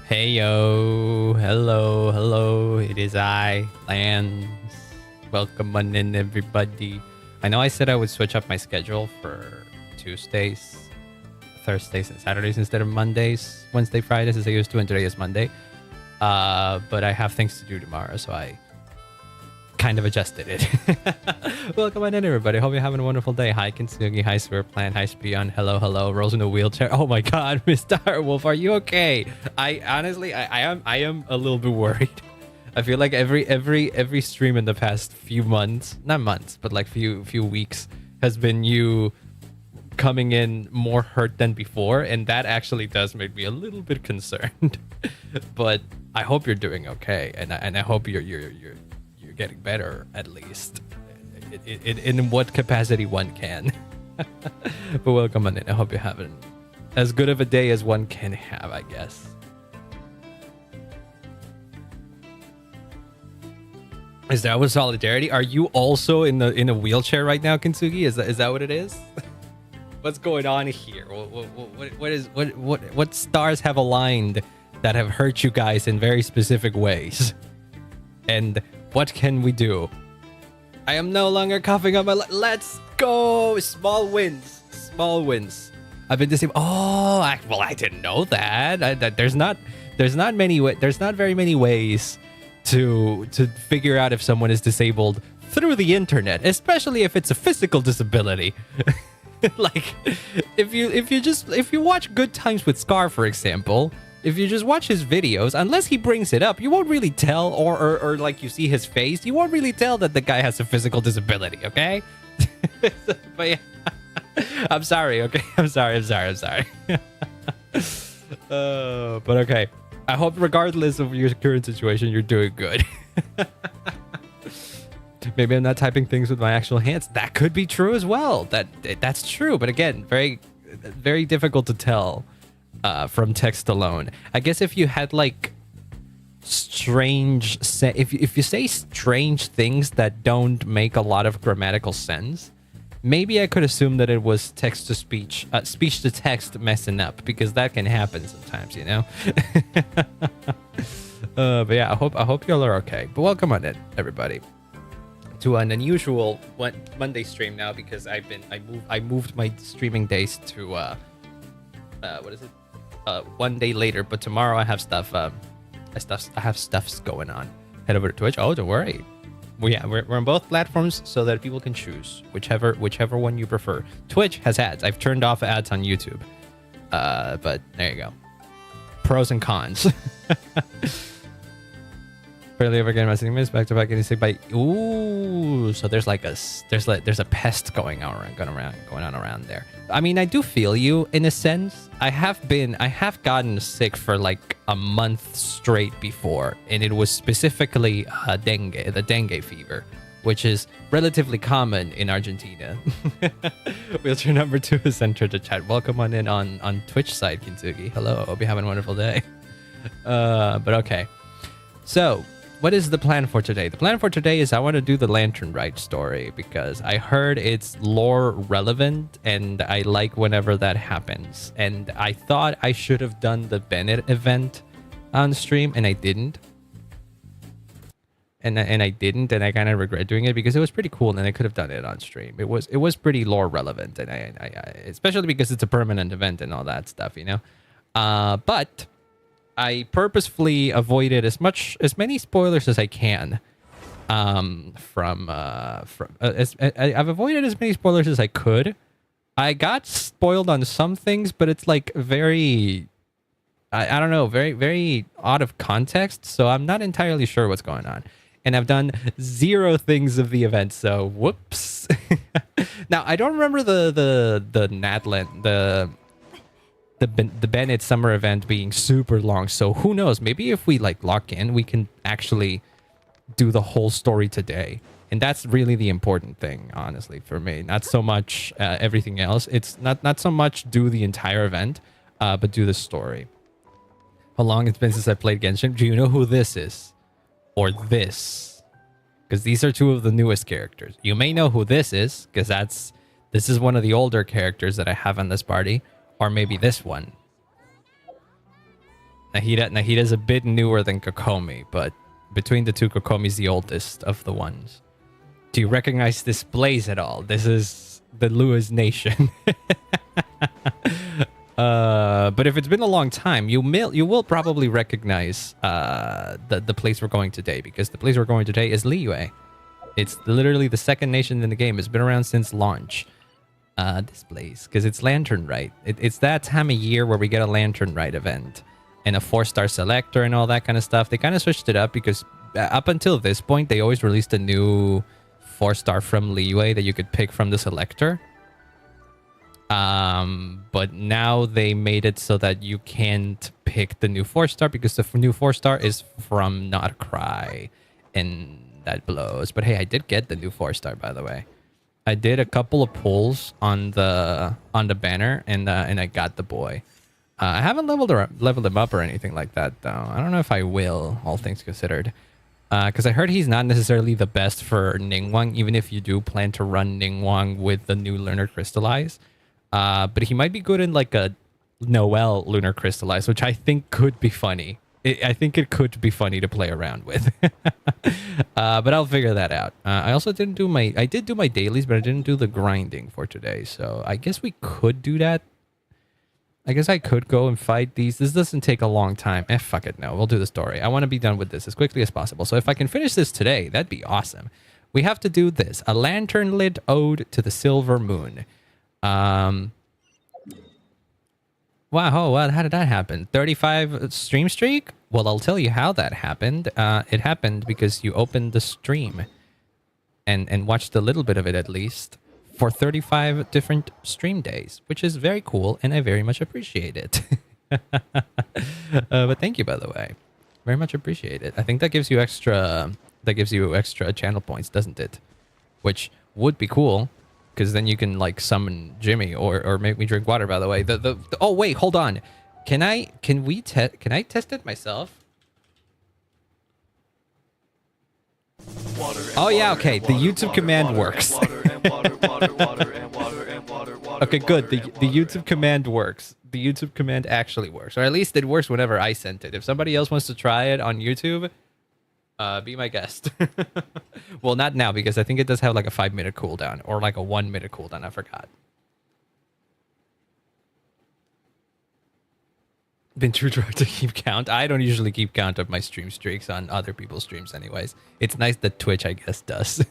Hey yo, hello, it is I, Lance. Welcome on in, everybody. I know I said I would switch up my schedule for Tuesdays, Thursdays, and Saturdays instead of Mondays, Wednesday, Fridays as I used to, and today is Monday. But I have things to do tomorrow, so I kind of adjusted it. Welcome on in, everybody. Hope you're having a wonderful day. Hi, Kintsugi. Hi, Swearplant. Hi, Spion. Hello. Rose in a wheelchair. Oh my God, Mr. Wolf, are you okay? I honestly, I am a little bit worried. I feel like every stream in the past few months, not months, but like few weeks, has been you coming in more hurt than before, and that actually does make me a little bit concerned. But I hope you're doing okay, and I hope you're getting better, at least in what capacity one can. But welcome on in. I hope you're having as good of a day as one can have, I guess. Is that what solidarity? Are you also in a wheelchair right now, Kintsugi? Is that what it is? What's going on here? What stars have aligned that have hurt you guys in very specific ways? And what can we do? I am no longer coughing up my... Let's go! Small wins. I've been disabled. Oh, I didn't know that. There's not very many ways to figure out if someone is disabled through the internet, especially if it's a physical disability. Like, if you watch Good Times with Scar, for example, if you just watch his videos, unless he brings it up, you won't really tell, or like you see his face, you won't really tell that the guy has a physical disability, okay? But yeah, I'm sorry, okay? I'm sorry. But okay. I hope regardless of your current situation, you're doing good. Maybe I'm not typing things with my actual hands. That could be true as well. That's true. But again, very, very difficult to tell from text alone. I guess if you had like if you say strange things that don't make a lot of grammatical sense, maybe I could assume that it was text to speech, speech to text messing up, because that can happen sometimes, you know. But yeah, I hope y'all are okay. But welcome on in, everybody, to an unusual Monday stream now, because I moved my streaming days to what is it? 1 day later. But tomorrow I have stuff. I have stuffs going on. Head over to Twitch. Oh, don't worry. We're on both platforms so that people can choose whichever one you prefer. Twitch has ads. I've turned off ads on YouTube. But there you go. Pros and cons. Barely ever getting my sickness back to back getting sick by. Ooh, so there's a pest going on around there. I mean, I do feel you in a sense. I have gotten sick for like a month straight before, and it was specifically the dengue fever, which is relatively common in Argentina. Wheelchair number 2 is entered the chat. Welcome on in on Twitch side, Kintsugi. Hello, hope you're having a wonderful day. But okay, so. What is the plan for today? The plan for today is I want to do the Lantern Rite story, because I heard it's lore relevant and I like whenever that happens. And I thought I should have done the Bennett event on stream, and I didn't. And I didn't, and I kind of regret doing it because it was pretty cool and I could have done it on stream. It was pretty lore relevant, and I especially because it's a permanent event and all that stuff, you know. But I purposefully avoided as many spoilers as I can. I've avoided as many spoilers as I could. I got spoiled on some things, but it's like very, I don't know, very, very out of context. So I'm not entirely sure what's going on. And I've done 0 things of the event, so whoops. Now I don't remember the Nadland, the Bennett summer event being super long, so who knows, maybe if we like lock in, we can actually do the whole story today. And that's really the important thing, honestly, for me. Not so much everything else. It's not so much do the entire event, but do the story. How long it's been since I played Genshin? Do you know who this is? Or this? Because these are 2 of the newest characters. You may know who this is, because this is one of the older characters that I have on this party. Or maybe this one. Nahida's a bit newer than Kokomi, but between the two, Kokomi's the oldest of the ones. Do you recognize this blaze at all? This is the Lua's nation. But if it's been a long time, you will probably recognize the place we're going today, because the place we're going today is Liyue. It's literally the second nation in the game. It's been around since launch. This place, because it's Lantern Rite. It's that time of year where we get a Lantern Rite event and a 4-star selector and all that kind of stuff. They kind of switched it up because up until this point, they always released a new 4-star from Liyue that you could pick from the selector. But now they made it so that you can't pick the new 4-star because the new 4-star is from nod-krai, and that blows. But hey, I did get the new 4-star, by the way. I did a couple of pulls on the banner, and I got the boy. I haven't leveled him up or anything like that, though. I don't know if I will, all things considered. Because I heard he's not necessarily the best for Ningguang, even if you do plan to run Ningguang with the new Lunar Crystallize. But he might be good in like a Noel Lunar Crystallize, which I think could be funny. I think it could be funny to play around with. But I'll figure that out. I also didn't do I did do my dailies, but I didn't do the grinding for today. So I guess we could do that. I guess I could go and fight these. This doesn't take a long time. Fuck it. No, we'll do the story. I want to be done with this as quickly as possible. So if I can finish this today, that'd be awesome. We have to do this. A lantern-lit ode to the silver moon. Wow, how did that happen? 35 stream streak? Well, I'll tell you how that happened. It happened because you opened the stream and watched a little bit of it at least for 35 different stream days, which is very cool, and I very much appreciate it. But thank you, by the way. Very much appreciate it. I think that gives you extra channel points, doesn't it? Which would be cool, because then you can like summon Jimmy or make me drink water, by the way. Oh wait, hold on. Can I test it myself? Oh yeah, okay. The YouTube command works. Okay, good. The YouTube command works. The YouTube command actually works. Or at least it works whenever I sent it. If somebody else wants to try it on YouTube, be my guest. Well, not now, because I think it does have like a 5-minute cooldown or like a 1-minute cooldown. I forgot. Been too drunk to keep count. I don't usually keep count of my stream streaks on other people's streams anyways. It's nice that Twitch, I guess, does.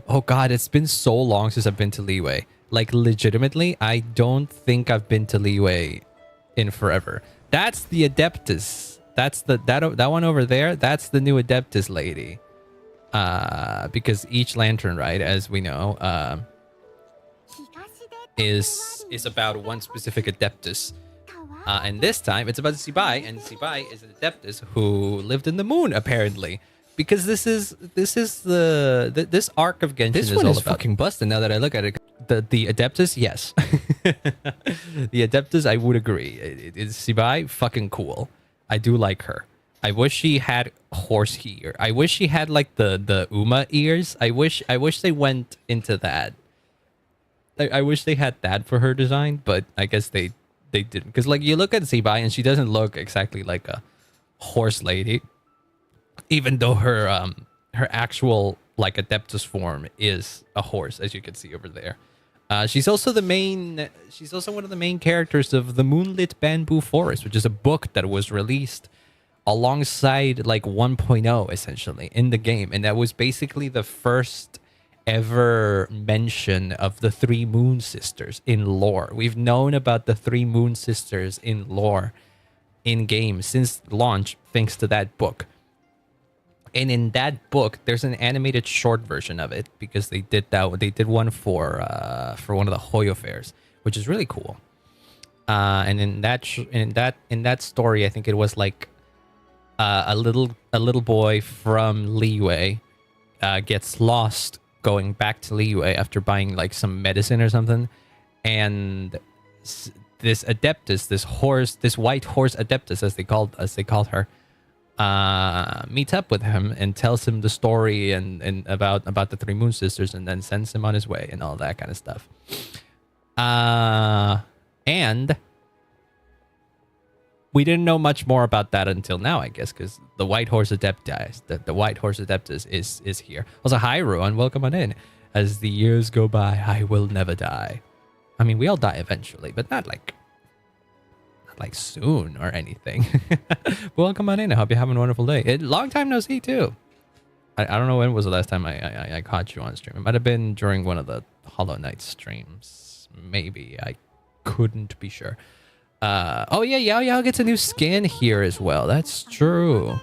Oh god, it's been so long since I've been to Liyue. Like, legitimately, I don't think I've been to Liyue in forever. That's the Adeptus. That's that one over there. That's the new Adeptus lady. Because each Lantern Rite, as we know, is about one specific Adeptus. And this time it's about Sibai, and Sibai is an Adeptus who lived in the moon, apparently. Because this arc of Genshin is all about fucking busted. Now that I look at it, the Adeptus, yes, the Adeptus, I would agree. Sibai, fucking cool. I do like her. I wish she had horse ear. I wish she had like the Uma ears. I wish they went into that. I wish they had that for her design, but I guess they didn't. Because like you look at Sibai and she doesn't look exactly like a horse lady, even though her actual like Adeptus form is a horse, as you can see over there. She's also one of the main characters of the Moonlit Bamboo Forest, which is a book that was released alongside like 1.0 essentially in the game, and that was basically the first ever mention of the 3 Moon Sisters in lore. We've known about the 3 Moon Sisters in lore in game since launch, thanks to that book. And in that book, there's an animated short version of it because they did that. They did one for one of the Hoyo fairs, which is really cool. And in that story, I think it was like a little boy from Liyue gets lost going back to Liyue after buying like some medicine or something, and this Adeptus, this white horse Adeptus, as they called her, meets up with him and tells him the story and about the 3 Moon Sisters, and then sends him on his way and all that kind of stuff. And we didn't know much more about that until now, I guess, because the White Horse Adeptus, the White Horse Adeptus is here. Also, hi, Ruan, welcome on in. As the years go by, I will never die. I mean, we all die eventually, but not like soon or anything. Welcome on in. I hope you're having a wonderful day. Long time no see too. I don't know when was the last time I caught you on stream. It might have been during one of the Hollow Knight streams. Maybe. I couldn't be sure. Oh yeah, Yao Yao gets a new skin here as well. That's true.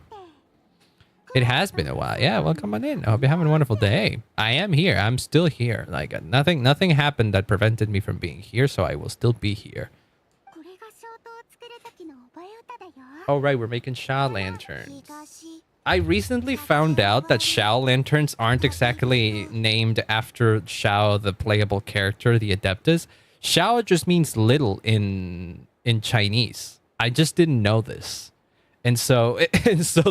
It has been a while. Yeah, welcome on in. I hope you're having a wonderful day. I am here. I'm still here. Like nothing happened that prevented me from being here, so I will still be here. Oh right, we're making Shao lanterns. I recently found out that Shao lanterns aren't exactly named after Shao, the playable character, the Adeptus. Shao just means little in Chinese. I just didn't know this. And so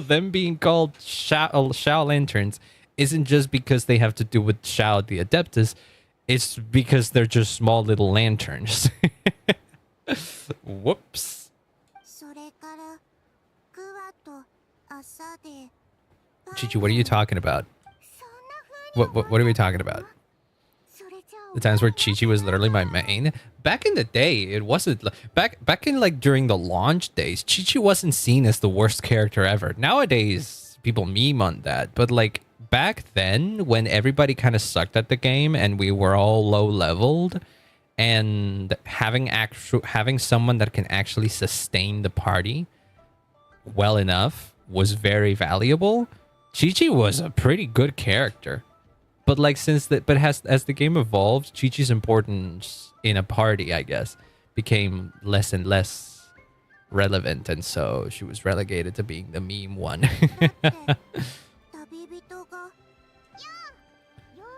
them being called Shao lanterns isn't just because they have to do with Shao the Adeptus. It's because they're just small little lanterns. Whoops. Chichi, what are you talking about? What are we talking about? The times where Chichi was literally my main. Back in the day, it wasn't back in like during the launch days, Chichi wasn't seen as the worst character ever. Nowadays, people meme on that, but like back then when everybody kind of sucked at the game and we were all low leveled, and having someone that can actually sustain the party well enough was very valuable. Chi-Chi was a pretty good character. But like as the game evolved, Chi-Chi's importance in a party, I guess, became less and less relevant, and so she was relegated to being the meme one.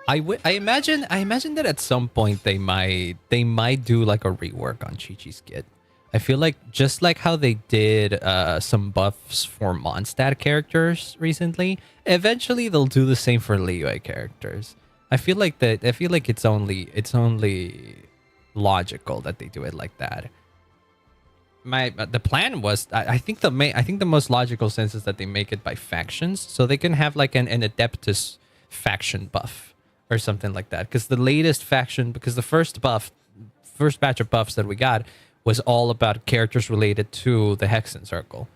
I imagine that at some point they might do like a rework on Chi-Chi's kit. I feel like just like how they did some buffs for Mondstadt characters recently, eventually they'll do the same for Liyue characters. I feel like it's only logical that they do it like that. The plan was I think the most logical sense is that they make it by factions, so they can have like an Adeptus faction buff or something like that. Because the first batch of buffs that we got was all about characters related to the Hexen Circle.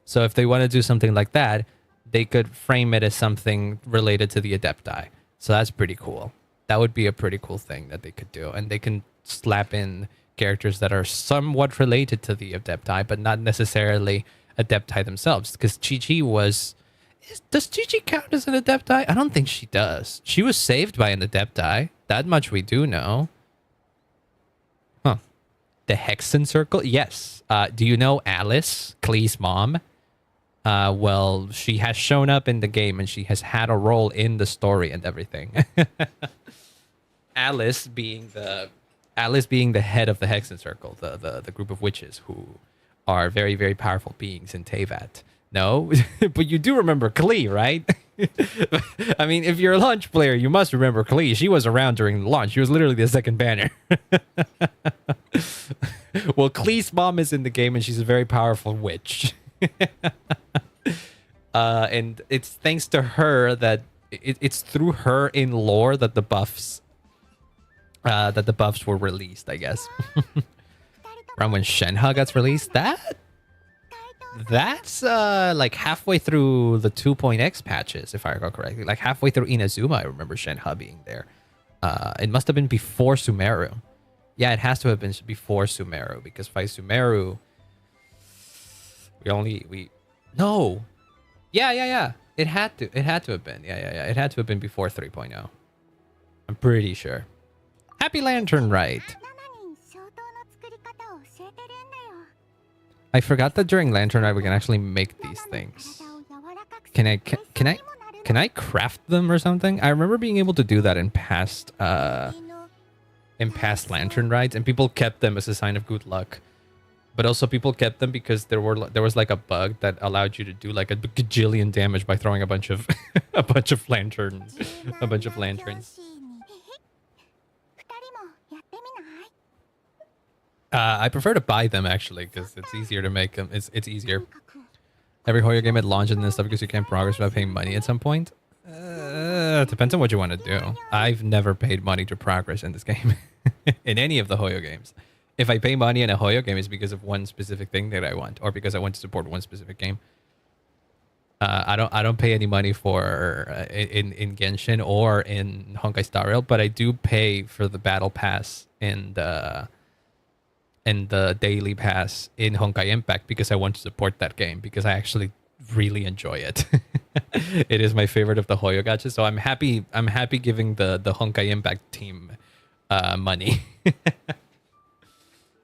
So if they want to do something like that, they could frame it as something related to the Adepti. So that's pretty cool. That would be a pretty cool thing that they could do. And they can slap in characters that are somewhat related to the Adepti, but not necessarily Adepti themselves. Because Chi-Chi was... Does Chi-Chi count as an Adepti? I don't think she does. She was saved by an Adepti. That much we do know. Huh. The Hexen Circle? Yes. Do you know Alice, Klee's mom? Well, she has shown up in the game and she has had a role in the story and everything. Alice being the head of the Hexen Circle, the group of witches who are very, very powerful beings in Teyvat. No, but you do remember Klee, right? I mean, if you're a launch player, you must remember Klee. She was around during the launch. She was literally the second banner. Well, Klee's mom is in the game, and she's a very powerful witch. And it's thanks to her that it's through her in lore that the buffs were released, I guess. Around when Shenhe gets released, that's like halfway through the 2.x patches, if I recall correctly. Like halfway through Inazuma, I remember Shenhe being there. It must have been before Sumeru. Yeah, it has to have been before Sumeru, because by Sumeru, no. Yeah. It had to have been. Yeah. It had to have been before 3.0. I'm pretty sure. Happy Lantern Rite. I forgot that during Lantern Rite we can actually make these things. Can I craft them or something? I remember being able to do that in past Lantern Rites, and people kept them as a sign of good luck. But also people kept them because there was like a bug that allowed you to do like a gajillion damage by throwing a bunch of lanterns. I prefer to buy them actually because it's easier to make them. It's easier. Every Hoyo game had launched and stuff because you can't progress without paying money at some point. Depends on what you want to do. I've never paid money to progress in this game, in any of the Hoyo games. If I pay money in a Hoyo game, it's because of one specific thing that I want, or because I want to support one specific game. I don't pay any money for in Genshin or in Honkai Star Rail, but I do pay for the battle pass and the daily pass in Honkai Impact because I want to support that game because I actually really enjoy it. It is my favorite of the Hoyo gachas, so I'm happy giving the Honkai Impact team money.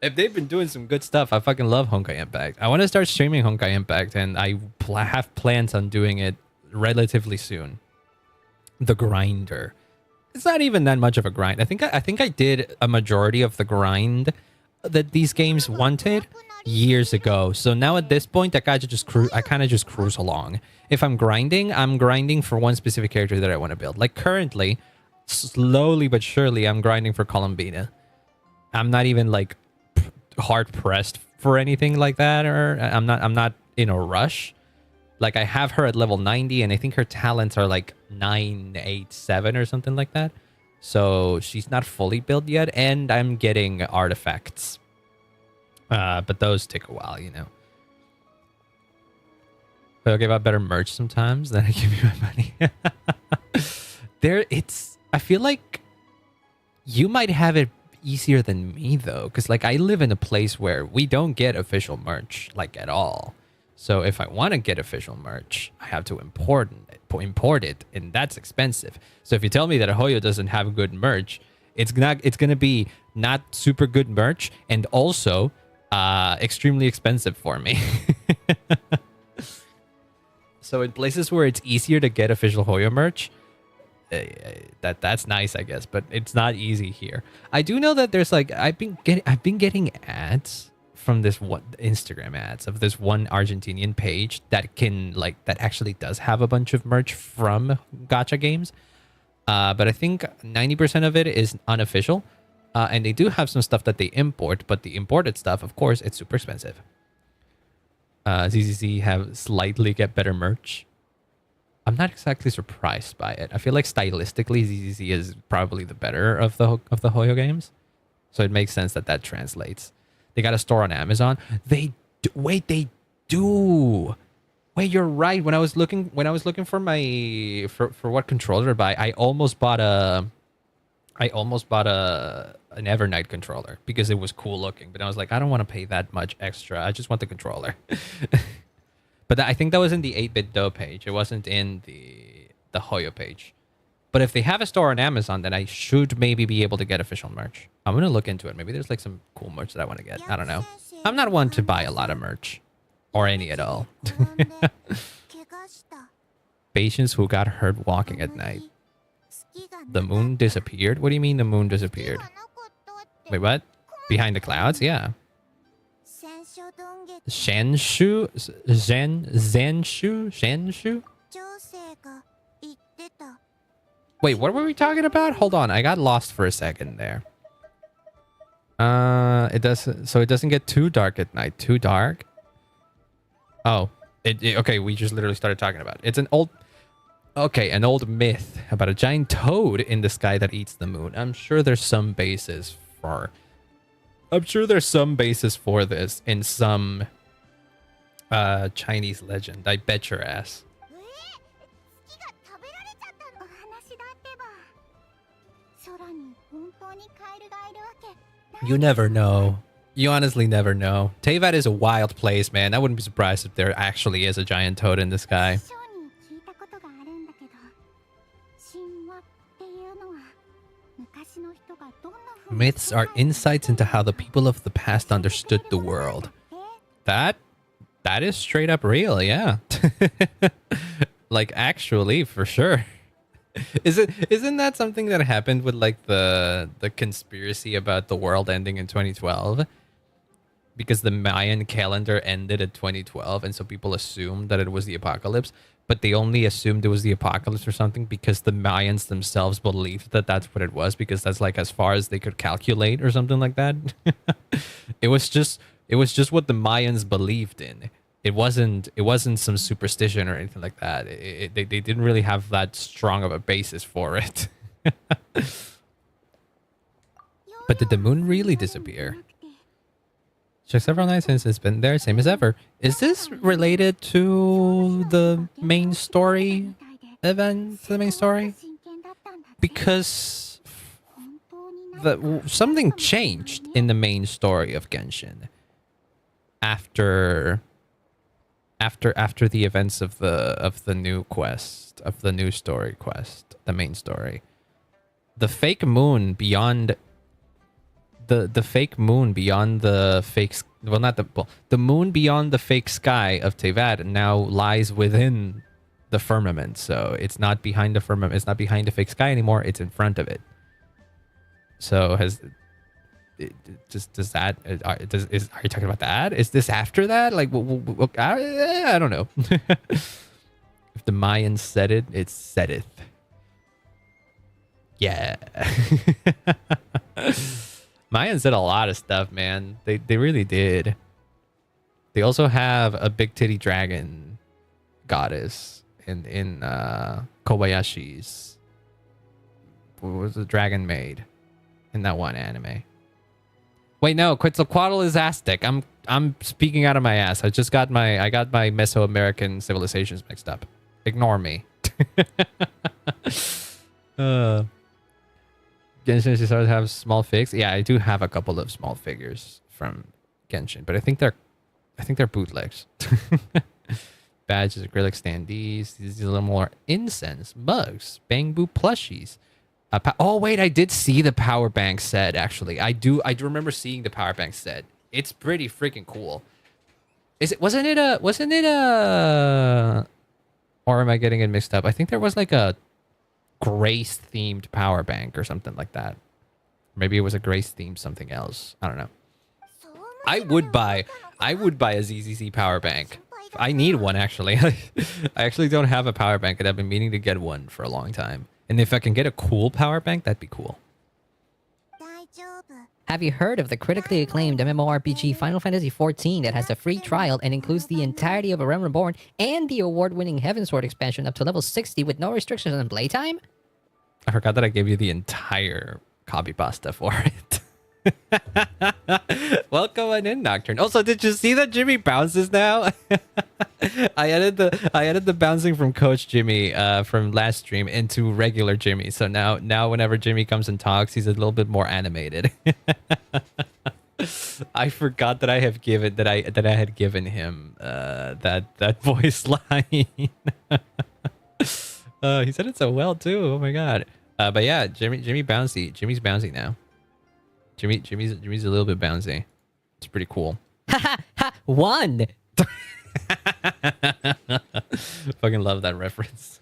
If they've been doing some good stuff, I fucking love Honkai Impact. I want to start streaming Honkai Impact, and I have plans on doing it relatively soon. The grinder. It's not even that much of a grind. I think I did a majority of the grind that these games wanted years ago. So now at this point, I kind of just cruise along. If I'm grinding for one specific character that I want to build. Like currently, slowly but surely, I'm grinding for Columbina. I'm not even like hard pressed for anything like that, or I'm not in a rush. Like I have her at level 90 and I think her talents are like 987 or something like that, so she's not fully built yet, and I'm getting artifacts, but those take a while, you know. But I'll give out better merch sometimes, then I give you my money. I feel like you might have it easier than me though, because like I live in a place where we don't get official merch like at all. So if I want to get official merch, I have to import it, and that's expensive. So if you tell me that Hoyo doesn't have good merch, it's gonna be not super good merch, and also extremely expensive for me. So in places where it's easier to get official Hoyo merch, that's nice, I guess, but it's not easy here. I do know that there's like I've been getting ads from this one Instagram ads of this one Argentinian page that actually does have a bunch of merch from gacha games, but I think 90% of it is unofficial, and they do have some stuff that they import, but the imported stuff, of course, it's super expensive. ZZZ have slightly get better merch. I'm not exactly surprised by it. I feel like stylistically, ZZZ is probably the better of the Hoyo games, so it makes sense that translates. They got a store on Amazon. They do. Wait, you're right. When I was looking for my for what controller to buy, I almost bought an Evernight controller because it was cool looking. But I was like, I don't want to pay that much extra. I just want the controller. But I think that was in the 8-bit Do page. It wasn't in the Hoyo page. But if they have a store on Amazon, then I should maybe be able to get official merch. I'm going to look into it. Maybe there's like some cool merch that I want to get. I don't know. I'm not one to buy a lot of merch. Or any at all. Patients who got hurt walking at night. The moon disappeared? What do you mean the moon disappeared? Wait, what? Behind the clouds? Yeah. Shenshu? Zenshu? Wait, what were we talking about? Hold on, I got lost for a second there. It doesn't get too dark at night. Too dark? Oh, okay, we just literally started talking about it. It's an old myth about a giant toad in the sky that eats the moon. I'm sure there's some basis for this in some Chinese legend. I bet your ass. You never know. You honestly never know. Teyvat is a wild place, man. I wouldn't be surprised if there actually is a giant toad in the sky. Myths are insights into how the people of the past understood the world. That is straight up real, yeah. Like, actually, for sure. Isn't that something that happened with like the conspiracy about the world ending in 2012? Because the Mayan calendar ended at 2012, and so people assumed that it was the apocalypse. but they only assumed it was the apocalypse or something because the Mayans themselves believed that that's what it was, because that's like as far as they could calculate or something like that. it was just what the Mayans believed in. It wasn't some superstition or anything like that. They didn't really have that strong of a basis for it. But did the moon really disappear? Check several nights since it's been there, same as ever. Is this related to the main story event? The main story? Because something changed in the main story of Genshin after the events of the new quest, of the new story quest, the main story. The fake moon beyond the fake moon beyond the fake, well, not the moon beyond the fake sky of Tevad now lies within the firmament. So it's not behind the firmament, it's not behind the fake sky anymore, it's in front of it. So are you talking about that? Is this after that? Like, I don't know. If the Mayans said it, it saideth. Yeah. Mayans did a lot of stuff, man. They really did. They also have a big titty dragon goddess in Kobayashi's. What was the dragon made in that one anime? Wait, no, Quetzalcoatl is Aztec. I'm speaking out of my ass. I got my Mesoamerican civilizations mixed up. Ignore me. Genshin started to have small figs. Yeah, I do have a couple of small figures from Genshin, but I think they're bootlegs. Badges, acrylic standees. These are a little more incense, mugs, bamboo plushies. Oh wait, I did see the power bank set. Actually, I do remember seeing the power bank set. It's pretty freaking cool. Wasn't it a? Or am I getting it mixed up? I think there was like a Grace themed power bank or something like that. Maybe it was a Grace themed something else. I don't know. I would buy a ZZZ power bank. I need one actually. I actually don't have a power bank and I've been meaning to get one for a long time. And if I can get a cool power bank, that'd be cool. Have you heard of the critically acclaimed MMORPG Final Fantasy XIV that has a free trial and includes the entirety of A Realm Reborn and the award-winning Heavensward expansion up to level 60 with no restrictions on playtime? I forgot that I gave you the entire copy pasta for it. Welcome on in, Nocturne. Also, did you see that Jimmy bounces now? I added the bouncing from Coach Jimmy from last stream into regular Jimmy. So now whenever Jimmy comes and talks, he's a little bit more animated. I forgot that I had given him that voice line. He said it so well too. Oh my god. But yeah, Jimmy's bouncy now. Jimmy's a little bit bouncy. It's pretty cool. Ha ha! One! Fucking love that reference.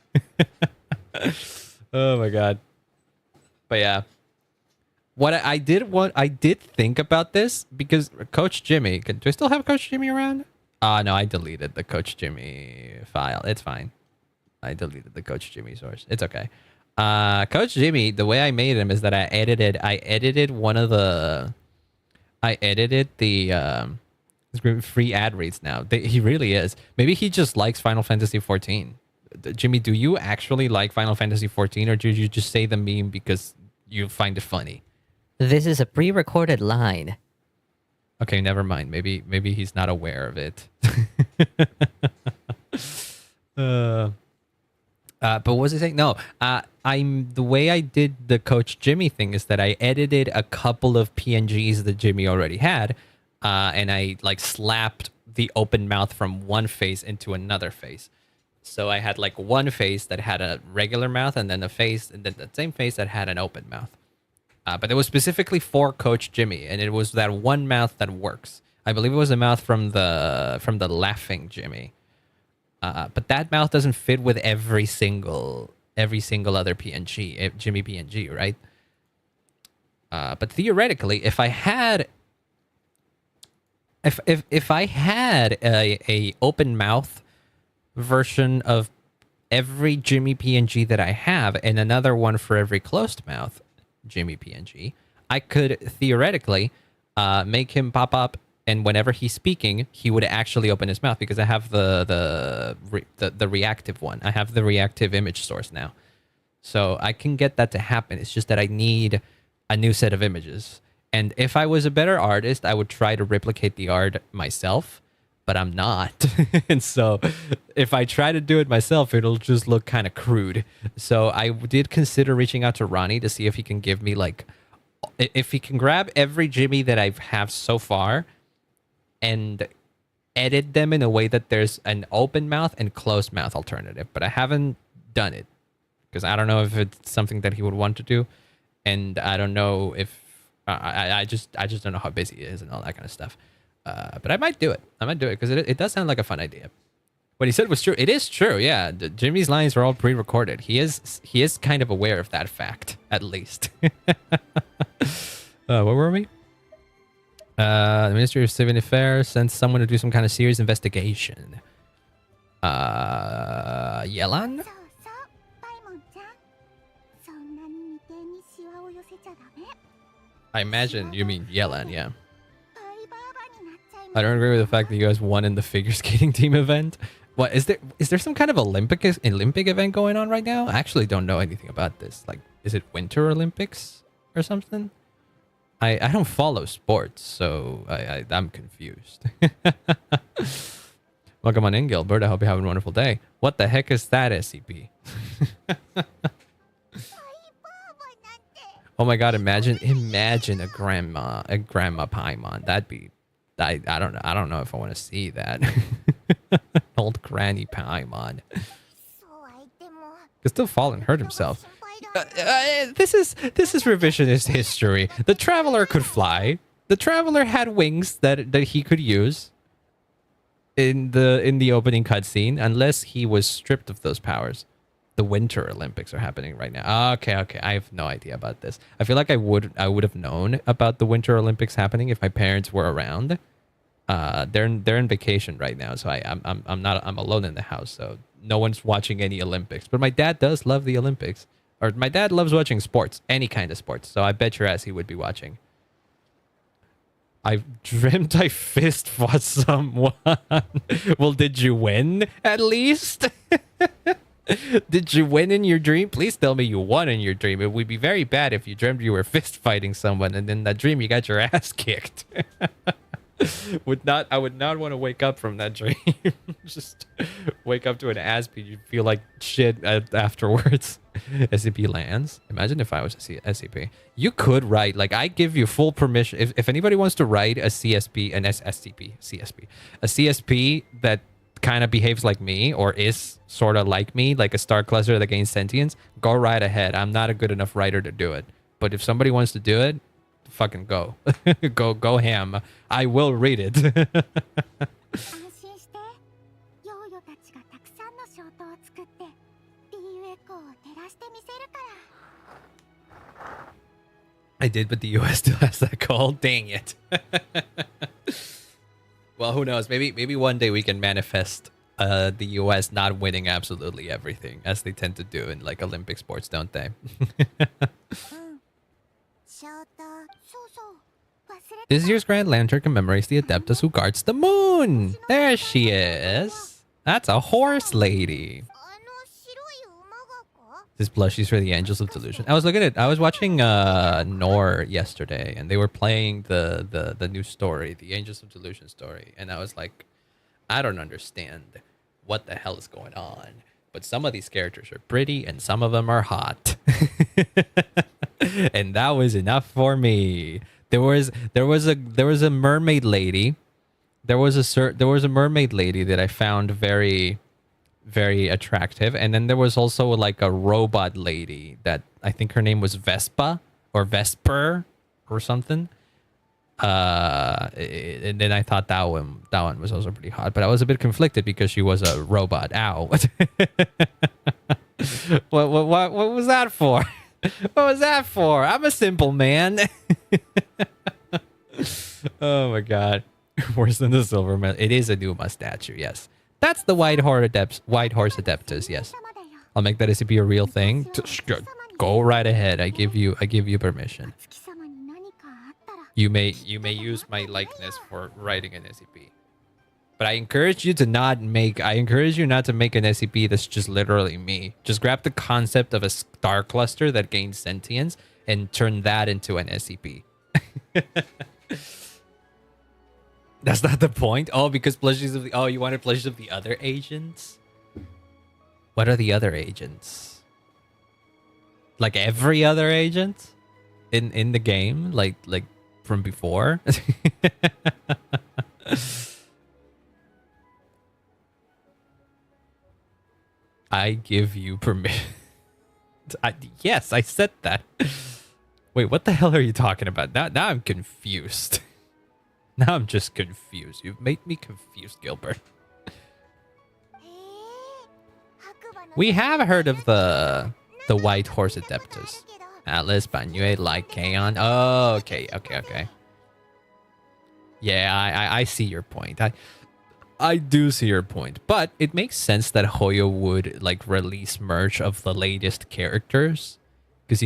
Oh my god. But yeah. I did think about this because Coach Jimmy, do I still have Coach Jimmy around? No, I deleted the Coach Jimmy file. It's fine. I deleted the Coach Jimmy source. It's okay. Coach Jimmy, the way I made him is that I edited the free ad reads now. He really is. Maybe he just likes Final Fantasy XIV. Jimmy, do you actually like Final Fantasy XIV, or did you just say the meme because you find it funny? This is a pre-recorded line. Okay, never mind. Maybe he's not aware of it. But what was I saying? No, the way I did the Coach Jimmy thing is that I edited a couple of PNGs that Jimmy already had, and I like slapped the open mouth from one face into another face. So I had like one face that had a regular mouth, and then a face, and then the same face that had an open mouth. But it was specifically for Coach Jimmy, and it was that one mouth that works. I believe it was a mouth from the laughing Jimmy. But that mouth doesn't fit with every single other PNG, Jimmy PNG, right? But theoretically, if I had a open mouth version of every Jimmy PNG that I have and another one for every closed mouth Jimmy PNG, I could theoretically make him pop up, and whenever he's speaking, he would actually open his mouth because I have the reactive one. I have the reactive image source now. So I can get that to happen. It's just that I need a new set of images. And if I was a better artist, I would try to replicate the art myself, but I'm not. And so if I try to do it myself, it'll just look kind of crude. So I did consider reaching out to Ronnie to see if he can give me like, if he can grab every Jimmy that I have so far and edit them in a way that there's an open mouth and closed mouth alternative. But I haven't done it because I don't know if it's something that he would want to do. And I don't know if I just don't know how busy he is and all that kind of stuff. But I might do it. I might do it because it does sound like a fun idea. What he said was true. It is true. Yeah, Jimmy's lines are all pre-recorded. He is kind of aware of that fact, at least. Where were we? The Ministry of Civil Affairs sent someone to do some kind of serious investigation. Yelan? I imagine you mean Yelan, yeah. I don't agree with the fact that you guys won in the figure skating team event. What is there some kind of Olympic event going on right now? I actually don't know anything about this. Like, is it Winter Olympics or something? I don't follow sports, so I'm confused. Welcome on in, Gilbert. I hope you have a wonderful day. What the heck is that, SCP? Oh my god, imagine a grandma Paimon. That'd be I don't know if I want to see that. Old granny Paimon. Could still fall and hurt himself. This is revisionist history. The Traveler could fly. The Traveler had wings that he could use in the opening cutscene, unless he was stripped of those powers. The Winter Olympics are happening right now. Okay. I have no idea about this. I feel like I would have known about the Winter Olympics happening if my parents were around. They're in vacation right now, so I'm alone in the house, so no one's watching any Olympics. But my dad does love the Olympics, or my dad loves watching sports, any kind of sports. So I bet your ass he would be watching. I dreamt I fist fought someone. Well, did you win at least? Did you win in your dream? Please tell me you won in your dream. It would be very bad if you dreamt you were fist fighting someone and in that dream you got your ass kicked. I would not want to wake up from that dream. Just wake up to an ass beat. You feel like shit afterwards. SCP lands. Imagine if I was a SCP. You could write, like, I give you full permission. If anybody wants to write a CSP, a CSP that kind of behaves like me or is sort of like me, like a star cluster that gains sentience, go right ahead. I'm not a good enough writer to do it. But if somebody wants to do it, fucking go. go ham. I will read it. I did, but the US still has that call. Dang it. Well, who knows? Maybe one day we can manifest the US not winning absolutely everything, as they tend to do in like Olympic sports, don't they? This year's Grand Lantern commemorates the Adeptus who guards the moon. There she is. That's a horse lady. This plushie's for the Angels of Delusion. I was looking at, I was watching Nor yesterday, and they were playing the new story, the Angels of Delusion story, and I was like, I don't understand what the hell is going on. But some of these characters are pretty, and some of them are hot, and that was enough for me. There was a mermaid lady. There was a mermaid lady that I found very, very attractive, and then there was also like a robot lady that I think her name was Vespa or Vesper or something. And then I thought that one was also pretty hot, but I was a bit conflicted because she was a robot. Ow. What was that for? What was that for? I'm a simple man. Oh my god. Worse than the silver man. It is a Numa statue, yes. That's the White Horse Adeptus, yes. I'll make that SCP a real thing. Go right ahead. I give you permission. You may use my likeness for writing an SCP. But I encourage you not to make an SCP that's just literally me. Just grab the concept of a star cluster that gains sentience and turn that into an SCP. That's not the point. Oh, because plushies of the you wanted plushies of the other agents? What are the other agents? Like every other agent in the game, like from before. I give you permission. Yes, I said that. Wait, what the hell are you talking about? Now I'm confused. Now I'm just confused. You've made me confused, Gilbert. We have heard of the White Horse Adeptus. Atlas, Banue, Lycaon. Oh, okay. Yeah, I see your point. I do see your point. But it makes sense that Hoyo would like release merch of the latest characters. Because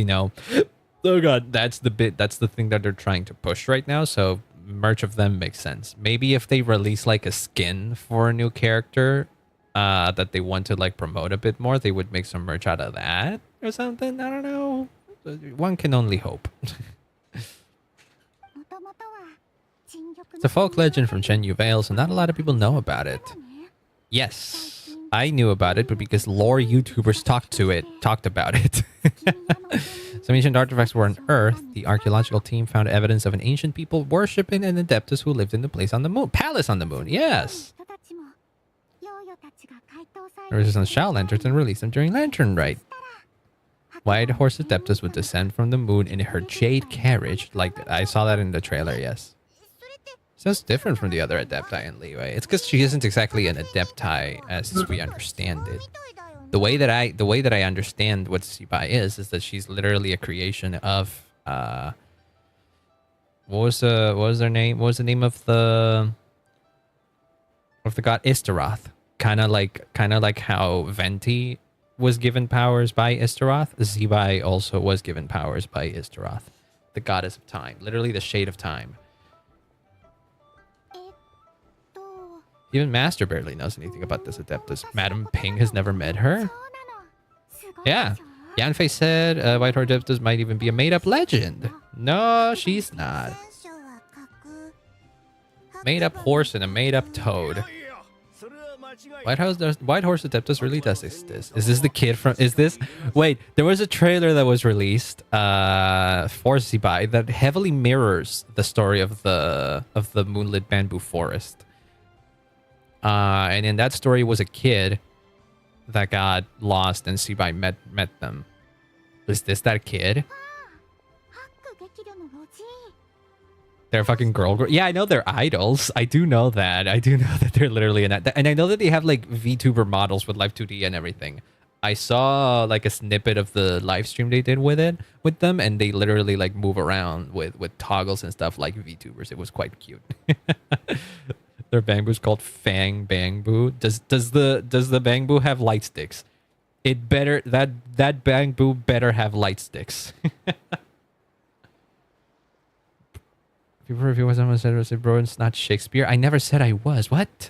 oh god, that's the thing that they're trying to push right now. So merch of them makes sense. Maybe if they release like a skin for a new character that they want to like promote a bit more, they would make some merch out of that or something. I don't know. One can only hope. It's a folk legend from Chen Yu Vale, so not a lot of people know about it. Yes, I knew about it, but because lore YouTubers talked about it. Some ancient artifacts were unearthed. The archaeological team found evidence of an ancient people worshipping an adeptus who lived in the place on the moon. Palace on the moon, yes. The resistance shall enter and release them during Lantern Rite. White Horse Adeptus would descend from the moon in her jade carriage. Like, I saw that in the trailer, yes. Sounds different from the other Adepti in Leeway. It's because she isn't exactly an Adepti as we understand it. The way that I understand what Sibai is that she's literally a creation of what was her name? What was the name of the god Istaroth? Kind of like how Venti was given powers by Istaroth. Sibai also was given powers by Istaroth, the goddess of time, literally the shade of time. Even Master barely knows anything about this Adeptus. Madam Ping has never met her. Yeah. Yanfei said White Horse Adeptus might even be a made-up legend. No, she's not. Made-up horse and a made-up toad. White Horse Adeptus really does exist. Is this the kid from... Is this... Wait, there was a trailer that was released for Zibai that heavily mirrors the story of the Moonlit Bamboo Forest. And in that story was a kid that got lost and Sibai met them. Is this that kid? They're fucking girl. Yeah, I know they're idols. I do know that. I do know that they're literally in that. And I know that they have like VTuber models with Live 2D and everything. I saw like a snippet of the live stream they did with them, and they literally like move around with toggles and stuff like VTubers. It was quite cute. Their bamboo's called Fang Bamboo. Does the bamboo have light sticks? It better that bamboo better have light sticks. If you was someone said bro, it's not Shakespeare. I never said I was. What?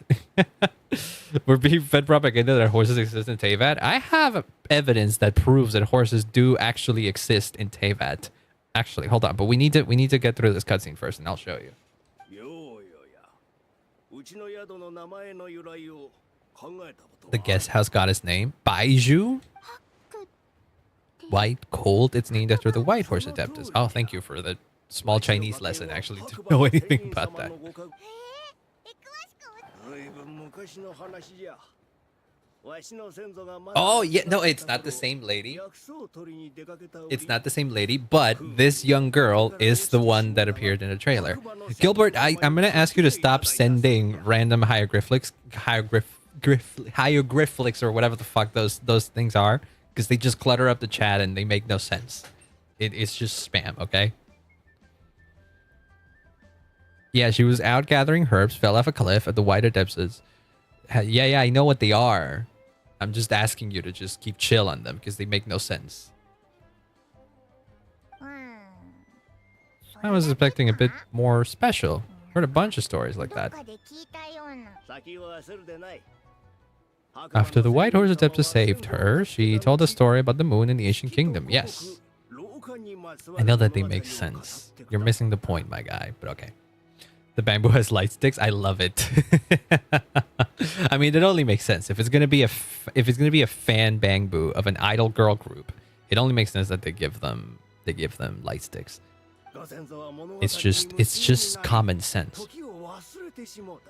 We're being fed propaganda that horses exist in Teyvat. I have evidence that proves that horses do actually exist in Teyvat. Actually, hold on, but we need to get through this cutscene first, and I'll show you. The guest house got its name. Baiju? White cold. It's named after the White Horse Adeptus. Oh, thank you for the small Chinese lesson, actually, to know anything about that. Oh, yeah, no, it's not the same lady. It's not the same lady, but this young girl is the one that appeared in the trailer. Gilbert, I'm going to ask you to stop sending random hieroglyphics or whatever the fuck those things are, because they just clutter up the chat and they make no sense. It's just spam, okay? Yeah, she was out gathering herbs, fell off a cliff at the White Adeptus. Yeah, I know what they are. I'm just asking you to just keep chill on them because they make no sense. I was expecting a bit more special. Heard a bunch of stories like that. After the White Horse Adeptus saved her, she told a story about the moon in the ancient kingdom. Yes. I know that they make sense. You're missing the point, my guy, but okay. The bamboo has light sticks. I love it. I mean, it only makes sense if it's gonna be a fan bamboo of an idol girl group. It only makes sense that they give them light sticks. It's just common sense.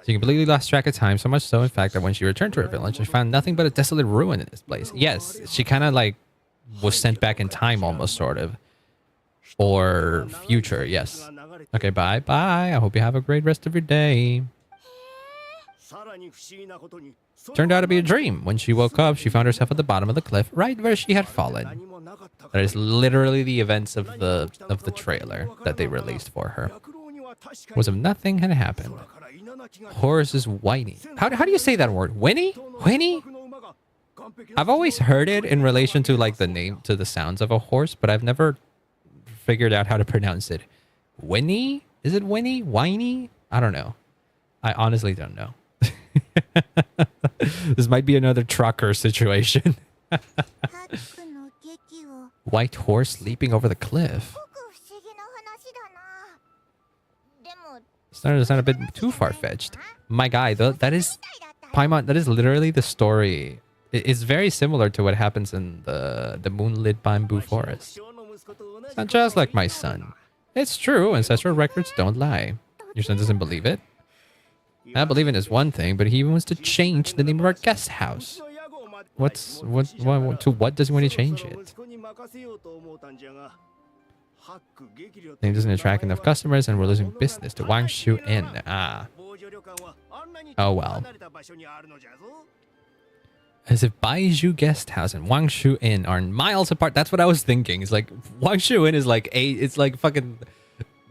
She completely lost track of time, so much so, in fact, that when she returned to her village, she found nothing but a desolate ruin in this place. Yes, she kind of like was sent back in time, almost, sort of. Or future, yes. Okay, bye. I hope you have a great rest of your day. Turned out to be a dream. When she woke up, she found herself at the bottom of the cliff, right where she had fallen. That is literally the events of the trailer that they released for her. Was if nothing had happened. Horse is whiny. How do you say that word? Whinny? Whinny? I've always heard it in relation to like the name, to the sounds of a horse, but I've never figured out how to pronounce it. Whinny? Is it whinny? Whiny? I don't know. I honestly don't know. This might be another trucker situation. White horse leaping over the cliff. It's not a bit too far-fetched. My guy, though, that is Paimon. That is literally the story. It's very similar to what happens in the moonlit bamboo forest. It's not just like my son. It's true. Ancestral records don't lie. Your son doesn't believe it. I believe in is one thing, but he wants to change the name of our guest house. To what does he want to change it? Name doesn't attract enough customers, and we're losing business to Wangshu Inn. Ah. Oh well. As if Baiju Guest House and Wangshu Inn are miles apart. That's what I was thinking. It's like Wangshu Inn is like it's like fucking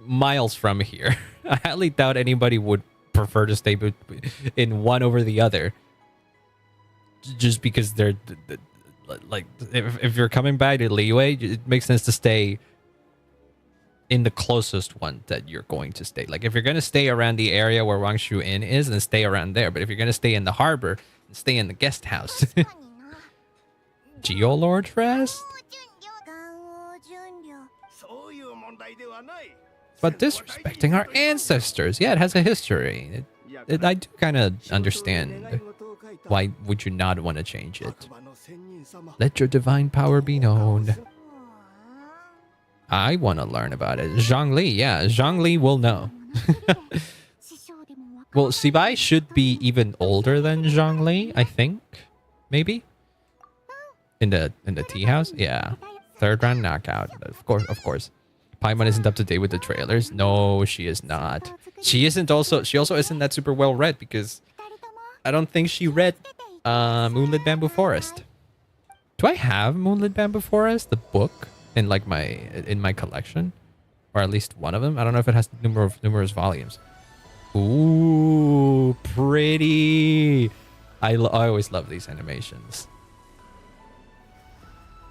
miles from here. I highly doubt anybody would prefer to stay in one over the other. Just because they're like, if you're coming back to Liyue, it makes sense to stay in the closest one that you're going to stay. Like if you're going to stay around the area where Wangshu Inn is, then stay around there. But if you're going to stay in the harbor, then stay in the guest house. Geolord Rest? But disrespecting our ancestors. Yeah, it has a history. I do kind of understand. Why would you not want to change it? Let your divine power be known. I want to learn about it. Zhongli, yeah. Zhongli will know. Well, Sibai should be even older than Zhongli, I think. Maybe? In the tea house? Yeah. Third round knockout. Of course. Paimon isn't up to date with the trailers. No, she is not. She also isn't that super well read because I don't think she read Moonlit Bamboo Forest. Do I have Moonlit Bamboo Forest, the book, in like my collection, or at least one of them? I don't know if it has numerous volumes. Ooh, pretty. I always love these animations.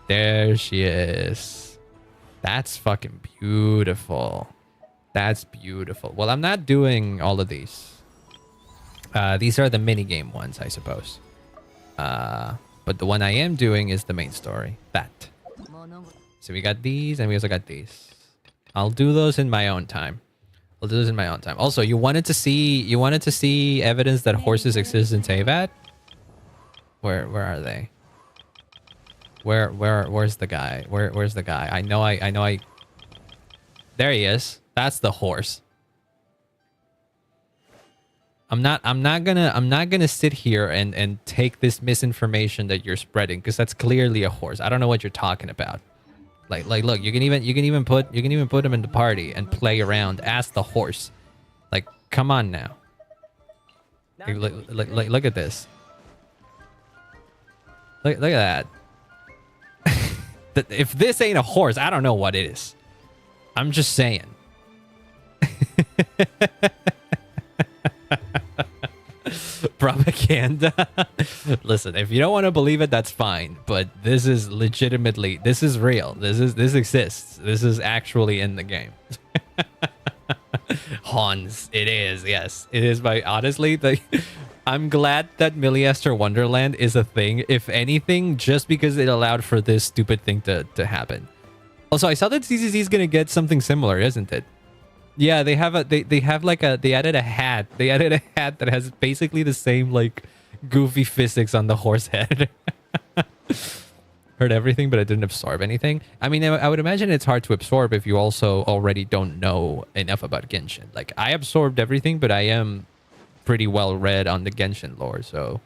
There she is. That's fucking beautiful. That's beautiful. Well, I'm not doing all of these. These are the minigame ones, I suppose. But the one I am doing is the main story. That. So we got these, and we also got these. I'll do those in my own time. I'll do those in my own time. Also, you wanted to see evidence that horses exist in Teyvat? Where are they? Where's the guy? Where's the guy? I know. There he is. That's the horse. I'm not gonna sit here and take this misinformation that you're spreading because that's clearly a horse. I don't know what you're talking about. Like look, you can even put him in the party and play around as the horse. Like, come on now. Look at this. Look at that. If this ain't a horse, I don't know what it is. I'm just saying. Propaganda. Listen, if you don't want to believe it, that's fine. But this is legitimately, this is real. This exists. This is actually in the game. Hans, it is. Yes, it is. By honestly, I'm glad that Milliaster Wonderland is a thing. If anything, just because it allowed for this stupid thing to happen. Also, I saw that CCC is gonna get something similar, isn't it? Yeah, they have they have like they added a hat. They added a hat that has basically the same like goofy physics on the horse head. Heard everything, but I didn't absorb anything. I mean, I would imagine it's hard to absorb if you also already don't know enough about Genshin. Like, I absorbed everything, but I am pretty well read on the Genshin lore, so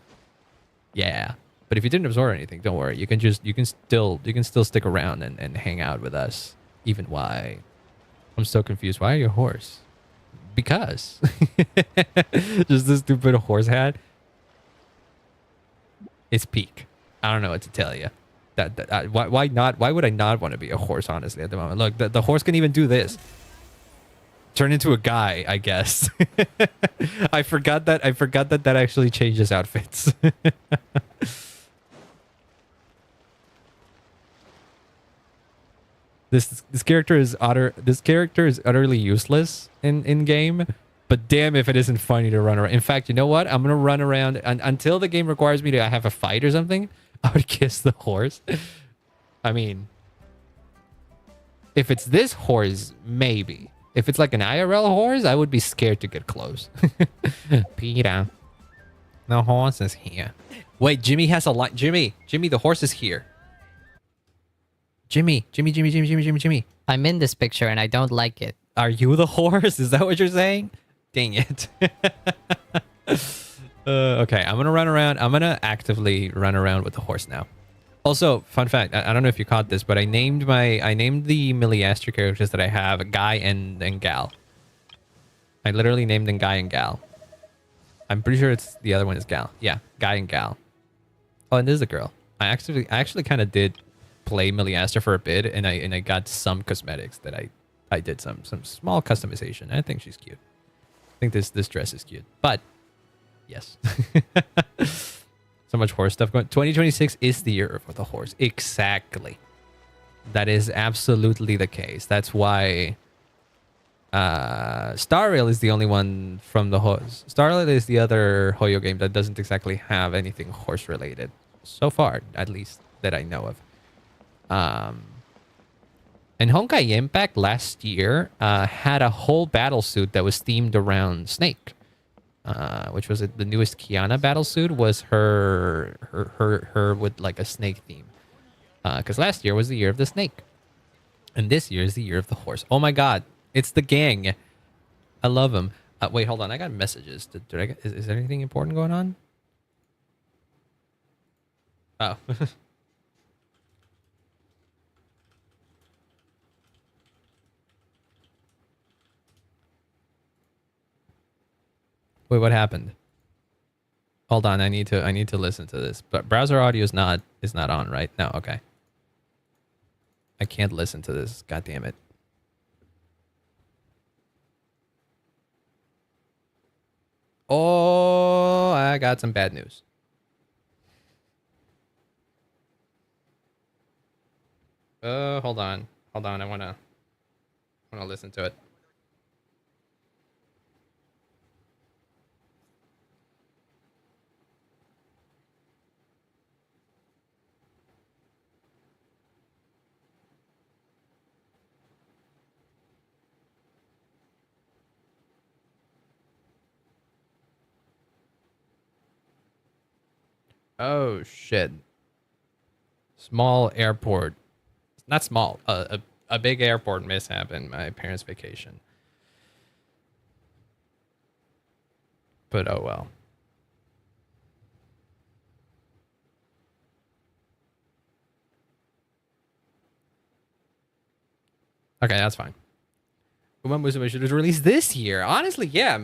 yeah. But if you didn't absorb anything, don't worry. You can still stick around and hang out with us. Even why? I'm so confused. Why are you a horse? Because. Just this stupid horse hat. It's peak. I don't know what to tell you. Why not? Why would I not want to be a horse, honestly, at the moment? Look, the horse can even do this. Turn into a guy, I guess. I forgot that actually changes outfits. This character is utterly useless in game, but damn if it isn't funny to run around. In fact, you know what? I'm gonna run around until the game requires me to have a fight or something. I would kiss the horse. I mean, if it's this horse, maybe. If it's like an IRL horse, I would be scared to get close. Peter, the horse is here. Wait, Jimmy has a line. Jimmy, the horse is here. Jimmy. I'm in this picture and I don't like it. Are you the horse? Is that what you're saying? Dang it. Okay, I'm gonna run around. I'm gonna actively run around with the horse now. Also, fun fact, I don't know if you caught this, but I named the Milliaster characters that I have Guy and Gal. I literally named them Guy and Gal. I'm pretty sure it's the other one is Gal. Yeah, Guy and Gal. Oh, and this is a girl. I actually kind of did play Milliaster for a bit, and I got some cosmetics that I did some small customization. I think she's cute. I think this dress is cute, but yes. So much horse stuff going. 2026 is the year for the horse. Exactly. That is absolutely the case. That's why Star Rail is the only one from the horse. Star Rail is the other Hoyo game that doesn't exactly have anything horse related. So far, at least that I know of. And Honkai Impact last year had a whole battle suit that was themed around Snake. Which was the newest Kiana battlesuit was her with like a snake theme. Because last year was the year of the snake. And this year is the year of the horse. Oh my god. It's the gang. I love them. Wait, hold on. I got messages. Is there anything important going on? Oh. Wait, what happened? Hold on, I need to listen to this. But browser audio is not on, right? No, okay. I can't listen to this. God damn it. Oh, I got some bad news. Hold on. I wanna listen to it. Oh shit. Small airport. Not small. A big airport mishap in my parents' vacation. But oh well. Okay, that's fine. Uma Musume should was released this year. Honestly, yeah.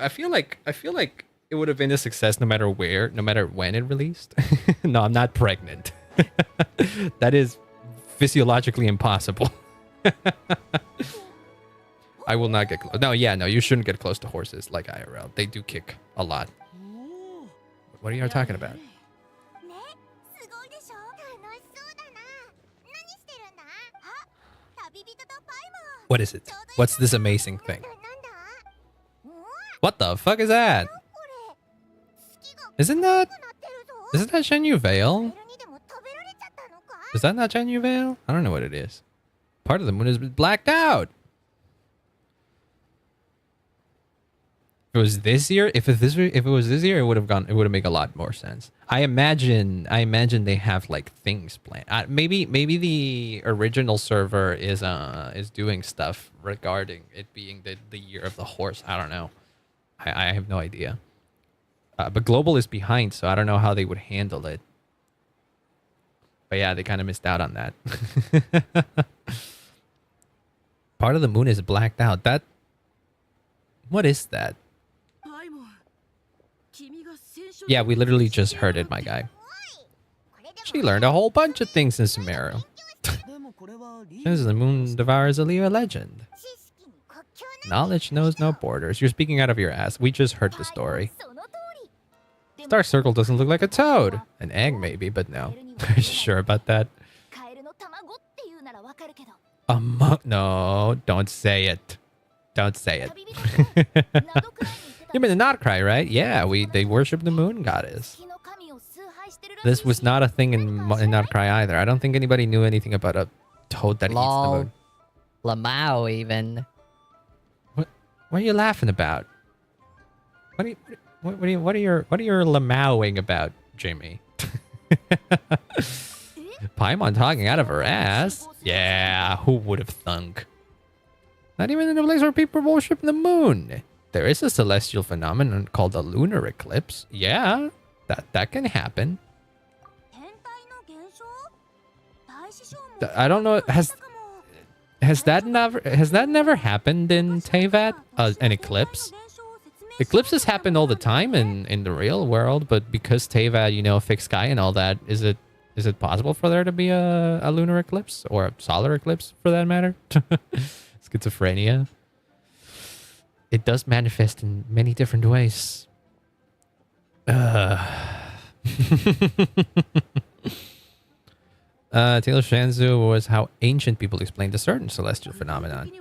I feel like it would have been a success no matter where, no matter when it released. No, I'm not pregnant. That is physiologically impossible. I will not get close. No, yeah, no, you shouldn't get close to horses like IRL. They do kick a lot. What are you talking about? What is it? What's this amazing thing? What the fuck is that? Isn't that Shenyu Vale? Is that not Shenyu Vale? I don't know what it is. Part of the moon is blacked out. If it was this year, if it was this year, it would have made a lot more sense. I imagine they have like things planned. Maybe the original server is doing stuff regarding it being the year of the horse. I don't know. I have no idea. But global is behind, so I don't know how they would handle it. But yeah, they kind of missed out on that. Part of the moon is blacked out. What is that? Yeah, we literally just heard it, my guy. She learned a whole bunch of things in Sumeru. Since the moon devours a Leo legend. Knowledge knows no borders. You're speaking out of your ass. We just heard the story. Star Circle doesn't look like a toad. An egg maybe, but no. Are you sure about that? No, don't say it. Don't say it. You mean the nod-krai, right? Yeah, they worship the moon goddess. This was not a thing in nod-krai either. I don't think anybody knew anything about a toad that eats the moon. Lamau even. What are you laughing about? What are you lamauing about, Jamie? Paimon talking out of her ass? Yeah, who would have thunk? Not even in a place where people worship the moon. There is a celestial phenomenon called a lunar eclipse. Yeah, that can happen. I don't know. Has that never happened in Teyvat? An eclipse? Eclipses happen all the time in the real world, but because Teyvat, fixed sky and all that, is it possible for there to be a lunar eclipse or a solar eclipse for that matter? Schizophrenia. It does manifest in many different ways. Taylor Shanzu was how ancient people explained a certain celestial phenomenon.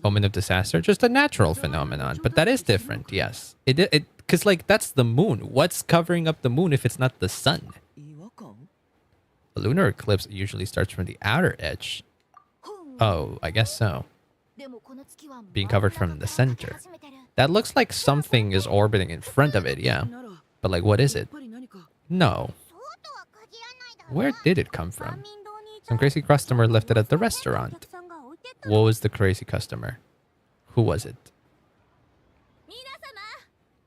Omen of disaster, just a natural phenomenon, but that is different. Yes, because that's the moon. What's covering up the moon if it's not the sun? A lunar eclipse usually starts from the outer edge. Oh, I guess so. Being covered from the center. That looks like something is orbiting in front of it, yeah. But what is it? No. Where did it come from? Some crazy customer left it at the restaurant. What was the crazy customer? Who was it?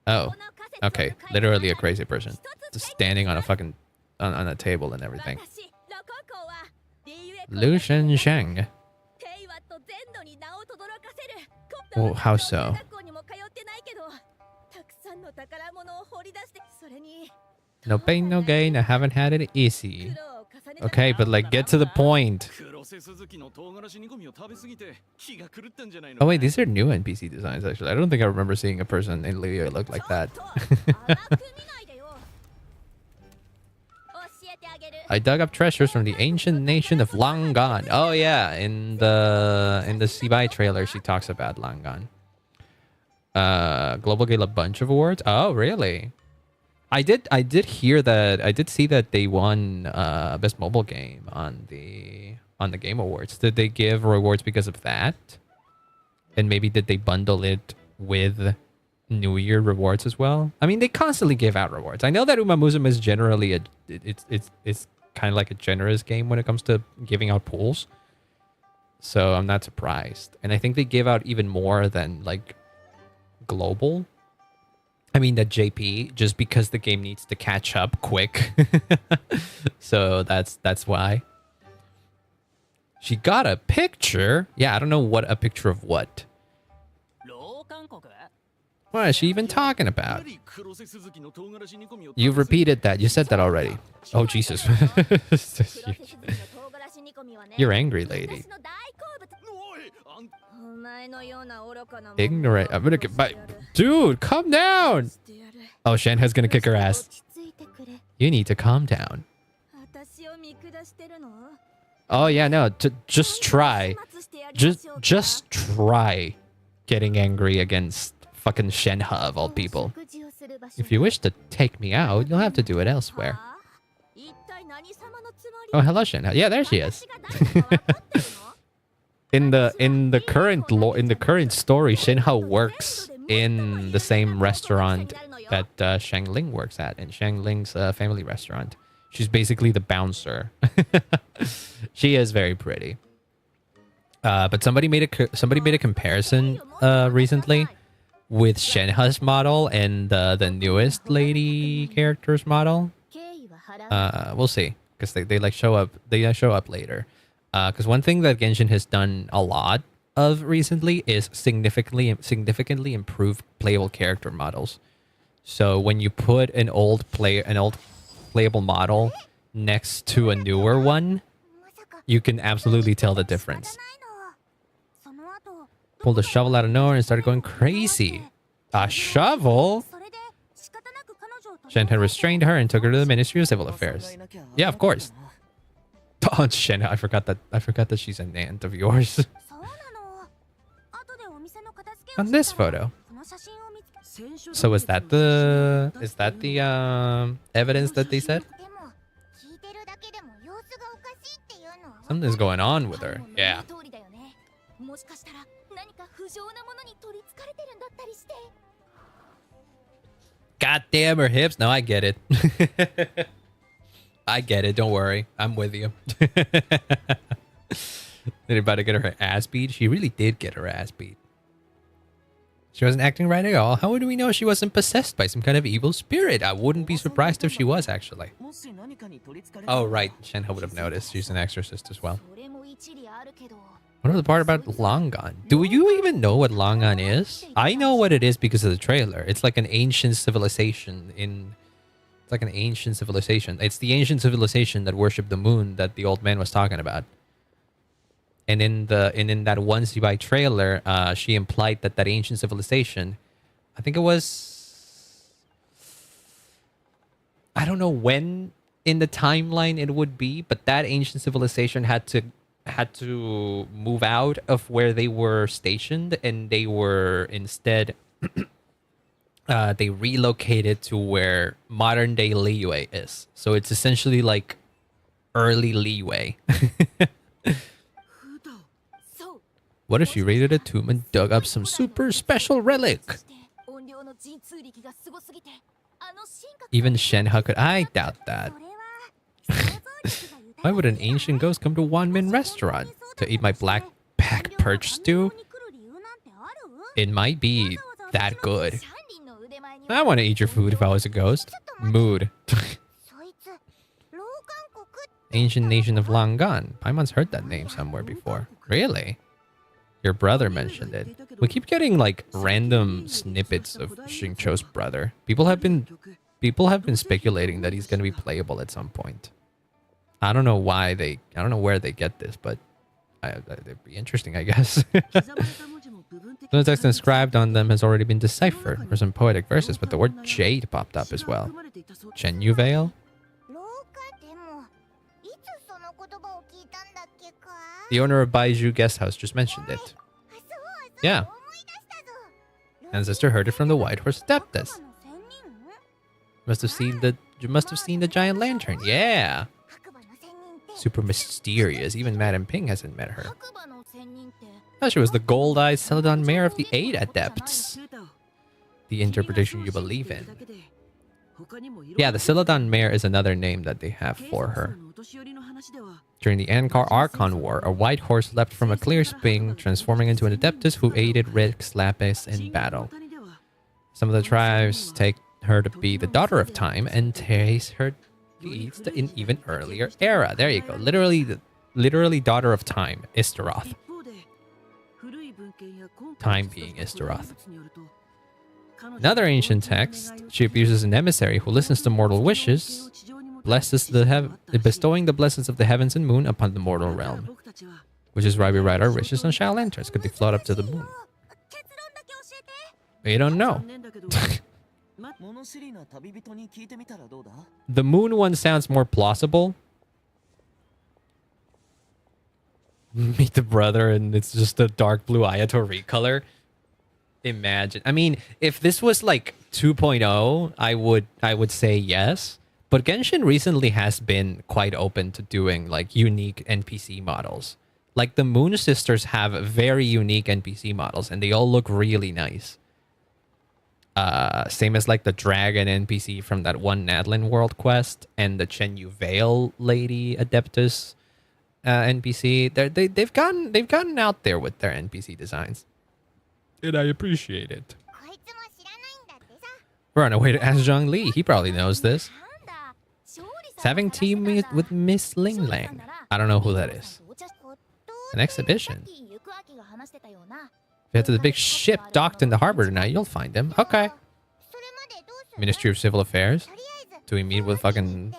Oh, okay. Literally a crazy person. Just standing on a fucking... on a table and everything. Lucian Sheng. Oh, how so? No pain, no gain. I haven't had it easy. Okay, but get to the point. Oh wait, these are new NPC designs actually. I don't think I remember seeing a person in Leo look like that. I dug up treasures from the ancient nation of Langan. Oh yeah, in the Sibai trailer, she talks about Langan. Global gave a bunch of awards. Oh really? I did hear that. I did see that they won best mobile game on the Game Awards. Did they give rewards because of that? And maybe did they bundle it with New Year rewards as well? I mean, they constantly give out rewards. I know that Umamuzum is generally it's kind of like a generous game when it comes to giving out pools. So I'm not surprised. And I think they give out even more than global. I mean, the JP, just because the game needs to catch up quick. So that's why. She got a picture? Yeah, I don't know what a picture of what. What is she even talking about? You've repeated that. You said that already. Oh, Jesus. You're angry, lady. Ignorant. I'm gonna get by. Dude, calm down. Oh, Shenhe's gonna kick her ass. You need to calm down. Oh yeah, no, just try. Just try getting angry against fucking Shenhe of all people. If you wish to take me out, you'll have to do it elsewhere. Oh, hello, Shenhe. Yeah, there she is. in the current story, Shenhe works in the same restaurant that Shang Ling works at, in Shang Ling's family restaurant. She's basically the bouncer. She is very pretty. But somebody made a comparison recently with Shenhe's model and the newest lady character's model. We'll see, because they like show up later. Because one thing that Genshin has done a lot of recently is significantly improve playable character models. So when you put an old playable model next to a newer one, you can absolutely tell the difference. Pulled a shovel out of nowhere and started going crazy. A shovel? Shenhe restrained her and took her to the Ministry of Civil Affairs. Yeah, of course. Oh, Shenhe, I forgot that she's an aunt of yours. On this photo. So is that the evidence that they said? Something's going on with her. Yeah. God damn her hips. No, I get it. I get it. Don't worry. I'm with you. Did about to get her ass beat? She really did get her ass beat. She wasn't acting right at all. How would we know she wasn't possessed by some kind of evil spirit? I wouldn't be surprised if she was, actually. Oh, right. Shenhe would have noticed. She's an exorcist as well. What about the part about Langan? Do you even know what Langan is? I know what it is because of the trailer. It's like an ancient civilization It's like an ancient civilization. It's the ancient civilization that worshipped the moon that the old man was talking about. And in that one CBI trailer, she implied that ancient civilization, I think it was, I don't know when in the timeline it would be, but that ancient civilization had to move out of where they were stationed, and they were instead they relocated to where modern day Liyue is. So it's essentially like early Liyue. What if she raided a tomb and dug up some super special relic? Even Shenhe could. I doubt that. Why would an ancient ghost come to Wanmin restaurant to eat my black pack perch stew? It might be that good. I want to eat your food if I was a ghost. Mood. Ancient nation of Langan. Paimon's heard that name somewhere before. Really? Your brother mentioned it. We keep getting like random snippets of Xingqiu's brother. People have been speculating that he's going to be playable at some point. I don't know why I don't know where they get this, but it'd be interesting, I guess. The text inscribed on them has already been deciphered for some poetic verses, but the word jade popped up as well. Chenyu Veil? The owner of Baiju Guest House just mentioned it. Yeah. Ancestor heard it from the White Horse Adeptus. You must have seen the giant lantern. Yeah. Super mysterious. Even Madame Ping hasn't met her. Oh, she was the gold-eyed Celadon Mare of the Eight Adepts. The interpretation you believe in. Yeah, the Celadon Mare is another name that they have for her. During the Archon War, a white horse leapt from a clear spring, transforming into an Adeptus who aided Rex Lapis in battle. Some of the tribes take her to be the daughter of time and trace her deeds to an even earlier era. There you go. Literally daughter of time, Istaroth. Time being Istaroth. Another ancient text, she appears as an emissary who listens to mortal wishes, bestowing the blessings of the heavens and moon upon the mortal realm. Which is why we write our wishes on shell lanterns. Could they float up to the moon? We don't know. The moon one sounds more plausible. Meet the brother and it's just a dark blue Ayato color. Imagine. I mean, if this was like 2.0, I would say yes. But Genshin recently has been quite open to doing like unique NPC models. Like the Moon Sisters have very unique NPC models and they all look really nice. Same as like the dragon NPC from that one Nadlin World quest and the Chenyu Vale Lady Adeptus NPC. They've gotten out there with their NPC designs. And I appreciate it. We're on our way to ask Zhang Li. He probably knows this. It's having tea with Miss Ling Lang. I don't know who that is. An exhibition. If you head to the big ship docked in the harbor tonight, you'll find him. Okay. Ministry of Civil Affairs. Do we meet with fucking...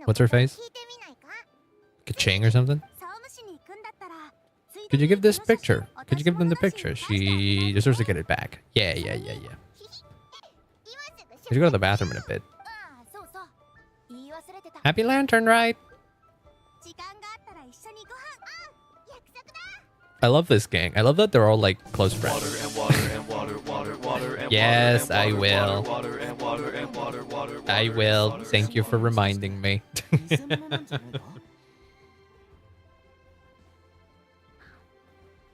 What's her face? Kaching or something? Could you give this picture? Could you give them the picture? She deserves to get it back. Yeah. We should go to the bathroom in a bit. Happy Lantern Rite! I love this gang. I love that they're all like close friends. Yes, I will. I will. Thank you for reminding me.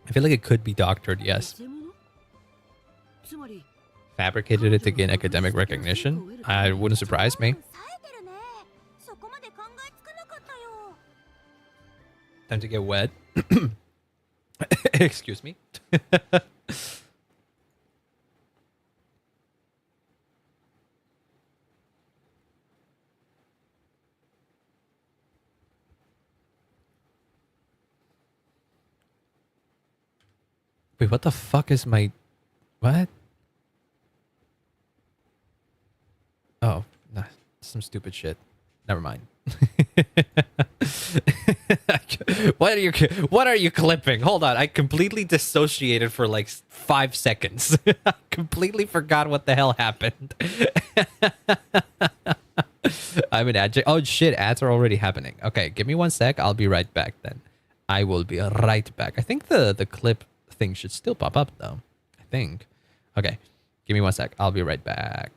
I feel like it could be doctored, yes. Fabricated it to gain academic recognition? It wouldn't surprise me. Time to get wet. Excuse me. Wait, what the fuck is my... What? Oh, nah, some stupid shit. Never mind. What are you clipping? Hold on, I completely dissociated for like 5 seconds. I completely forgot what the hell happened. I'm an ad. Oh shit, ads are already happening. Okay, give me 1 sec. I'll be right back then. I will be right back. I think the clip thing should still pop up though. I think. Okay, give me 1 sec. I'll be right back.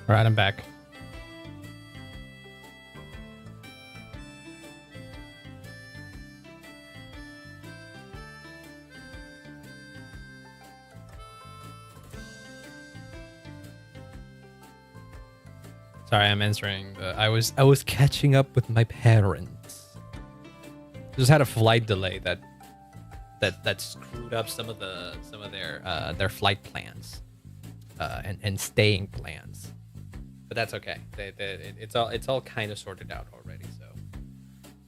All right, I'm back. Sorry, I'm answering. I was catching up with my parents. Just had a flight delay that screwed up some of their flight plans, and staying plans. But that's okay. It's all kind of sorted out already. So,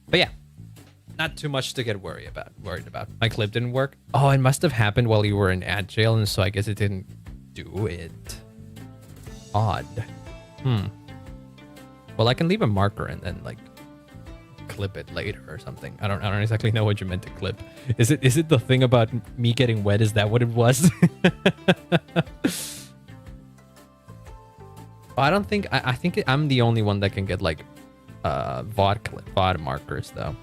but yeah, not too much to get worried about. My clip didn't work. Oh, it must have happened while you were in ad jail, and so I guess it didn't do it. Odd. Well, I can leave a marker and then like clip it later or something. I don't exactly know what you meant to clip. Is it the thing about me getting wet? Is that what it was? I don't think I think I'm the only one that can get like VOD markers though.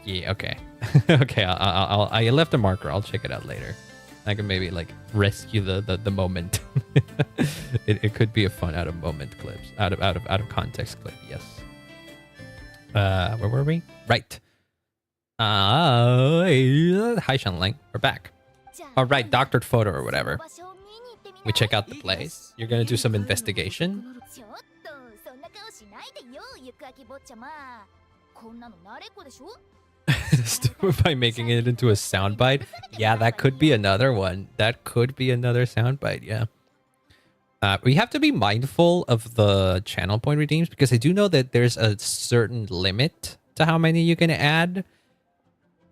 Yeah, okay. Okay, I left a marker. I'll check it out later. I can maybe like rescue the moment. It could be a fun out of moment clips, out of context clip. Yes. Where were we? Right. Hi Shanling, we're back. All right, doctored photo or whatever. We check out the place. You're gonna do some investigation. By making it into a soundbite. Yeah, that could be another one. That could be another soundbite. Yeah. We have to be mindful of the channel point redeems because I do know that there's a certain limit to how many you can add.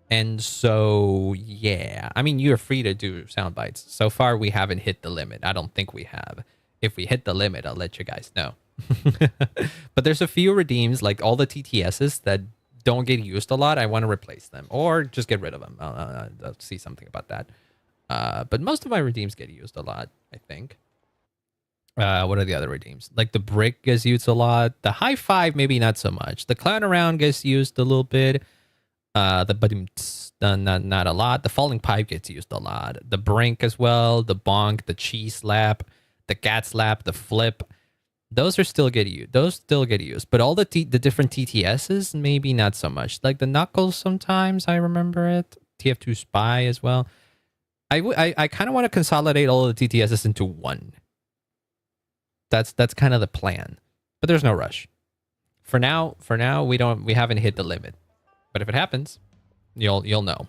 And so, yeah, I mean, you're free to do soundbites. So far, we haven't hit the limit. I don't think we have. If we hit the limit, I'll let you guys know. But there's a few redeems, like all the TTSs that don't get used a lot. I want to replace them or just get rid of them. I'll see something about that. But most of my redeems get used a lot, I think. What are the other redeems? Like the brick gets used a lot. The high five, maybe not so much. The clown around gets used a little bit. Not a lot. The falling pipe gets used a lot. The brink as well. The bonk, the cheese slap, the cat slap, the flip. Those still get used. But all the different TTSs, maybe not so much. Like the knuckles sometimes, I remember it. TF2 spy as well. I kind of want to consolidate all of the TTSs into one. That's kind of the plan. But there's no rush. For now we haven't hit the limit. But if it happens, you'll know.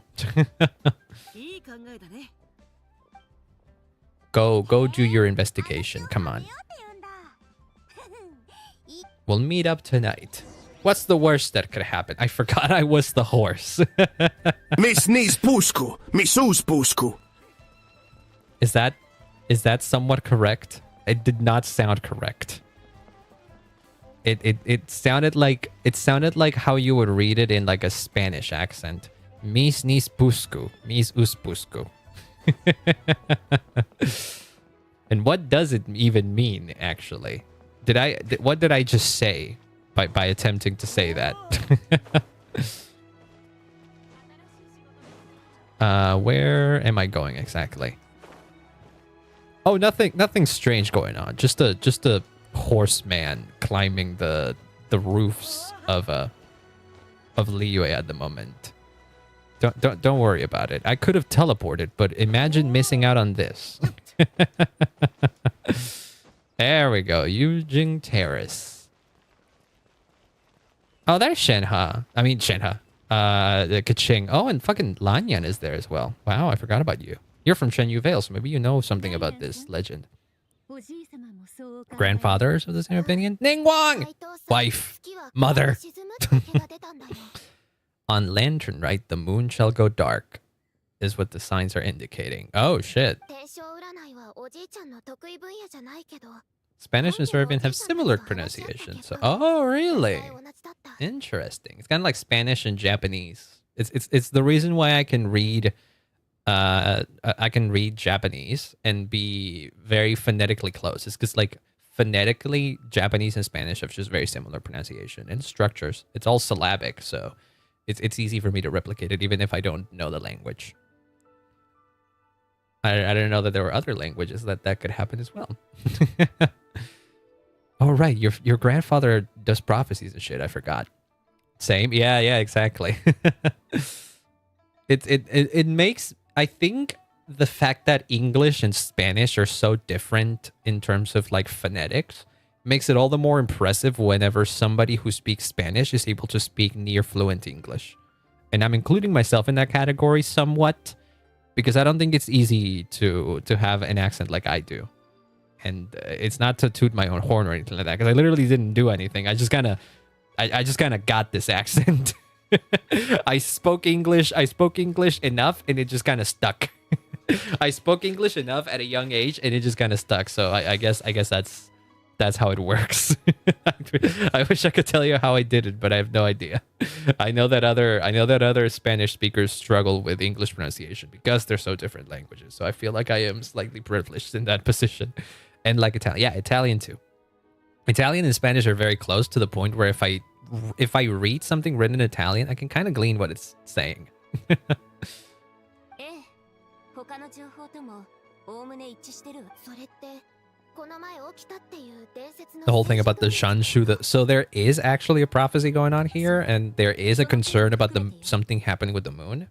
Go do your investigation. Come on. We'll meet up tonight. What's the worst that could happen? I forgot I was the horse. Miss Nis Pusku, Missus Pusku. Is that somewhat correct? It did not sound correct. It sounded like how you would read it in like a Spanish accent. Mis nis pusku, mis us pusku. And what does it even mean actually? What did I just say by attempting to say that? Where am I going exactly? Oh, nothing strange going on. Just a horseman climbing the roofs of Liyue at the moment. Don't worry about it. I could have teleported, but imagine missing out on this. There we go. Yujing Terrace. Oh, there's Shenhe. I mean Shenhe. The Kaching. Oh, and fucking Lanyan is there as well. Wow, I forgot about you. You're from Shenyu Vale, so maybe you know something about this legend. Grandfathers of the same opinion? Ningguang! Wife. Mother. On Lantern Rite, the moon shall go dark, is what the signs are indicating. Oh, shit. Spanish and Serbian have similar pronunciation. So, oh, really? Interesting. It's kind of like Spanish and Japanese. It's the reason why I can read Japanese and be very phonetically close. It's because like phonetically Japanese and Spanish have just very similar pronunciation and structures. It's all syllabic, so it's easy for me to replicate it even if I don't know the language. I didn't know that there were other languages that could happen as well. Oh right, your grandfather does prophecies and shit. I forgot. Same, yeah, exactly. It makes, I think, the fact that English and Spanish are so different in terms of like phonetics makes it all the more impressive whenever somebody who speaks Spanish is able to speak near fluent English. And I'm including myself in that category somewhat, because I don't think it's easy to have an accent like I do. And it's not to toot my own horn or anything like that, because I literally didn't do anything. I just kind of got this accent. I spoke English enough, and it just kind of stuck. I spoke English enough at a young age, and it just kind of stuck. So I guess that's how it works. I wish I could tell you how I did it, but I have no idea. I know that other Spanish speakers struggle with English pronunciation because they're so different languages. So I feel like I am slightly privileged in that position. And like Italian, yeah, Italian too. Italian and Spanish are very close to the point where if I read something written in Italian, I can kind of glean what it's saying. The whole thing about the Shanshu, so there is actually a prophecy going on here, and there is a concern about something happening with the moon.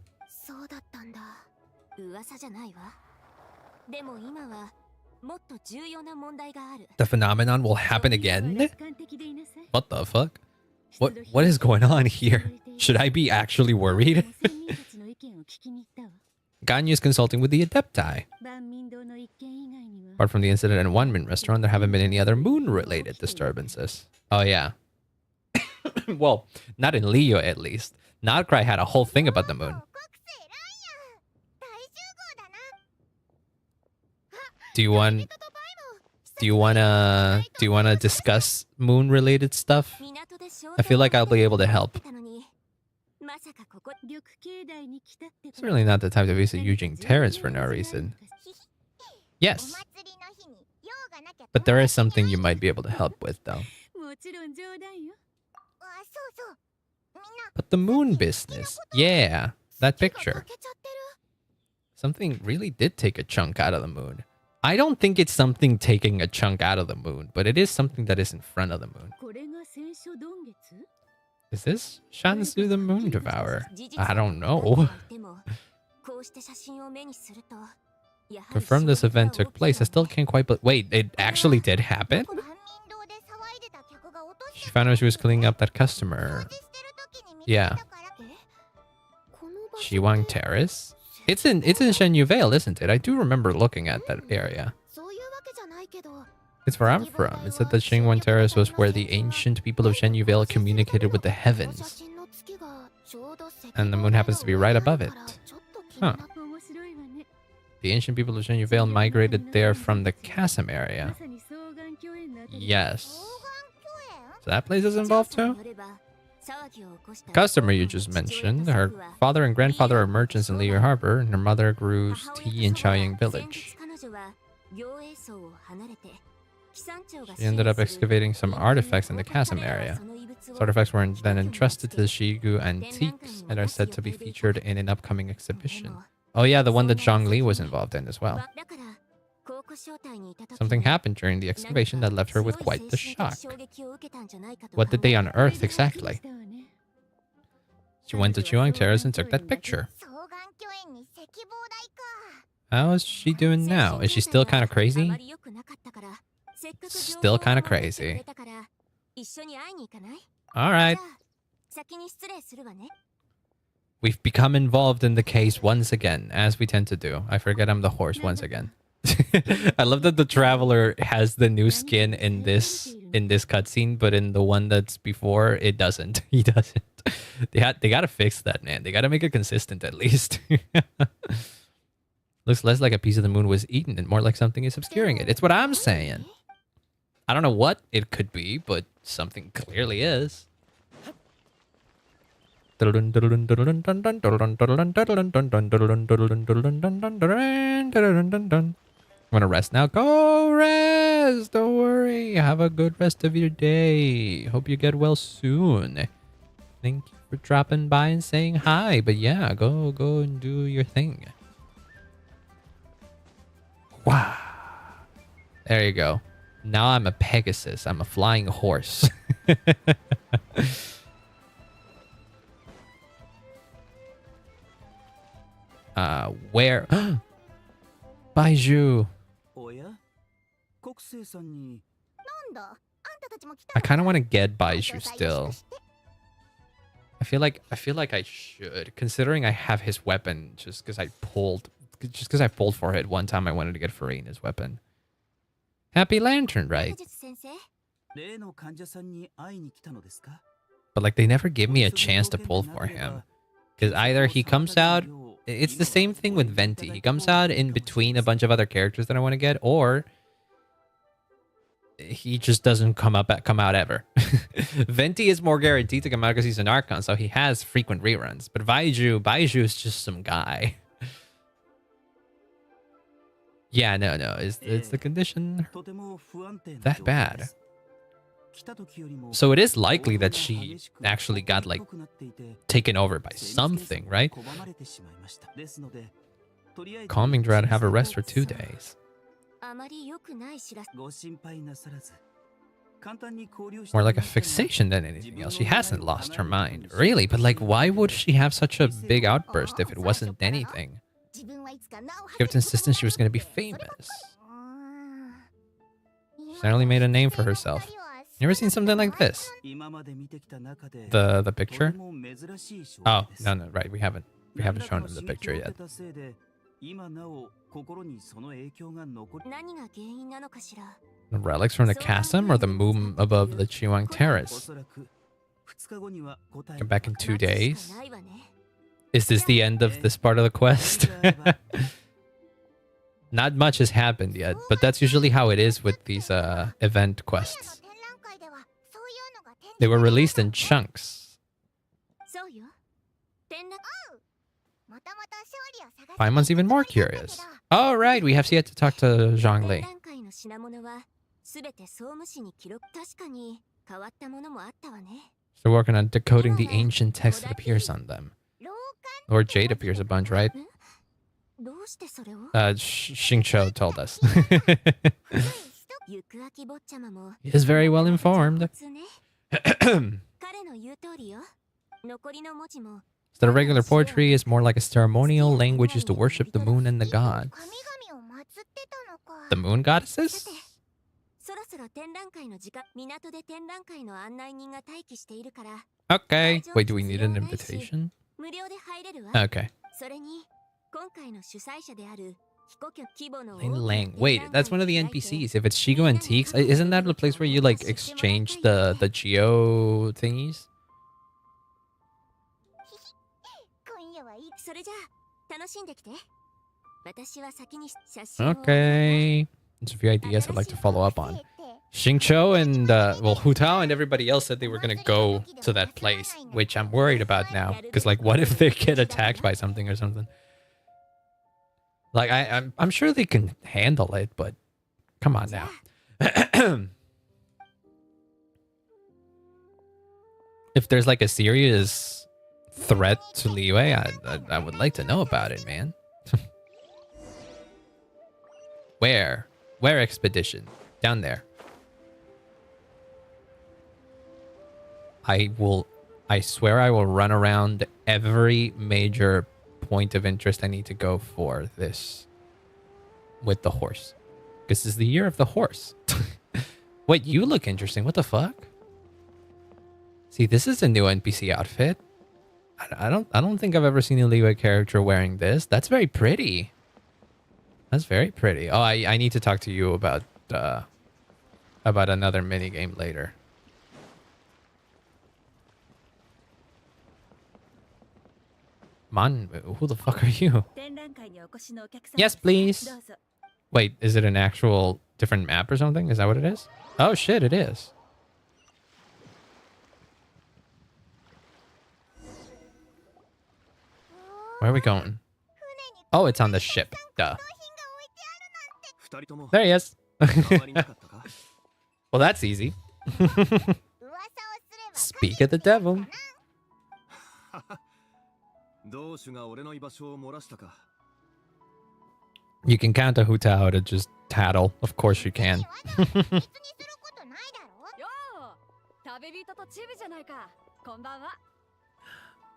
The phenomenon will happen again? What the fuck? What is going on here? Should I be actually worried? Ganyu consulting with the Adepti. Apart from the incident in One Min restaurant, there haven't been any other moon-related disturbances. Oh yeah. Well, not in Leo at least. Nod-krai had a whole thing about the moon. Do you wanna discuss moon-related stuff? I feel like I'll be able to help. It's really not the time to visit Eugene Terrace for no reason. Yes. But there is something you might be able to help with, though. But the moon business. Yeah, that picture. Something really did take a chunk out of the moon. I don't think it's something taking a chunk out of the moon, but it is something that is in front of the moon. Is this Shansu the Moon Devourer? I don't know. Confirm this event took place. I still can't quite believe. Wait, it actually did happen? She found out she was cleaning up that customer. Yeah. Shiwang Terrace? It's in Shenyu Vale, isn't it? I do remember looking at that area. It's where I'm from. It said that Shingwan Terrace was where the ancient people of Shenyu Vale communicated with the heavens. And the moon happens to be right above it. Huh. The ancient people of Shenyu Vale migrated there from the Kassam area. Yes. So that place is involved too? The customer you just mentioned, her father and grandfather are merchants in Liu Harbor, and her mother grews tea in Chaoying village. She ended up excavating some artifacts in the Kassam area. These artifacts were then entrusted to the Shigu Antiques and are said to be featured in an upcoming exhibition. Oh yeah, the one that Zhang Li was involved in as well. Something happened during the excavation that left her with quite the shock. What did they unearth exactly? She went to Chuang Terrace and took that picture. How is she doing now? Is she still kind of crazy? Still kind of crazy. Alright. We've become involved in the case once again, as we tend to do. I forget I'm the horse once again. I love that the traveler has the new skin in this cutscene, but in the one that's before, it doesn't. He doesn't. They gotta fix that, man. They gotta make it consistent at least. Looks less like a piece of the moon was eaten and more like something is obscuring it. It's what I'm saying. I don't know what it could be, but something clearly is. Want to rest now? Go rest! Don't worry. Have a good rest of your day. Hope you get well soon. Thank you for dropping by and saying hi. But yeah, go and do your thing. Wow. There you go. Now I'm a Pegasus. I'm a flying horse. Where? Baiju. I kind of want to get Baiju still. I feel like I should, considering I have his weapon just because I pulled for it one time. I wanted to get Farina's weapon. Happy Lantern Rite. But like they never give me a chance to pull for him. Because either he comes out, it's the same thing with Venti. He comes out in between a bunch of other characters that I want to get, or he just doesn't come out ever. Venti is more guaranteed to come out because he's an Archon, so he has frequent reruns. But Baiju is just some guy. Yeah, no. Is the condition that bad? So it is likely that she actually got like taken over by something, right? Calming Dread have a rest for 2 days. More like a fixation than anything else. She hasn't lost her mind. Really? But like, why would she have such a big outburst if it wasn't anything? She kept insisting she was going to be famous. She certainly made a name for herself. You ever seen something like this? The picture? Oh, no, right. We haven't shown him the picture yet. The relics from the chasm or the moon above the Chiwang Terrace? Come back in 2 days. Is this the end of this part of the quest? Not much has happened yet, but that's usually how it is with these event quests. They were released in chunks. 5 months even more curious. Oh, right, we have yet to talk to Zhongli. So working on decoding the ancient text that appears on them. Lord Jade appears a bunch, right? Xingqiu told us. He is very well informed. Instead of regular poetry, is more like a ceremonial language used to worship the moon and the gods. The moon goddesses? Okay. Wait, do we need an invitation? Okay. Lin Lang. Wait, that's one of the NPCs. If it's Shigo Antiques, isn't that the place where you like exchange the Geo thingies? Okay. There's a few ideas I'd like to follow up on. Xingqiu and, Hu Tao and everybody else said they were gonna go to that place, which I'm worried about now. Because, like, what if they get attacked by something or something? Like, I'm sure they can handle it, but come on now. If there's, like, a serious threat to Liyue, I would like to know about it, man. Where? Where expedition? Down there. I swear I will run around every major point of interest I need to go for this with the horse. This is the year of the horse. Wait, you look interesting. What the fuck? See, this is a new NPC outfit. I don't think I've ever seen a Liyue character wearing this. That's very pretty. That's very pretty. Oh, I need to talk to you about another minigame later. Man, who the fuck are you? Yes, please. Wait, is it an actual different map or something? Is that what it is? Oh shit, it is. Where are we going? Oh, it's on the ship. Duh. There he is. Well, that's easy. Speak of the devil. You can count a Hutao to just tattle. Of course you can.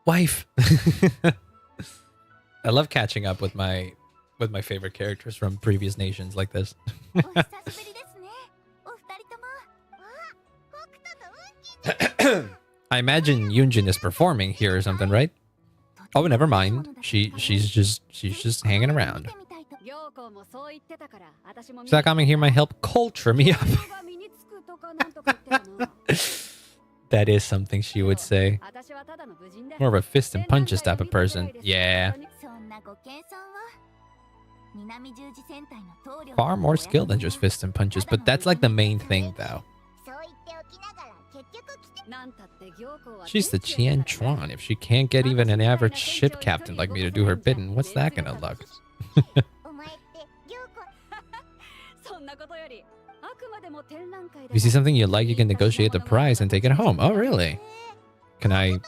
Wife. I love catching up with my favorite characters from previous nations like this. I imagine Yunjin is performing here or something, right? Oh, never mind. She's just hanging around. She's not coming here might help culture me up. That is something she would say. More of a fist and punches type of person. Yeah. Far more skill than just fist and punches, but that's like the main thing though. She's the Qian Chuan. If she can't get even an average ship captain like me to do her bidding, what's that gonna look? If you see something you like, you can negotiate the price and take it home. Oh, really? Can I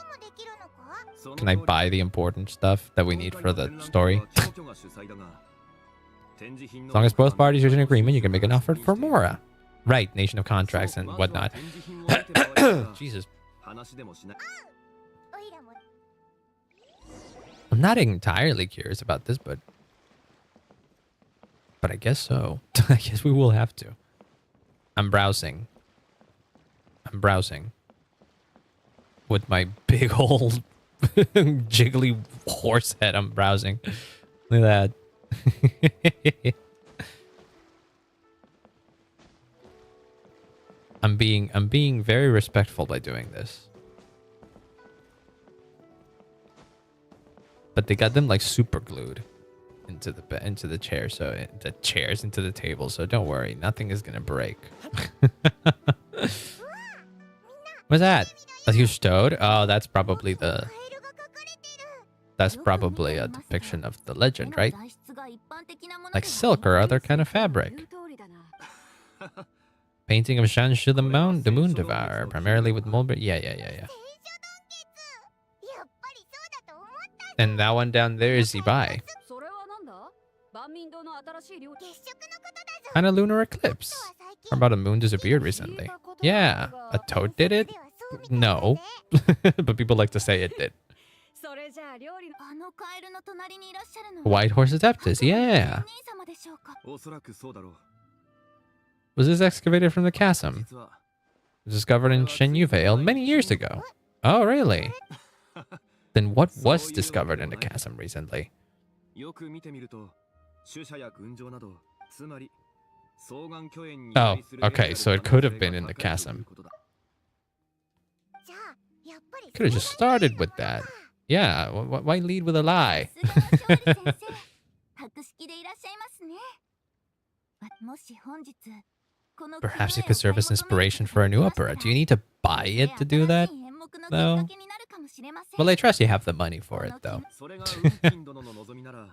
buy the important stuff that we need for the story? As long as both parties are in agreement, you can make an offer for Mora. Right, nation of contracts and whatnot. Jesus. I'm not entirely curious about this, but I guess so. I guess we will have to. I'm browsing. With my big old jiggly horse head, I'm browsing. Look at that. I'm being very respectful by doing this. But they got them like super glued into the chair, so the chairs into the table, so don't worry, nothing is gonna break. What's that? A huge toad? Oh, that's probably a depiction of the legend, right? Like silk or other kind of fabric. Painting of Shanshu the moon devourer, primarily with mulberry. Yeah. And that one down there is Ibai. And a lunar eclipse. How about a moon disappeared recently? Yeah, a toad did it? No. But people like to say it did. White Horse Adeptus, yeah. Was this excavated from the chasm? It was discovered in Shenyu Vale many years ago. Oh, really? Then what was discovered in the chasm recently? Oh, okay, so it could have been in the chasm. Could have just started with that. Yeah, why lead with a lie? Perhaps it could serve as inspiration for a new opera. Do you need to buy it to do that? No. Well, I trust you have the money for it, though.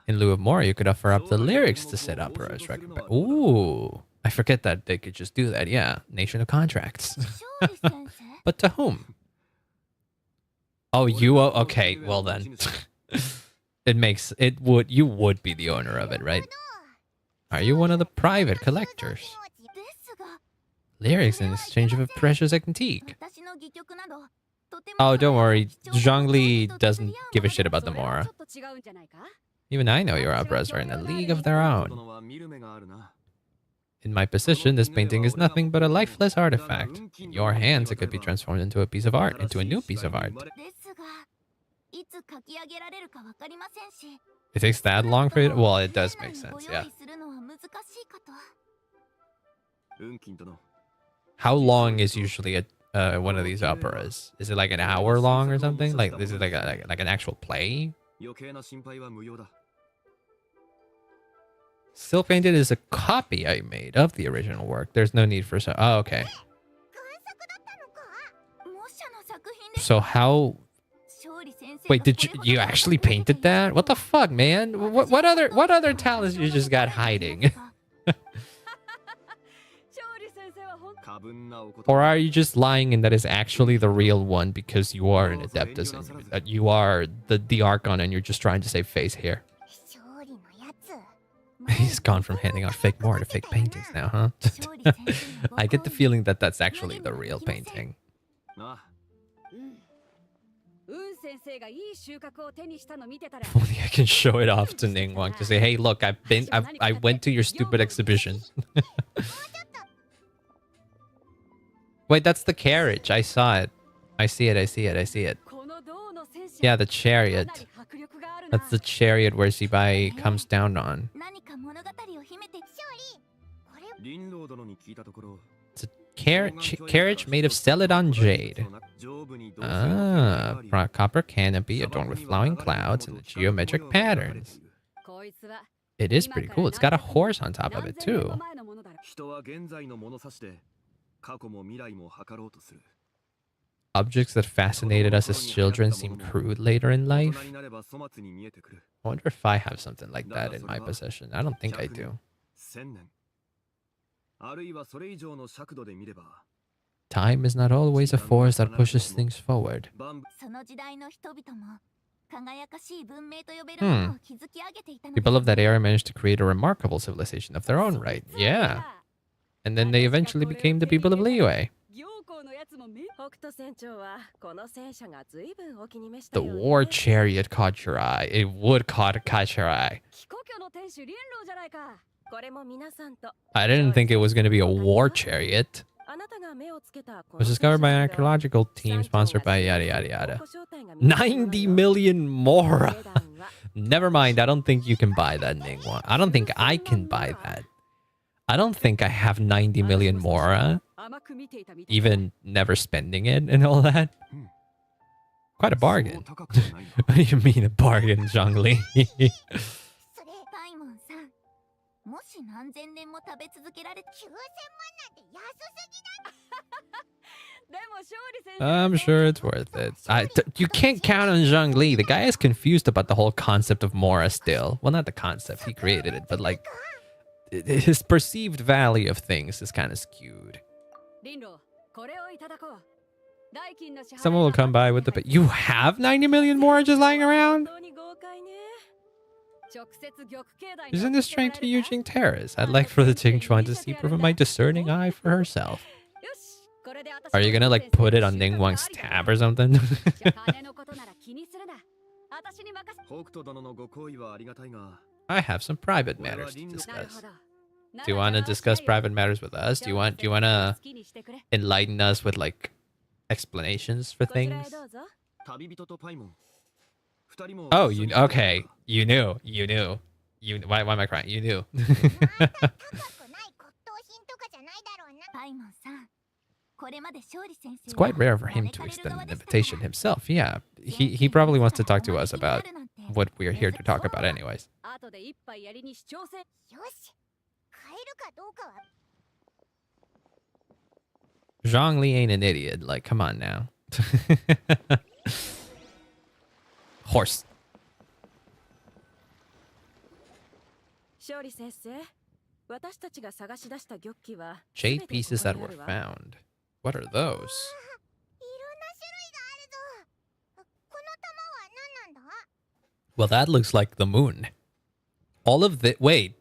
In lieu of more, you could offer up the lyrics to said operas. Ooh, I forget that they could just do that. Yeah, nation of contracts. But to whom? Oh, you? Okay, well then, you would be the owner of it, right? Are you one of the private collectors? Lyrics in exchange of a precious antique. Oh, don't worry. Zhongli doesn't give a shit about the Mora. Even I know your operas are in a league of their own. In my position, this painting is nothing but a lifeless artifact. In your hands, it could be transformed into a piece of art, into a new piece of art. It takes that long for it? Well, it does make sense, yeah. How long is usually one of these operas? Is it like an hour long or something? Like, is it like an actual play? Still Painted is a copy I made of the original work. There's no need for oh, okay. So how? Wait, did you actually painted that? What the fuck, man? What other talents you just got hiding? Or are you just lying and that is actually the real one because you are an Adeptus and you are the Archon and you're just trying to save face here? He's gone from handing out fake more to fake paintings now, huh? I get the feeling that that's actually the real painting. If only I can show it off to Ningguang to say, hey, look, I went to your stupid exhibition. Wait, that's the carriage. I saw it. I see it. Yeah, the chariot. That's the chariot where Zibai comes down on. It's a carriage made of Celadon jade. Ah, copper canopy adorned with flowing clouds and the geometric patterns. It is pretty cool. It's got a horse on top of it, too. Objects that fascinated us as children seem crude later in life. I wonder if I have something like that in my possession. I don't think I do. Time is not always a force that pushes things forward. People of that era managed to create a remarkable civilization of their own right. Yeah. And then they eventually became the people of Liyue. The war chariot caught your eye. It would catch your eye. I didn't think it was going to be a war chariot. It was discovered by an archaeological team sponsored by yada yada yada. 90 million more. Never mind. I don't think you can buy that, Ningguang. I don't think I can buy that. I don't think I have 90 million more. Even never spending it and all that. Quite a bargain. What do you mean a bargain, Zhongli? I'm sure it's worth it. You can't count on Zhongli. The guy is confused about the whole concept of Mora still. Well, not the concept. He created it, but like his perceived value of things is kind of skewed. Someone will come by with the... You have 90 million more just lying around? Isn't this train to Eugene Terrace? I'd like for the Qingchuan to see proof of my discerning eye for herself. Are you gonna like put it on Ningguang's tab or something? I have some private matters to discuss. Do you want to discuss private matters with us? Do you want to enlighten us with like explanations for things? Oh, okay. You knew. Why am I crying? You knew. It's quite rare for him to extend an invitation himself. Yeah, he probably wants to talk to us about what we're here to talk about anyways. Zhongli ain't an idiot. Like, come on now. Horse. Jade pieces that were found. What are those? Well, that looks like the moon. All of the... Wait.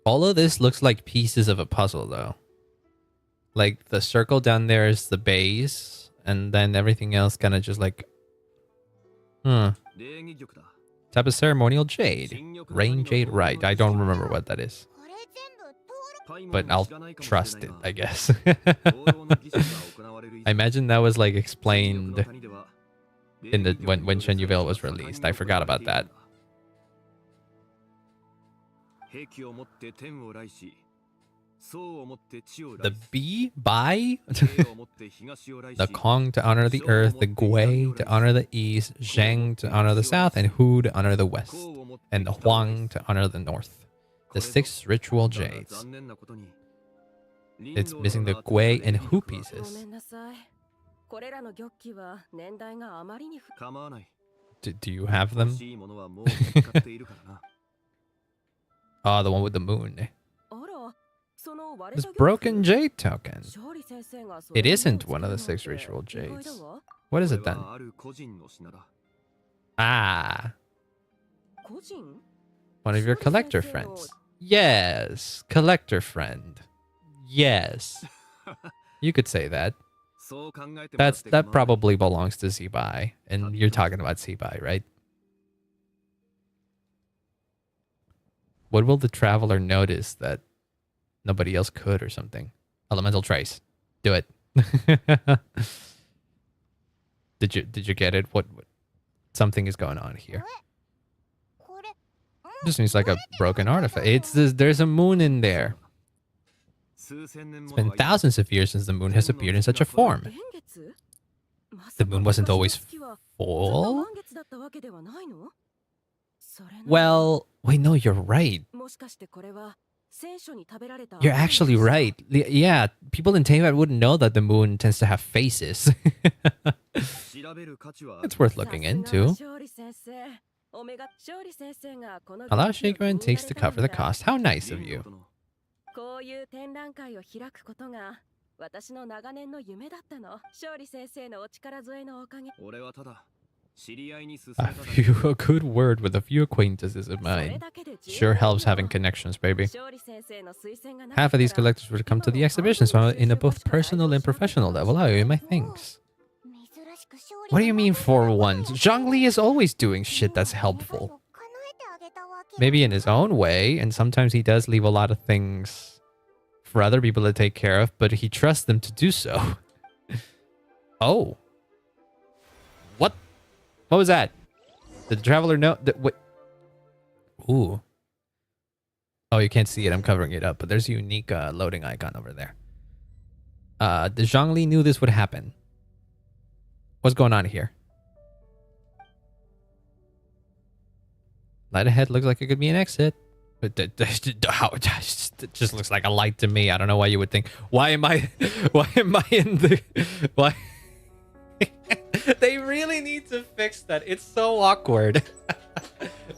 All of this looks like pieces of a puzzle, though. Like, the circle down there is the base, and then everything else kind of just like... Type of ceremonial jade. Rain jade rite. I don't remember what that is. But I'll trust it, I guess. I imagine that was like explained in the when Shen Yuville was released. I forgot about that. The Bi, the Kong to honor the earth, the Gui to honor the east, Zheng to honor the south, and Hu to honor the west, and the Huang to honor the north. The 6 ritual jades. It's missing the Gui and Hu pieces. Do you have them? Oh, the one with the moon. This broken jade token. It isn't one of the 6 ritual jades. What is it then? Ah. One of your collector friends. Yes, collector friend. Yes. You could say that. That probably belongs to Zibai, and you're talking about Zibai, right? What will the traveler notice that nobody else could or something? Elemental trace. Do it. Did you get it? What something is going on here? Just seems like a broken artifact. There's a moon in there. It's been thousands of years since the moon has appeared in such a form. The moon wasn't always full? Well, wait, no, you're right. You're actually right. Yeah, people in Teyvat wouldn't know that the moon tends to have faces. It's worth looking into. Allow Shigren takes to cover the cost. How nice of you. A good word with a few acquaintances of mine. Sure helps having connections, baby. Half of these collectors would come to the exhibition, so in a both personal and professional level, I owe you my thanks. What do you mean for once? Zhongli is always doing shit that's helpful. Maybe in his own way, and sometimes he does leave a lot of things for other people to take care of, but he trusts them to do so. Oh. What? What was that? Did the traveler know that? Wait. Ooh. Oh, you can't see it. I'm covering it up, but there's a unique loading icon over there. The Zhongli knew this would happen. What's going on here? Light ahead looks like it could be an exit. But it just looks like a light to me. I don't know why you would think. Why am I in the... Why? They really need to fix that. It's so awkward.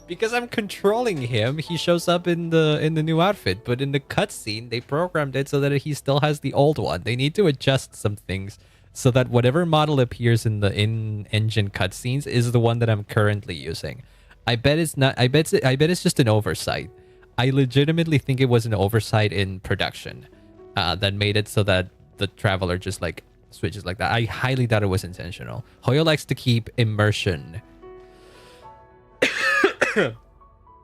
Because I'm controlling him, he shows up in the new outfit. But in the cutscene, they programmed it so that he still has the old one. They need to adjust some things so that whatever model appears in the in-engine cutscenes is the one that I'm currently using. I bet it's not. I bet it's just an oversight. I legitimately think it was an oversight in production that made it so that the traveler just like switches like that. I highly doubt it was intentional. Hoyo likes to keep immersion.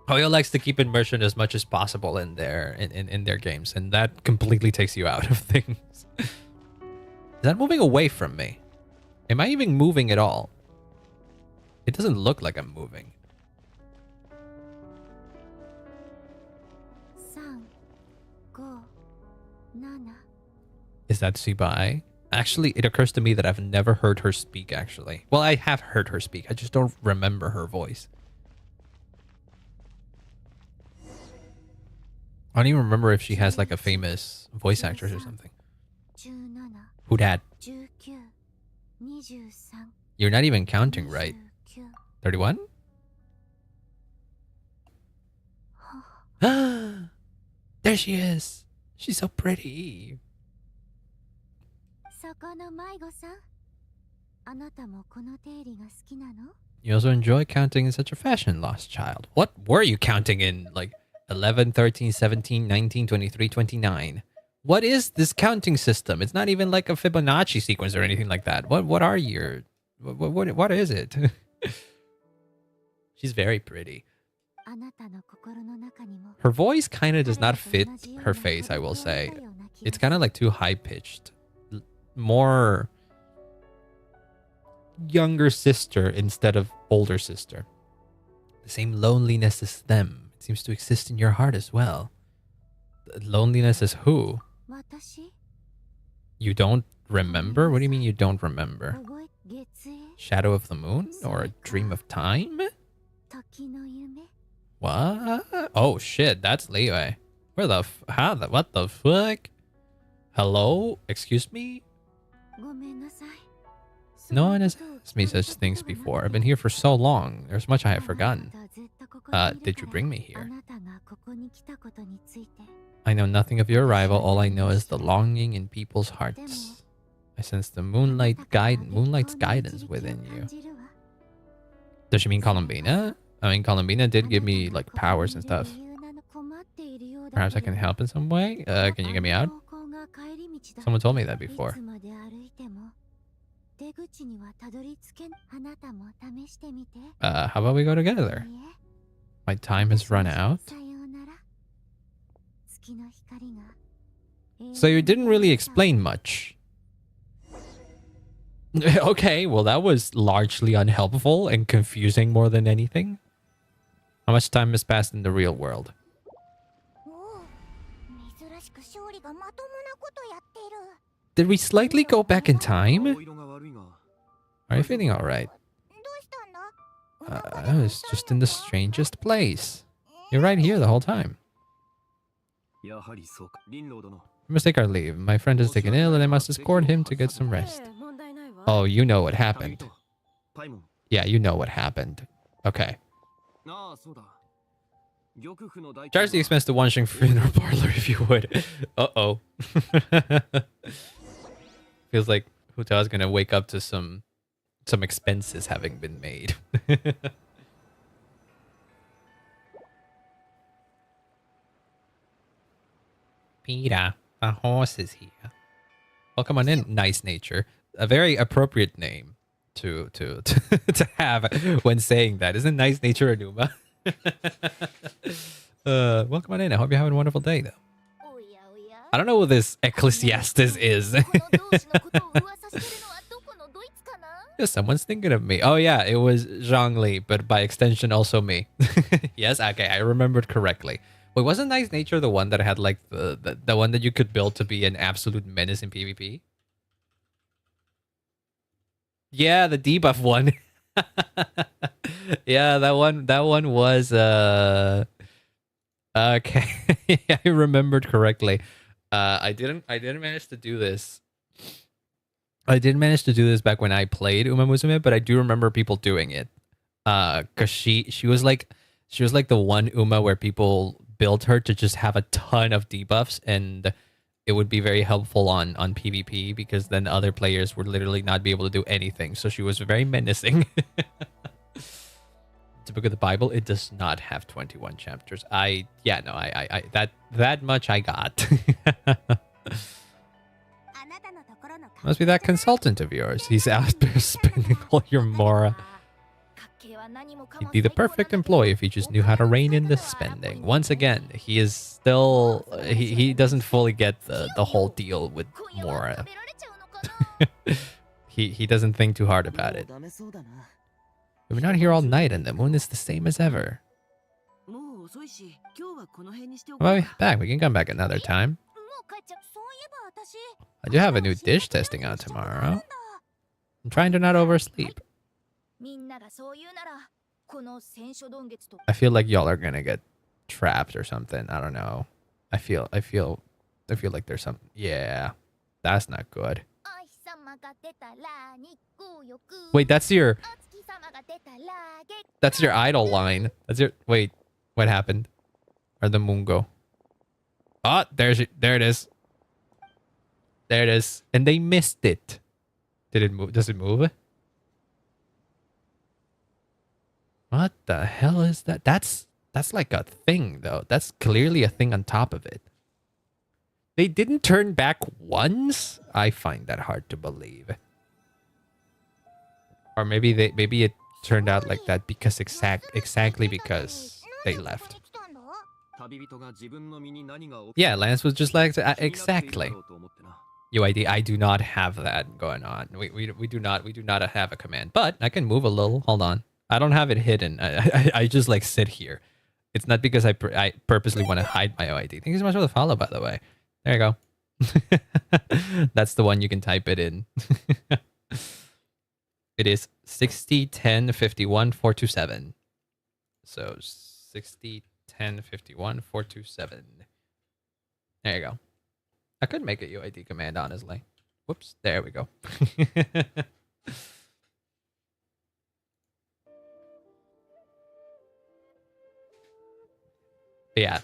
Hoyo likes to keep immersion as much as possible in their games, and that completely takes you out of things. Is that moving away from me? Am I even moving at all? It doesn't look like I'm moving. Is that Sibai? Actually, it occurs to me that I've never heard her speak, actually. Well, I have heard her speak. I just don't remember her voice. I don't even remember if she has, like, a famous voice actress or something. Who dat? You're not even counting, right? 31? There she is. She's so pretty. You also enjoy counting in such a fashion, lost child. What were you counting in? Like 11, 13, 17, 19, 23, 29. What is this counting system? It's not even like a Fibonacci sequence or anything like that. What are your... What is it? She's very pretty. Her voice kind of does not fit her face, I will say. It's kind of like too high-pitched. More younger sister instead of older sister. The same loneliness as them. It seems to exist in your heart as well. Loneliness as who? You don't remember? What do you mean you don't remember? Shadow of the moon? Or a dream of time? What? Oh shit, that's Leeway. Where the what the fuck? Hello? Excuse me? No one has asked me such things before. I've been here for so long. There's much I have forgotten. Did you bring me here? I know nothing of your arrival. All I know is the longing in people's hearts. I sense the moonlight's guidance within you. Does she mean Columbina? I mean, Columbina did give me like powers and stuff. Perhaps I can help in some way? Can you get me out? Someone told me that before. How about we go together? My time has run out. So you didn't really explain much. Okay, well that was largely unhelpful and confusing more than anything. How much time has passed in the real world? Did we slightly go back in time? Are you feeling alright? I was just in the strangest place. You're right here the whole time. We must take our leave. My friend is taken ill and I must escort him to get some rest. Oh, you know what happened. Yeah, you know what happened. Okay. Charge the expense to Wansheng Funeral Parlor if you would. Uh-oh. Feels like Huta's gonna wake up to some expenses having been made. Peter, the horse is here. Welcome on in, Nice Nature. A very appropriate name to have when saying that. Isn't Nice Nature a Numa? Welcome on in. I hope you're having a wonderful day, though. I don't know what this Ecclesiastes is. Yeah, someone's thinking of me. Oh yeah, it was Zhongli, but by extension also me. Yes, okay, I remembered correctly. Wait, wasn't Nice Nature the one that had like the one that you could build to be an absolute menace in PvP? Yeah, the debuff one. Yeah, that one was okay. I remembered correctly. I didn't manage to do this. I didn't manage to do this back when I played Uma Musume, but I do remember people doing it. Cause she was like the one Uma where people built her to just have a ton of debuffs, and it would be very helpful on PvP because then other players would literally not be able to do anything. So she was very menacing. The book of the Bible, it does not have 21 chapters. I that much I got. Must be that consultant of yours. He's out there spending all your mora. He'd be the perfect employee if he just knew how to rein in the spending. Once again, he is still he doesn't fully get the whole deal with mora. he doesn't think too hard about it. We're not here all night and the moon is the same as ever. Well, back. We can come back another time. I do have a new dish testing out tomorrow. I'm trying to not oversleep. I feel like y'all are gonna get trapped or something. I don't know. I feel like there's some. Yeah, that's not good. Wait, that's your idol line. That's your. Wait, what happened? Or the Mungo? Oh, there it is. There it is. And they missed it. Did it move? Does it move? What the hell is that? That's like a thing, though. That's clearly a thing on top of it. They didn't turn back once? I find that hard to believe. Or maybe it turned out like that because exactly because they left. Yeah, Lance was just like exactly. UID, I do not have that going on. We do not have a command, but I can move a little. Hold on, I don't have it hidden. I just like sit here. It's not because I purposely want to hide my OID. Thank you so much for the follow, by the way. There you go. That's the one you can type it in. It is 60 10 51 427. So 60 10 51 427. There you go. I could make a UID command, honestly. Whoops. There we go. Yeah.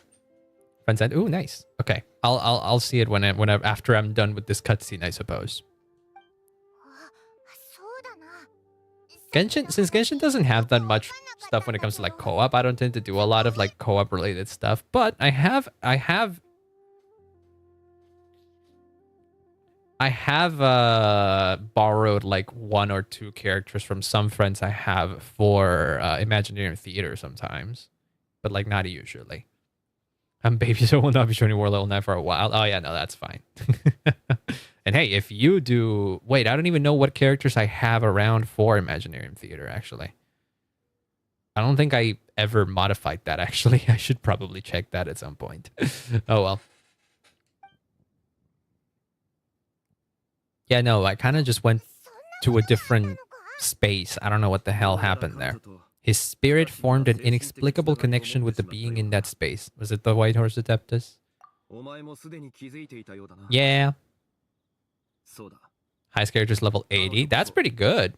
Friend said, "Ooh, nice. Okay, I'll see it after I'm done with this cutscene, I suppose." Since Genshin doesn't have that much stuff when it comes to like co-op, I don't tend to do a lot of like co-op related stuff. But I have borrowed like 1 or 2 characters from some friends I have for Imagineering Theater sometimes, but like not usually. I'm baby, so will not be joining War Level 9 for a while. Oh yeah, no, that's fine. And hey, if you do... Wait, I don't even know what characters I have around for Imagineering Theater, actually. I don't think I ever modified that, actually. I should probably check that at some point. Oh, well. Yeah, no, I kind of just went to a different space. I don't know what the hell happened there. His spirit formed an inexplicable connection with the being in that space. Was it the White Horse Adeptus? Yeah. Highest character's level 80. That's pretty good.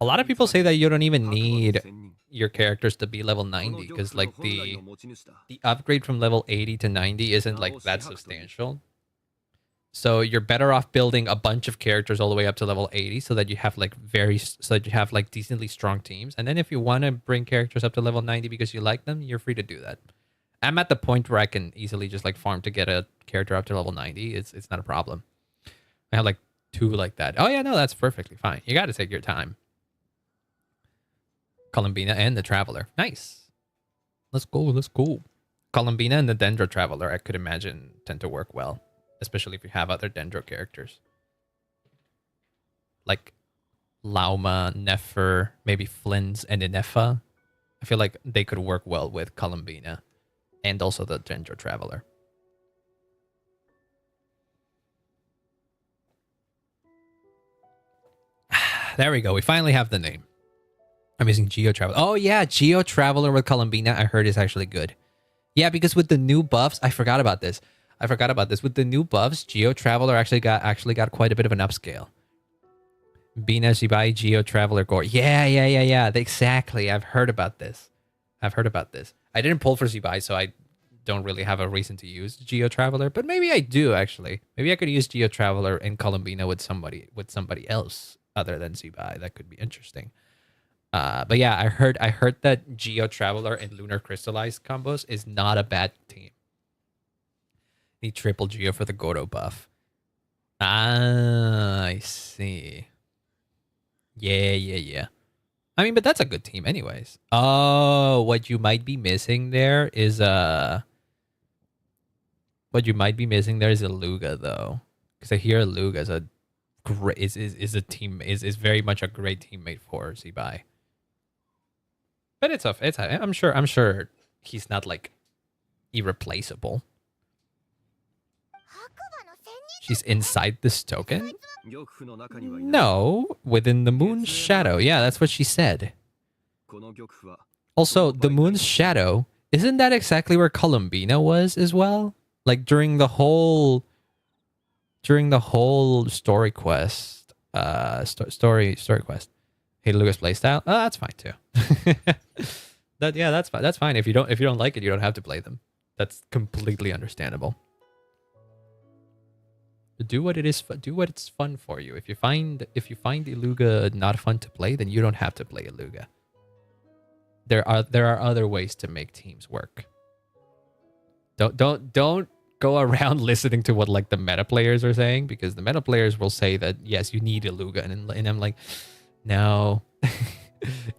A lot of people say that you don't even need your characters to be level 90 because like the upgrade from level 80 to 90 isn't like that substantial. So you're better off building a bunch of characters all the way up to level 80 so that you have like decently strong teams. And then if you want to bring characters up to level 90 because you like them, you're free to do that. I'm at the point where I can easily just like farm to get a character up to level 90. It's not a problem. I have like 2 like that. Oh yeah, no, that's perfectly fine. You got to take your time. Columbina and the Traveler. Nice. Let's go. Columbina and the Dendro Traveler, I could imagine, tend to work well. Especially if you have other Dendro characters. Like Lauma, Nefer, maybe Flins, and Inefa. I feel like they could work well with Columbina. And also the Dendro Traveler. There we go. We finally have the name. I'm using Geo Traveler. Oh yeah, Geo Traveler with Columbina I heard is actually good. Yeah, because with the new buffs, I forgot about this. With the new buffs, Geo Traveler actually got quite a bit of an upscale. Bina Shibai, Geo Traveler Gore. Yeah. Exactly. I've heard about this. I didn't pull for Zibai, so I don't really have a reason to use Geo Traveler, but maybe I do actually. Maybe I could use Geo Traveler and Columbina with somebody else other than Zibai. That could be interesting. But yeah, I heard that Geo Traveler and Lunar Crystallized combos is not a bad team. Need triple Geo for the Goro buff. Ah, I see. Yeah. I mean, but that's a good team anyways. Oh, what you might be missing there is Luga though. Because I hear Luga is a great is very much a great teammate for Zibai. But I'm sure he's not like irreplaceable. She's inside this token? No, within the moon's shadow. Yeah, that's what she said. Also, the moon's shadow, isn't that exactly where Columbina was as well? Like during the whole story quest. Story quest. Hey, Lucas playstyle? Oh, that's fine too. That's fine. That's fine. If you don't like it, you don't have to play them. That's completely understandable. Do what it's fun for you. If you find Iluga not fun to play, then you don't have to play Iluga. There are other ways to make teams work. Don't go around listening to what like the meta players are saying, because the meta players will say that yes, you need Iluga, and I'm like, no.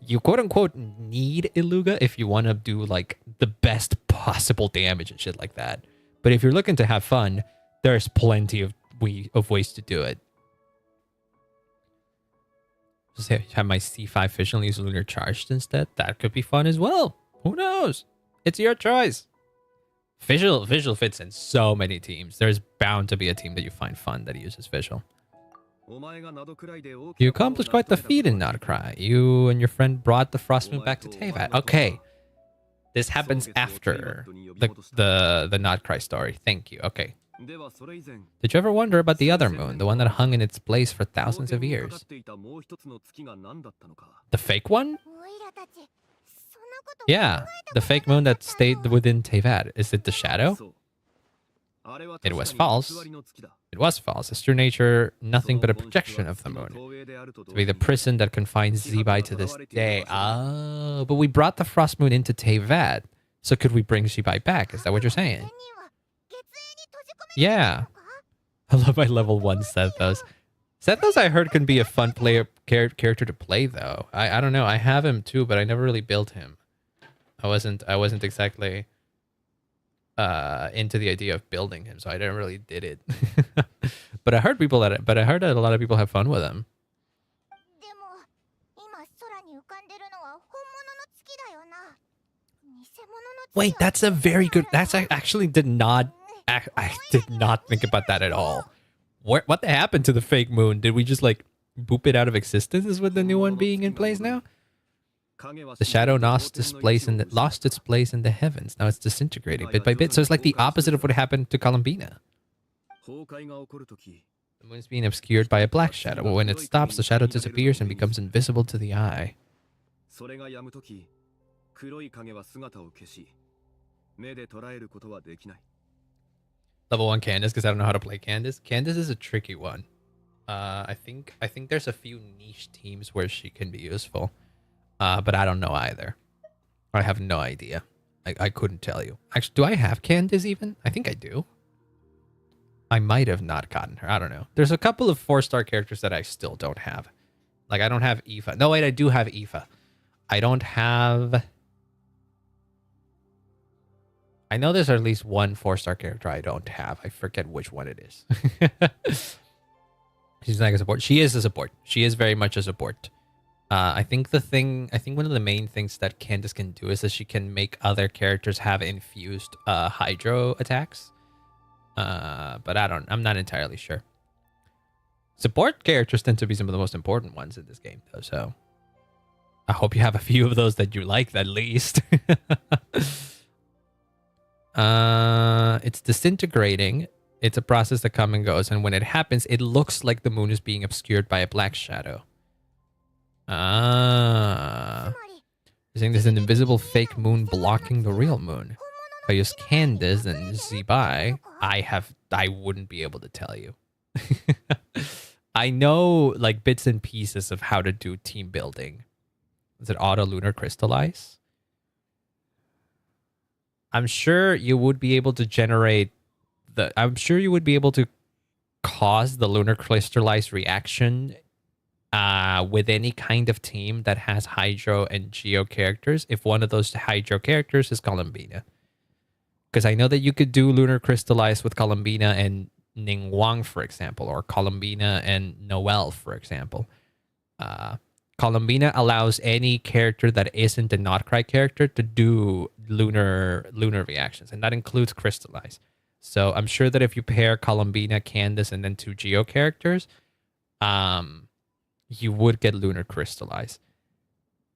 You quote unquote need Iluga if you want to do like the best possible damage and shit like that. But if you're looking to have fun, there's plenty of ways to do it. Just have my C5 Fission use Lunar Charged instead. That could be fun as well. Who knows? It's your choice. Visual fits in so many teams. There's bound to be a team that you find fun that uses Visual. You accomplished quite the feat in nod-krai. You and your friend brought the Frostmoon back to Teyvat. Okay. This happens after the nod-krai story. Thank you. Okay. Did you ever wonder about the other moon, the one that hung in its place for thousands of years? The fake one? Yeah, the fake moon that stayed within Teyvat. Is it the shadow? It was false. It was false. His true nature, nothing but a projection of the moon. To be the prison that confines Zibai to this day. Oh, but we brought the Frost Moon into Teyvat. So could we bring Zibai back? Is that what you're saying? Yeah. I love my level 1 Sethos. Sethos I heard can be a fun character to play though. I don't know. I have him too, but I never really built him. I wasn't exactly into the idea of building him, so I never really did it. But I heard that a lot of people have fun with him. Wait, that's a very good. That's I actually did not. I did not think about that at all. What happened to the fake moon? Did we just like boop it out of existence with the new one being in place now? The shadow lost its place in the heavens. Now it's disintegrating bit by bit. So it's like the opposite of what happened to Columbina. The moon is being obscured by a black shadow. But when it stops, the shadow disappears and becomes invisible to the eye. Level 1 Candace, because I don't know how to play Candace. Candace is a tricky one. I think there's a few niche teams where she can be useful. But I don't know either. I have no idea. I couldn't tell you. Actually, do I have Candace even? I think I do. I might have not gotten her. I don't know. There's a couple of 4-star characters that I still don't have. Like, I don't have Aoife. No, wait, I do have Aoife. I don't have... I know there's at least one 4-star character I don't have. I forget which one it is. She's like a support. She is a support. She is very much a support. I think one of the main things that Candace can do is that she can make other characters have infused hydro attacks. But I'm not entirely sure. Support characters tend to be some of the most important ones in this game, though, so I hope you have a few of those that you like at least. It's disintegrating. It's a process that comes and goes, and when it happens, it looks like the moon is being obscured by a black shadow. You're saying there's an invisible fake moon blocking the real moon. If I use Candace and Zibai, I wouldn't be able to tell you. I know like bits and pieces of how to do team building. Is it auto lunar crystallize? I'm sure you would be able to generate I'm sure you would be able to cause the lunar crystallize reaction with any kind of team that has Hydro and Geo characters, if one of those Hydro characters is Columbina. Because I know that you could do Lunar Crystallize with Columbina and Ning Wang, for example, or Columbina and Noel, for example. Columbina allows any character that isn't a nod-krai character to do lunar reactions, and that includes Crystallize. So I'm sure that if you pair Columbina, Candace, and then 2 Geo characters, you would get Lunar Crystallize.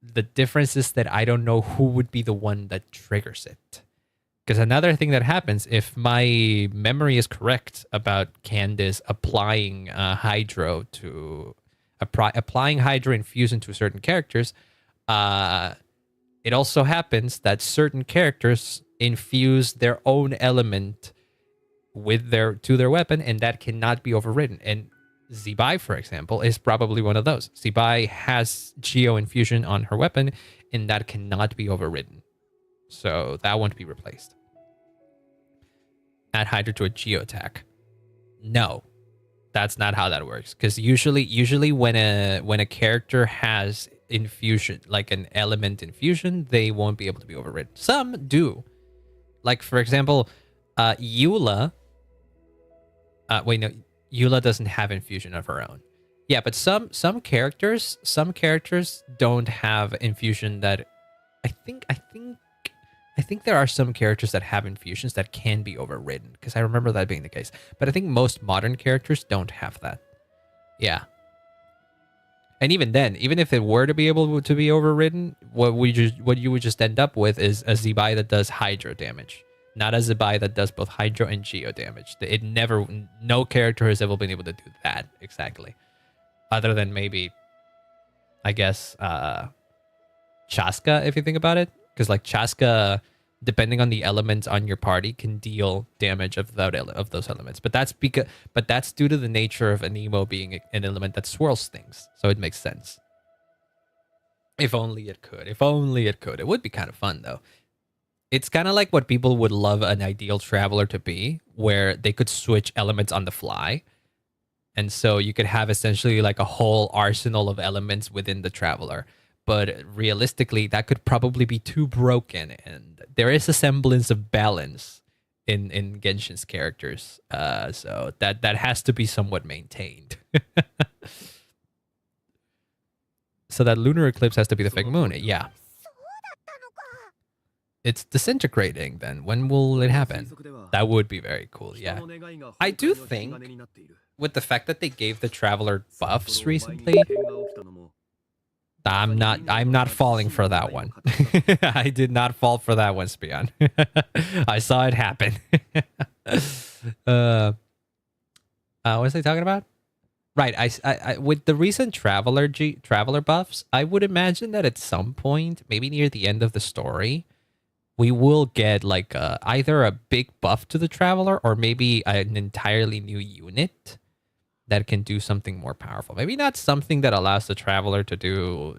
The difference is that I don't know who would be the one that triggers it. Because another thing that happens, if my memory is correct about Candace applying Hydro to... applying Hydro infusion to certain characters, it also happens that certain characters infuse their own element to their weapon, and that cannot be overridden. And Zibai, for example, is probably one of those. Zibai has Geo infusion on her weapon, and that cannot be overridden. So that won't be replaced. Add Hydra to a Geo attack. No, that's not how that works. Because usually when a character has infusion, like an element infusion, they won't be able to be overridden. Some do. Like, for example, Eula. Eula doesn't have infusion of her own. Yeah, but some characters don't have infusion that I think there are some characters that have infusions that can be overridden, because I remember that being the case. But I think most modern characters don't have that. Yeah. And even then, even if it were to be able to be overridden, what you would just end up with is a Zibai that does Hydro damage. Not a Zibai that does both Hydro and Geo damage. No character has ever been able to do that exactly. Other than maybe, I guess, Chaska, if you think about it. Because like Chaska depending on the elements on your party, can deal damage of those elements. But that's due to the nature of Anemo being an element that swirls things, so it makes sense. If only it could. If only it could. It would be kind of fun though. It's kind of like what people would love an ideal traveler to be, where they could switch elements on the fly. And so you could have essentially like a whole arsenal of elements within the traveler. But realistically, that could probably be too broken. And there is a semblance of balance in Genshin's characters. So that has to be somewhat maintained. So that lunar eclipse has to be the fake moon. Yeah. It's disintegrating then. When will it happen? That would be very cool, yeah. I do think with the fact that they gave the traveler buffs recently, I'm not falling for that one. I did not fall for that one, Spion. I saw it happen. What was I talking about? Right, I with the recent traveler buffs, I would imagine that at some point, maybe near the end of the story, we will get like either a big buff to the traveler or maybe an entirely new unit that can do something more powerful. Maybe not something that allows the traveler to do,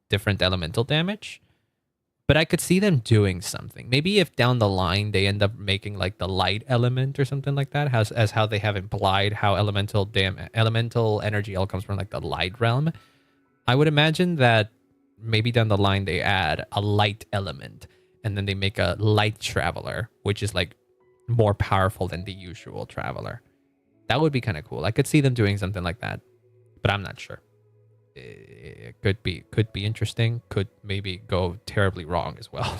different elemental damage, but I could see them doing something. Maybe if down the line they end up making like the light element or something like that, as how they have implied how elemental energy all comes from like the light realm. I would imagine that maybe down the line they add a light element and then they make a light traveler, which is like more powerful than the usual traveler. That would be kind of cool. I could see them doing something like that, but I'm not sure. It could be interesting. Could maybe go terribly wrong as well.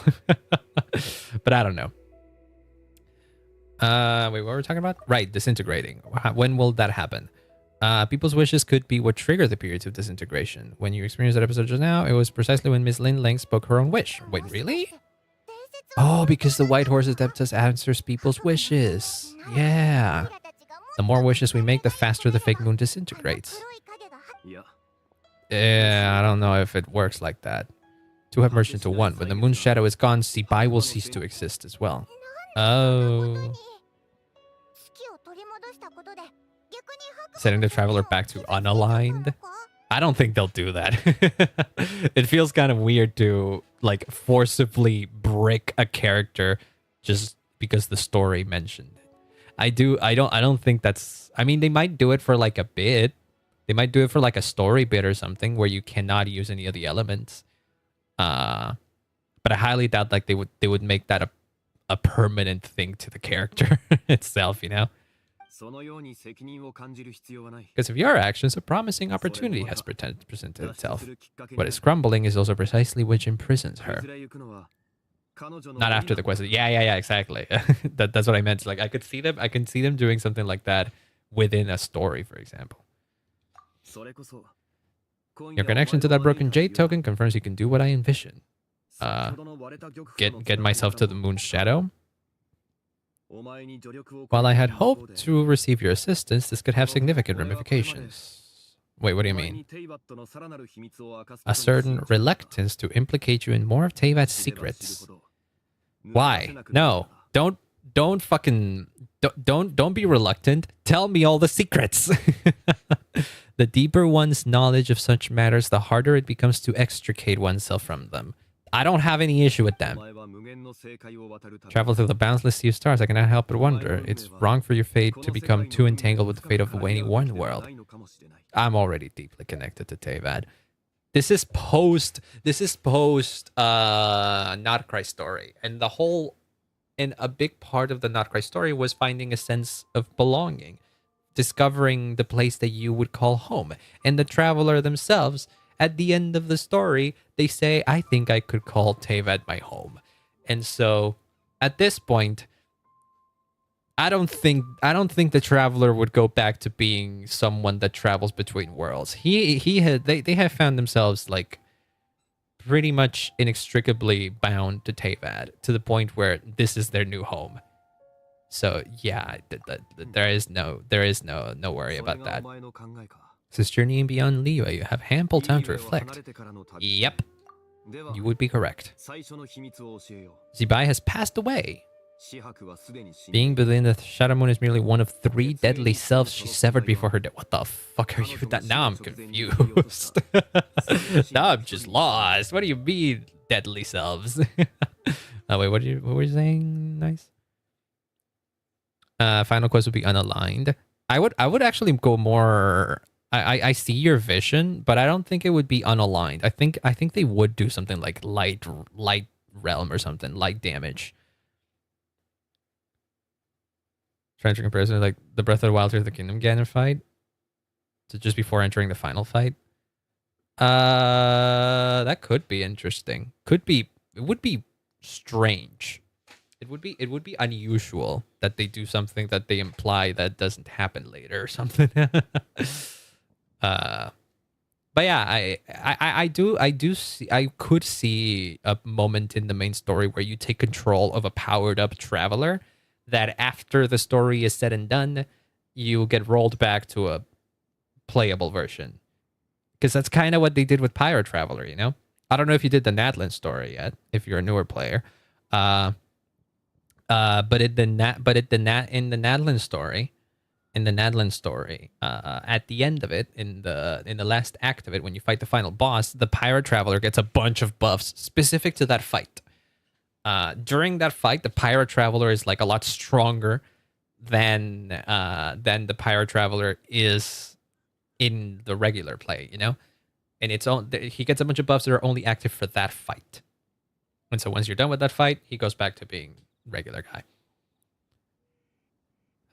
But I don't know. Wait, what were we talking about? Right, disintegrating. When will that happen? People's wishes could be what trigger the periods of disintegration. When you experienced that episode just now, it was precisely when Miss Lin Lang spoke her own wish. Wait, really? Oh, because the White Horse's Adeptus answers people's wishes. Yeah. The more wishes we make, the faster the fake moon disintegrates. Yeah, I don't know if it works like that. Two have merged into one. When the moon's shadow is gone, Sibai will cease to exist as well. Oh. Setting the traveler back to unaligned? I don't think they'll do that. It feels kind of weird to like forcibly brick a character just because the story mentioned it. I don't think that's, I mean, they might do it for like a bit. They might do it for like a story bit or something where you cannot use any of the elements. But I highly doubt like they would make that a permanent thing to the character itself, Because of your actions, a promising opportunity has presented itself. What is crumbling is also precisely which imprisons her. Not after the quest. Yeah, exactly. That's what I meant. Like I can see them doing something like that within a story, for example. Your connection to that broken jade token confirms you can do what I envision. Get myself to the moon's shadow. While I had hoped to receive your assistance, this could have significant ramifications. Wait, what do you mean? A certain reluctance to implicate you in more of Teyvat's secrets. Why? No, don't be reluctant. Tell me all the secrets. The deeper one's knowledge of such matters, the harder it becomes to extricate oneself from them. I don't have any issue with them. Travel through the boundless sea of stars, I cannot help but wonder. It's wrong for your fate to become too entangled with the fate of any one world. I'm already deeply connected to Teyvat. This is post nod-krai story. And a big part of the nod-krai story was finding a sense of belonging. Discovering the place that you would call home. And the traveler themselves, at the end of the story, they say, I think I could call Teyvat my home. And so, at this point, I don't think the traveler would go back to being someone that travels between worlds. They have found themselves like pretty much inextricably bound to Teyvat to the point where this is their new home. So yeah, there is no worry about that. Since journeying beyond Liyue, you have ample time to reflect. Yep. You would be correct. Zibai has passed away. Being within the Shadow Moon is merely one of 3 deadly selves she severed before her death. What the fuck are you with that? Now I'm confused. Now I'm just lost. What do you mean, deadly selves? Oh wait, what were you saying? Nice. Final quest would be unaligned. I would actually go more. I see your vision, but I don't think it would be unaligned. I think they would do something like light realm or something, light damage. Trying to compare like the Breath of the Wild to the Kingdom Ganon fight. So just before entering the final fight. That could be interesting. It would be strange. It would be unusual that they do something that they imply that doesn't happen later or something. But yeah, I could see a moment in the main story where you take control of a powered up traveler that after the story is said and done, you get rolled back to a playable version. Because that's kind of what they did with Pyro Traveler, you know? I don't know if you did the Nadland story yet, if you're a newer player. But in the Nadland story, at the end of it, in the last act of it, when you fight the final boss, the Pyro Traveler gets a bunch of buffs specific to that fight. During that fight, the Pyro Traveler is like a lot stronger than the Pyro Traveler is in the regular play, you know? And he gets a bunch of buffs that are only active for that fight. And so once you're done with that fight, he goes back to being regular guy.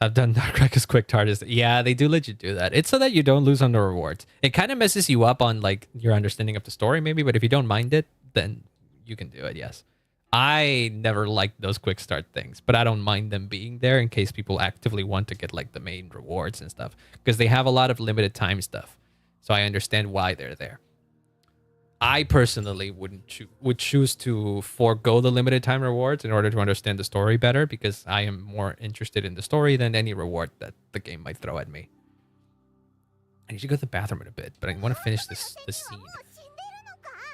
I've done nod-krai's quick TARDIS. Yeah, they do let you do that. It's so that you don't lose on the rewards. It kind of messes you up on like your understanding of the story maybe, but if you don't mind it, then you can do it, yes. I never liked those quick start things, but I don't mind them being there in case people actively want to get like the main rewards and stuff, because they have a lot of limited time stuff. So I understand why they're there. I personally would choose to forego the limited time rewards in order to understand the story better, because I am more interested in the story than any reward that the game might throw at me. I need to go to the bathroom in a bit, but I want to finish this scene.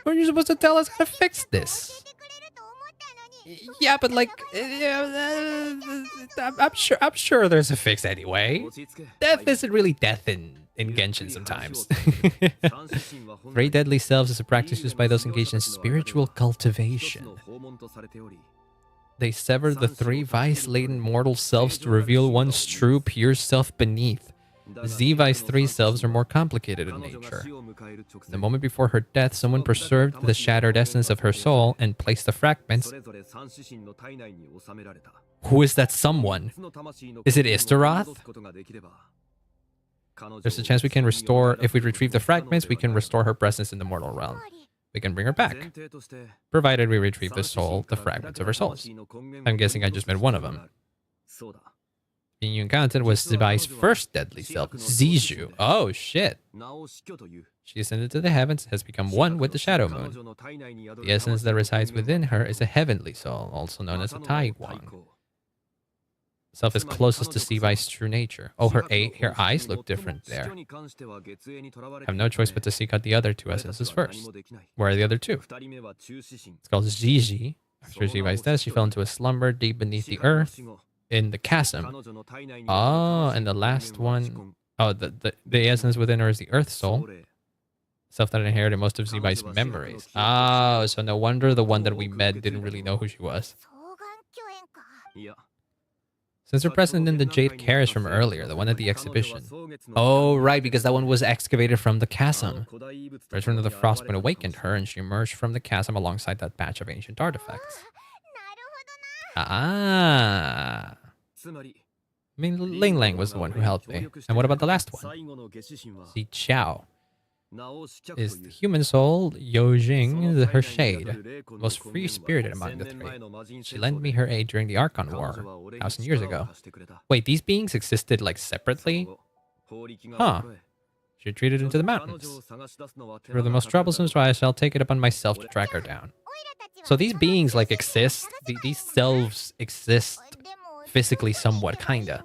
Weren't you supposed to tell us how to fix this? Yeah, but like, I'm sure there's a fix anyway. Death isn't really death in Genshin sometimes. 3 deadly selves is a practice used by those engaged in spiritual cultivation. They sever the 3 vice-laden mortal selves to reveal one's true pure self beneath. Z-Vice 3 selves are more complicated in nature. The moment before her death, someone preserved the shattered essence of her soul and placed the fragments. Who is that someone? Is it Istaroth? There's a chance we can restore, if we retrieve the fragments, we can restore her presence in the mortal realm. We can bring her back, provided we retrieve the fragments of her souls. I'm guessing I just met one of them. Being you encountered was Zibai's first deadly self, Ziju. Oh shit. She ascended to the heavens, has become one with the Shadow Moon. The essence that resides within her is a heavenly soul, also known as a Taiguang. Self is closest to Zibai's true nature. Oh, her eyes look different there. Have no choice but to seek out the other 2 essences first. Where are the other 2? It's called Gigi. After Zibai's death, she fell into a slumber deep beneath the earth. In the chasm. Oh, and the last one. Oh, the essence within her is the Earth Soul. Self that inherited most of Zibai's memories. Oh, so no wonder the one that we met didn't really know who she was. Since her present in the Jade Carriage from earlier, the one at the exhibition. Oh, right, because that one was excavated from the chasm. The return of the Frostwind awakened her, and she emerged from the chasm alongside that batch of ancient artifacts. Ah. I mean, Ling Lang was the one who helped me. And what about the last one? Si Chao. Is the human soul, Yojing, her shade, most free-spirited among the 3. She lent me her aid during the Archon War, 1,000 years ago. Wait, these beings existed, like, separately? Huh. She retreated into the mountains. Through the most troublesome, so I shall take it upon myself to track her down. So these beings, like, exist, these selves exist physically somewhat, kinda.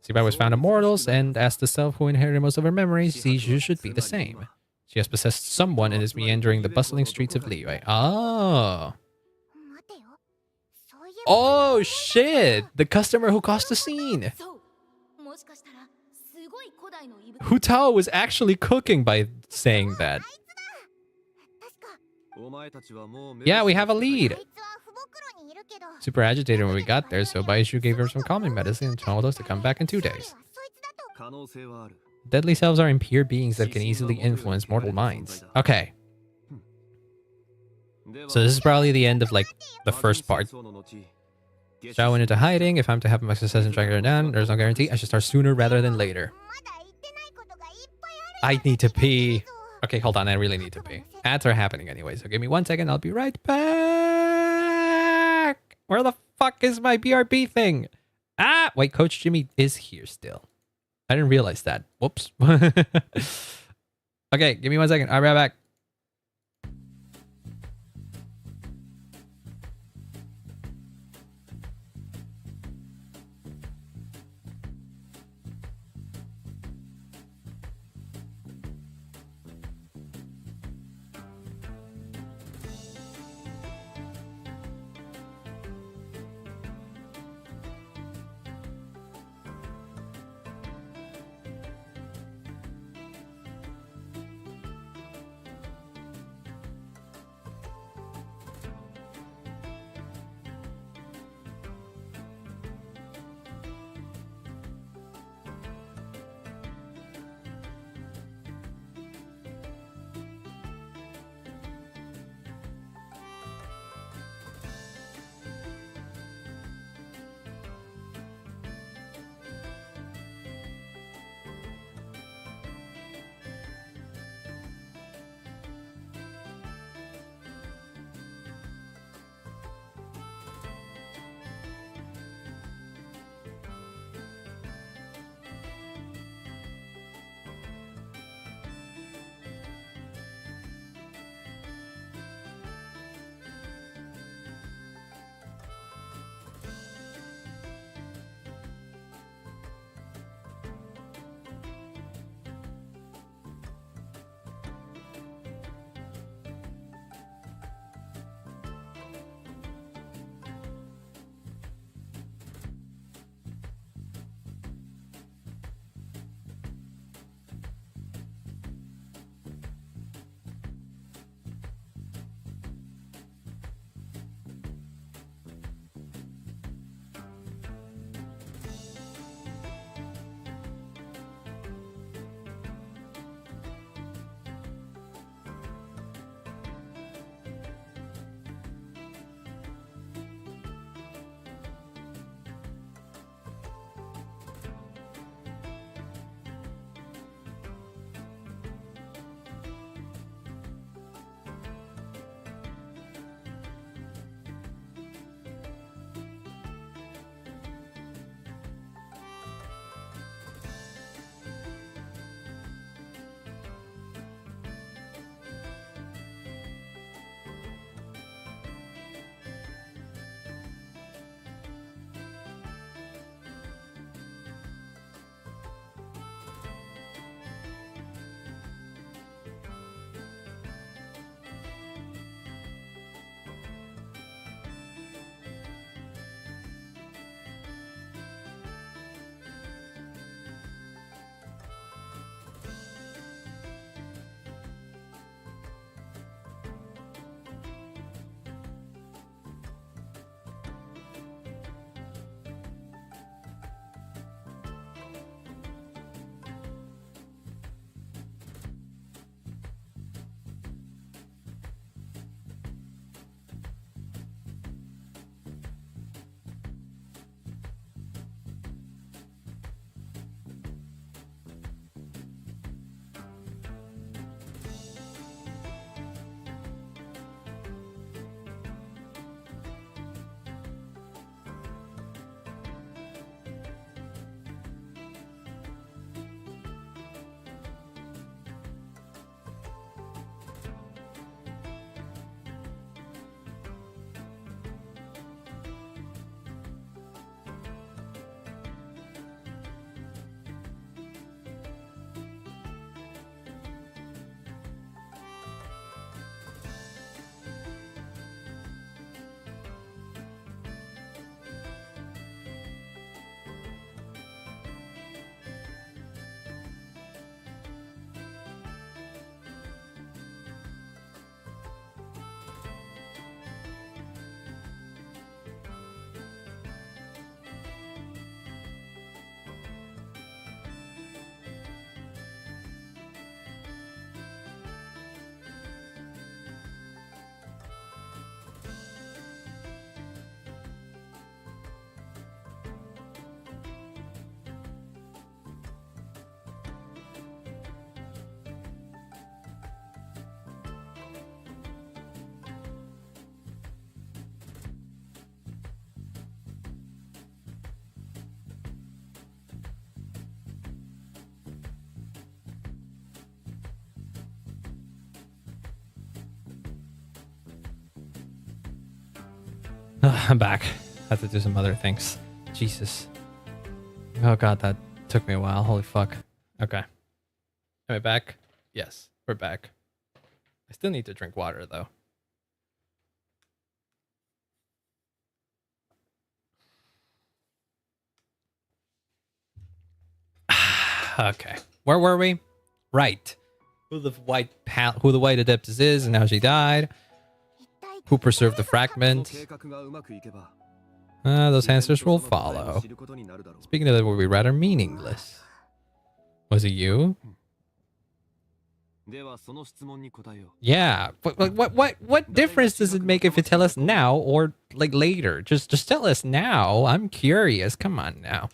Zibai was found immortals, and as the self who inherited most of her memories, Ziju should be the same. She has possessed someone and is meandering the bustling streets of Liyue. Oh. Oh, shit. The customer who caused the scene. Hu Tao was actually cooking by saying that. Yeah, we have a lead. Super agitated when we got there, so Baishu gave her some calming medicine and told us to come back in 2 days. Deadly selves are impure beings that can easily influence mortal minds. Okay. So this is probably the end of, like, the first part. Xiao went into hiding. If I'm to have my success and track her down, there's no guarantee. I should start sooner rather than later. I need to pee. Okay, hold on. I really need to pee. Ads are happening anyway, so give me 1 second. I'll be right back. Where the fuck is my BRB thing? Ah, wait, Coach Jimmy is here still. I didn't realize that. Whoops. Okay, give me 1 second. I'll be right back. I'm back. Had to do some other things. Jesus. Oh god, that took me a while. Holy fuck. Okay. Am I back? Yes, we're back. I still need to drink water though. Okay. Where were we? Right. Who the white adeptus is and how she died. Who preserved the fragment. Those answers will follow. Speaking of that, will be rather meaningless. Was it you? Yeah. What difference does it make if you tell us now or like later? Just tell us now. I'm curious. Come on now.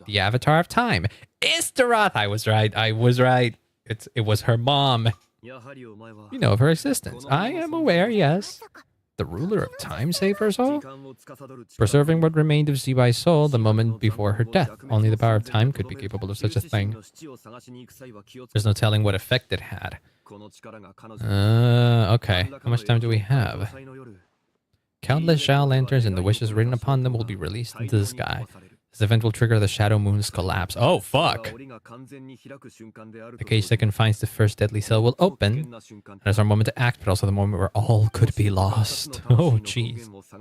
The Avatar of Time. Istaroth. I was right. It was her mom. You know of her existence. I am aware, yes. The ruler of time saved her soul? Preserving what remained of Zibai's soul the moment before her death. Only the power of time could be capable of such a thing. There's no telling what effect it had. Okay. How much time do we have? Countless Zhao lanterns and the wishes written upon them will be released into the sky. This event will trigger the Shadow Moon's collapse. Oh, fuck! The cage that confines the first deadly cell will open. That is our moment to act, but also the moment where all could be lost. Oh, jeez. If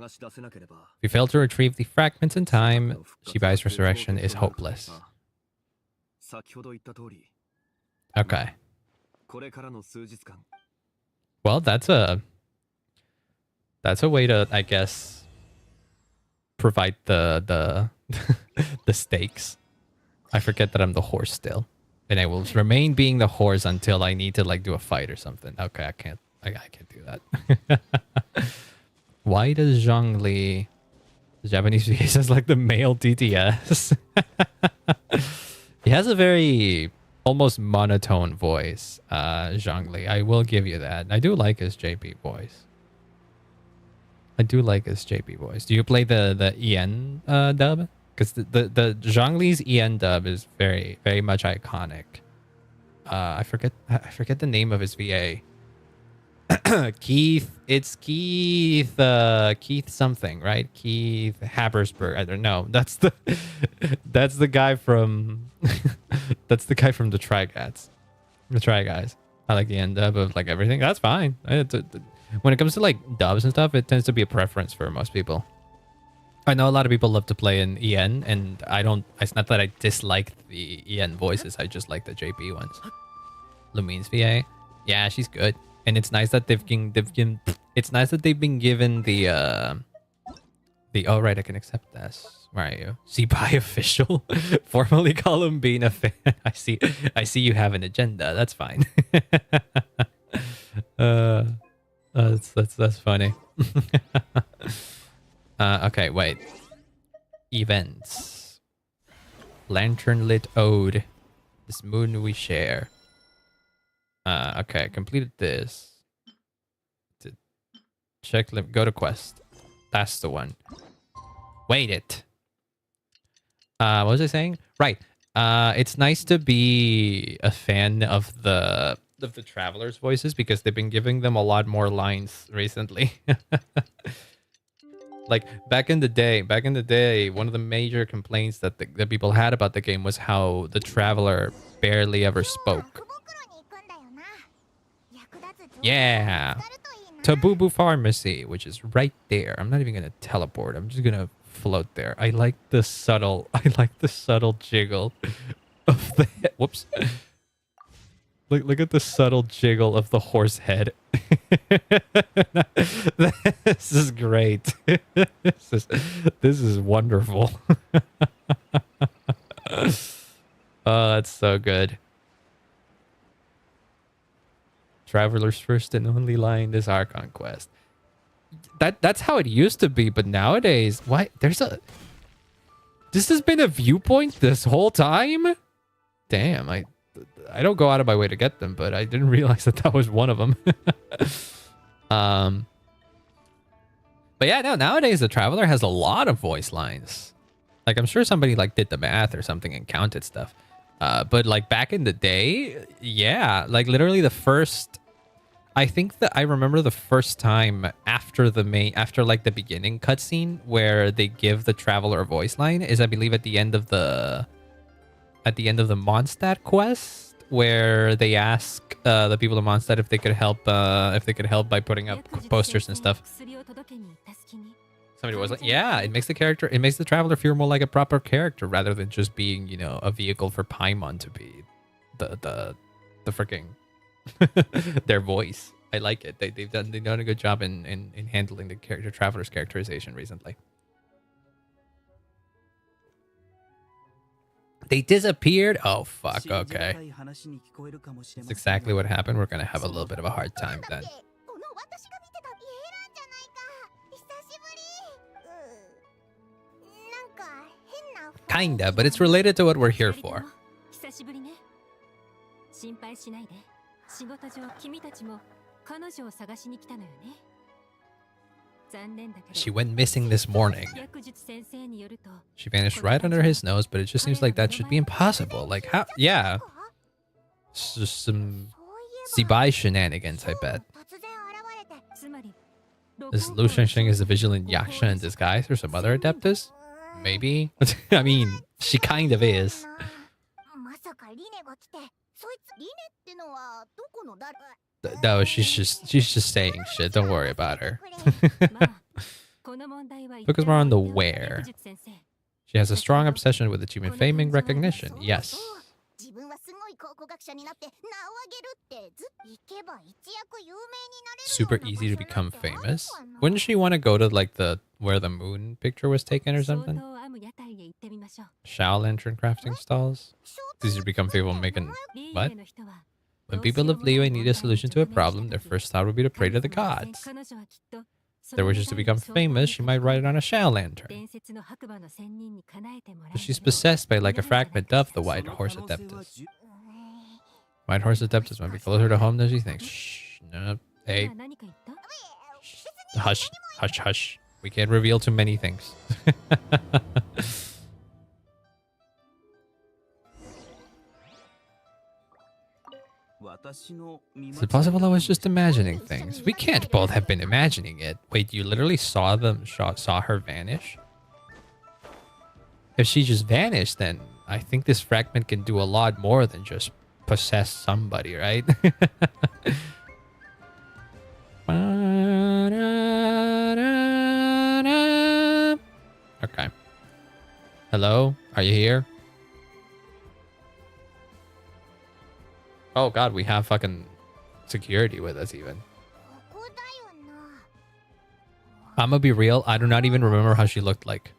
we fail to retrieve the fragments in time, Shibai's resurrection is hopeless. Okay. Well, that's a way to, I guess, provide the the stakes. I forget that I'm the horse still, and I will remain being the horse until I need to like do a fight or something. Okay, I can't do that. Why does Zhongli, the Japanese VA says like the male DTS? He has a very almost monotone voice, Zhongli. I will give you that. I do like his JP voice. Do you play the EN dub? Because the Zhongli's EN dub is very, very much iconic. I forget the name of his VA. Keith. It's Keith. Keith something, right? Keith Habersberg. I don't know. That's the guy from that's the guy from the Try Guys. The Try Guys. I like the EN dub of like everything. That's fine. When it comes to like dubs and stuff, it tends to be a preference for most people. I know a lot of people love to play in EN, and I don't. It's not that I dislike the EN voices. I just like the JP ones. Lumine's VA, yeah, she's good, and it's nice that they've been given the oh right, I can accept this. Where are you? Zibai official, formerly Columbina fan. I see you have an agenda. That's fine. That's funny. Okay, wait. Events. Lantern lit ode. This moon we share. Okay, I completed this. To check, go to quest. That's the one. Wait it. What was I saying? Right. It's nice to be a fan of the travelers' voices because they've been giving them a lot more lines recently. Like back in the day, one of the major complaints that that people had about the game was how the traveler barely ever spoke. Yeah. Tabubu Pharmacy, which is right there. I'm not even gonna teleport. I'm just gonna float there. I like the subtle jiggle of the whoops. Look at the subtle jiggle of the horse head. This is great. This is wonderful. Oh, that's so good. Traveler's first and only line is our conquest. That's how it used to be, but nowadays, what? This has been a viewpoint this whole time? Damn, I don't go out of my way to get them, but I didn't realize that was one of them. But yeah, no, nowadays the Traveler has a lot of voice lines. Like, I'm sure somebody like did the math or something and counted stuff. But like back in the day, yeah, like literally the first I think that I remember the first time after like the beginning cutscene where they give the traveler a voice line is I believe at the end of the Mondstadt quest where they ask the people of Mondstadt if they could help by putting up posters and stuff. Somebody was like, yeah, it makes the traveler feel more like a proper character rather than just being, you know, a vehicle for Paimon to be the freaking their voice. I like it. They've done a good job in handling the traveler's characterization recently. They disappeared? Oh fuck, okay. That's exactly what happened. We're gonna have a little bit of a hard time then. Kinda, but it's related to what we're here for. She went missing this morning. She vanished right under his nose, but it just seems like that should be impossible. Like, how? Yeah. It's just some Zibai shenanigans, I bet. This Lu Shengsheng is a vigilant Yaksha in disguise or some other adeptus? Maybe? I mean, she kind of is. No, she's just saying shit. Don't worry about her. Focus more on the where. She has a strong obsession with achievement, fame, and recognition. Yes. Super easy to become famous. Wouldn't she want to go to like where the moon picture was taken or something? Shao Lantern crafting stalls. It's easy to become famous making what? When people of Liyue need a solution to a problem, their first thought would be to pray to the gods. If their wish is to become famous, she might write it on a Shao Lantern. But she's possessed by like a fragment of the White Horse Adeptus. White Horse Adeptus might be closer to home than she thinks. Shh, no, hey. Hush, hush, hush. We can't reveal too many things. Is it possible I was just imagining things? We can't both have been imagining it. Wait, you literally saw her vanish? If she just vanished, then I think this fragment can do a lot more than just possess somebody, right? Okay. Hello? Are you here? Oh god, we have fucking security with us even. I'm gonna be real, I do not even remember how she looked like.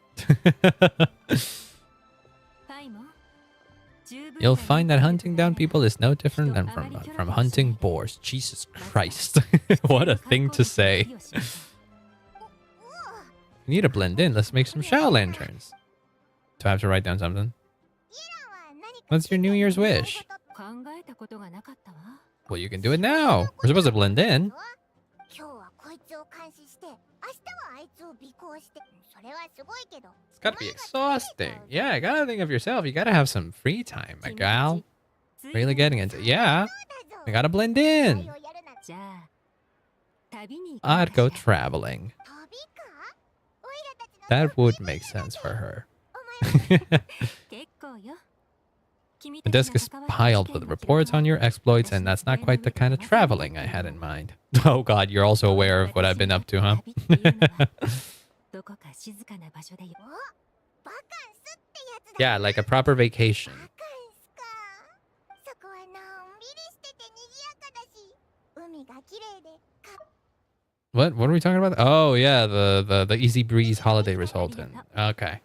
You'll find that hunting down people is no different than from hunting boars. Jesus Christ. What a thing to say. We need to blend in. Let's make some Shao Lanterns. Do I have to write down something? What's your New Year's wish? Well, you can do it now. We're supposed to blend in. It's gotta be exhausting. Yeah, I gotta think of yourself. You gotta have some free time, my gal. Really getting into it. Yeah, I gotta blend in. I'd go traveling. That would make sense for her. The desk is piled with reports on your exploits, and that's not quite the kind of traveling I had in mind. Oh god, you're also aware of what I've been up to, huh? Yeah, like a proper vacation. What are we talking about? Oh yeah, the Easy Breeze holiday result. Okay.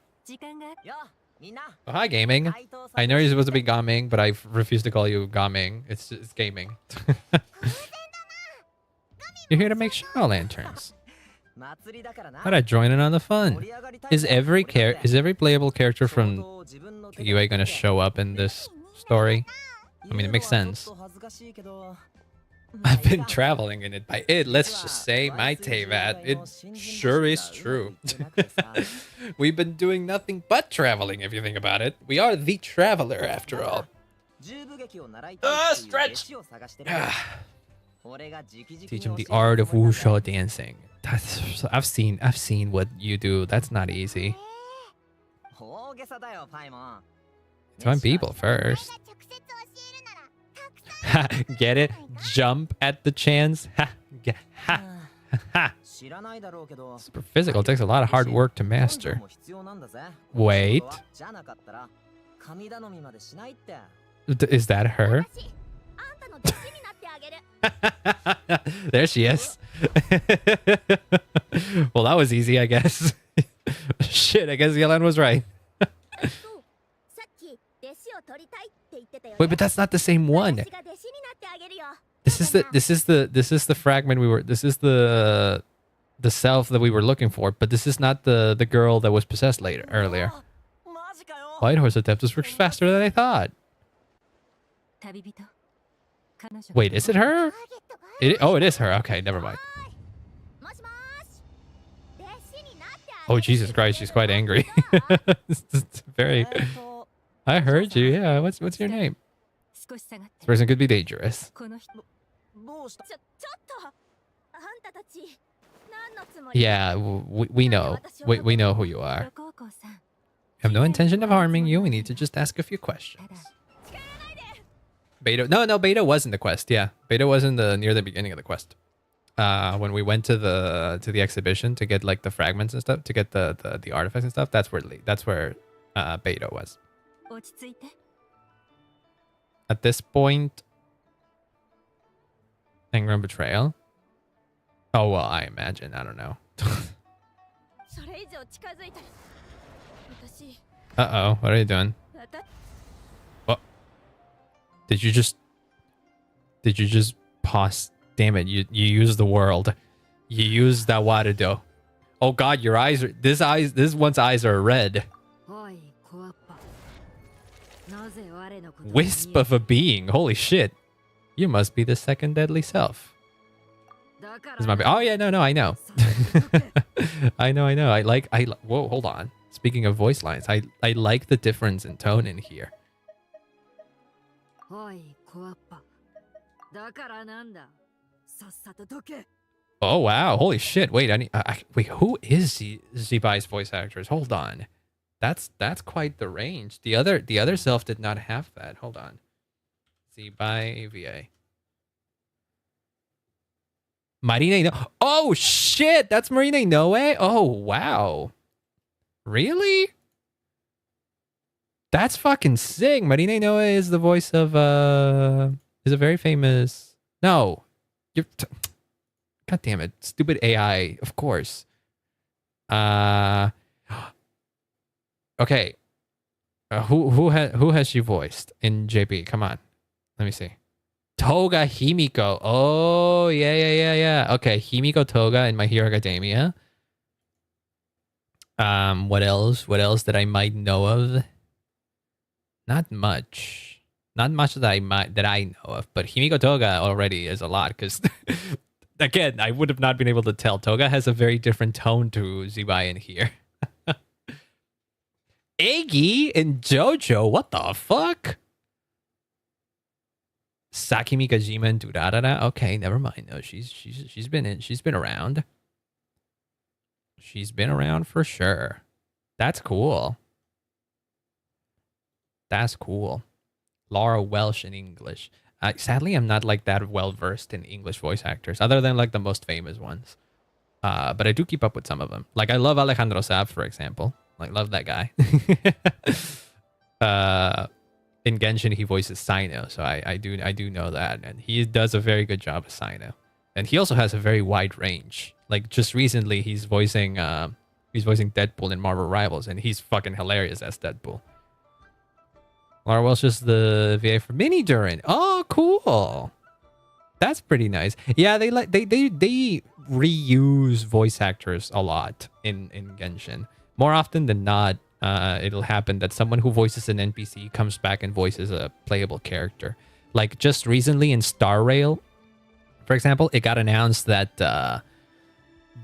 Oh, hi, gaming. I know you're supposed to be gaming, but I refuse to call you gaming. It's gaming. You're here to make Shao Lanterns. Thought I'd join in on the fun. Is every playable character from the UA going to show up in this story? I mean, it makes sense. I've been traveling in it by it. Let's just say my Tevat. It sure is true. We've been doing nothing but traveling, if you think about it. We are the traveler, after all. Stretch! Teach him the art of wuxia dancing. That's I've seen what you do. That's not easy. Join people first. Get it? Jump at the chance. Super physical. It takes a lot of hard work to master. Wait. Is that her? There she is. Well, that was easy, I guess. Shit, I guess Yelan was right. Wait, but that's not the same one. This is the fragment this is the self that we were looking for, but this is not the girl that was possessed earlier. White Horse Adeptus works faster than I thought. Wait, is it her? Oh, it is her. Okay, never mind. Oh, Jesus Christ, she's quite angry. It's very... I heard you, yeah. What's your name? This person could be dangerous. Yeah, we know. We know who you are. I have no intention of harming you. We need to just ask a few questions. Beta? No, Beta was in the quest. Yeah, Beta was in near the beginning of the quest. When we went to the exhibition to get like the fragments and stuff, to get the artifacts and stuff. That's where Beta was. At this point, anger and betrayal. Oh well, I imagine. I don't know. Uh-oh, what are you doing? What? Did you just pause? Damn it, you used the world. You used that Warudo. Oh god, your eyes are this one's eyes are red. Wisp of a being. Holy shit. You must be the second deadly self. Oh yeah, no, I know. I know. Whoa, hold on. Speaking of voice lines, I like the difference in tone in here. Oh wow, holy shit. Wait, wait, who is Zibai's voice actors? Hold on. That's quite the range. The other self did not have that. Hold on. Zibai VA. Marine no. Oh shit, that's Marine Noe? Oh wow. Really? That's fucking sick. Marine Noe is the voice of is a very famous. No. God damn it. Stupid AI, of course. Okay. Who has she voiced in JP? Come on. Let me see. Toga Himiko. Oh, yeah. Okay, Himiko Toga in My Hero Academia. What else? What else that I might know of? Not much. Not much that I know of, but Himiko Toga already is a lot because again, I would have not been able to tell. Toga has a very different tone to Zibai in here. Iggy and JoJo, what the fuck? Sakimi Kajima and Durarara. Okay, never mind. No, she's been around. She's been around for sure. That's cool. That's cool. Laura Welsh in English. Sadly, I'm not like that well versed in English voice actors, other than like the most famous ones. But I do keep up with some of them. Like I love Alejandro Saab, for example. Like love that guy. In Genshin, he voices Sino, so I do know that, and he does a very good job as Sino. And he also has a very wide range. Like just recently, he's voicing Deadpool in Marvel Rivals, and he's fucking hilarious as Deadpool. Laura Welsh is the VA for Mini Durin. Oh, cool. That's pretty nice. Yeah, they reuse voice actors a lot in Genshin. More often than not, it'll happen that someone who voices an NPC comes back and voices a playable character. Like just recently in Star Rail, for example, it got announced that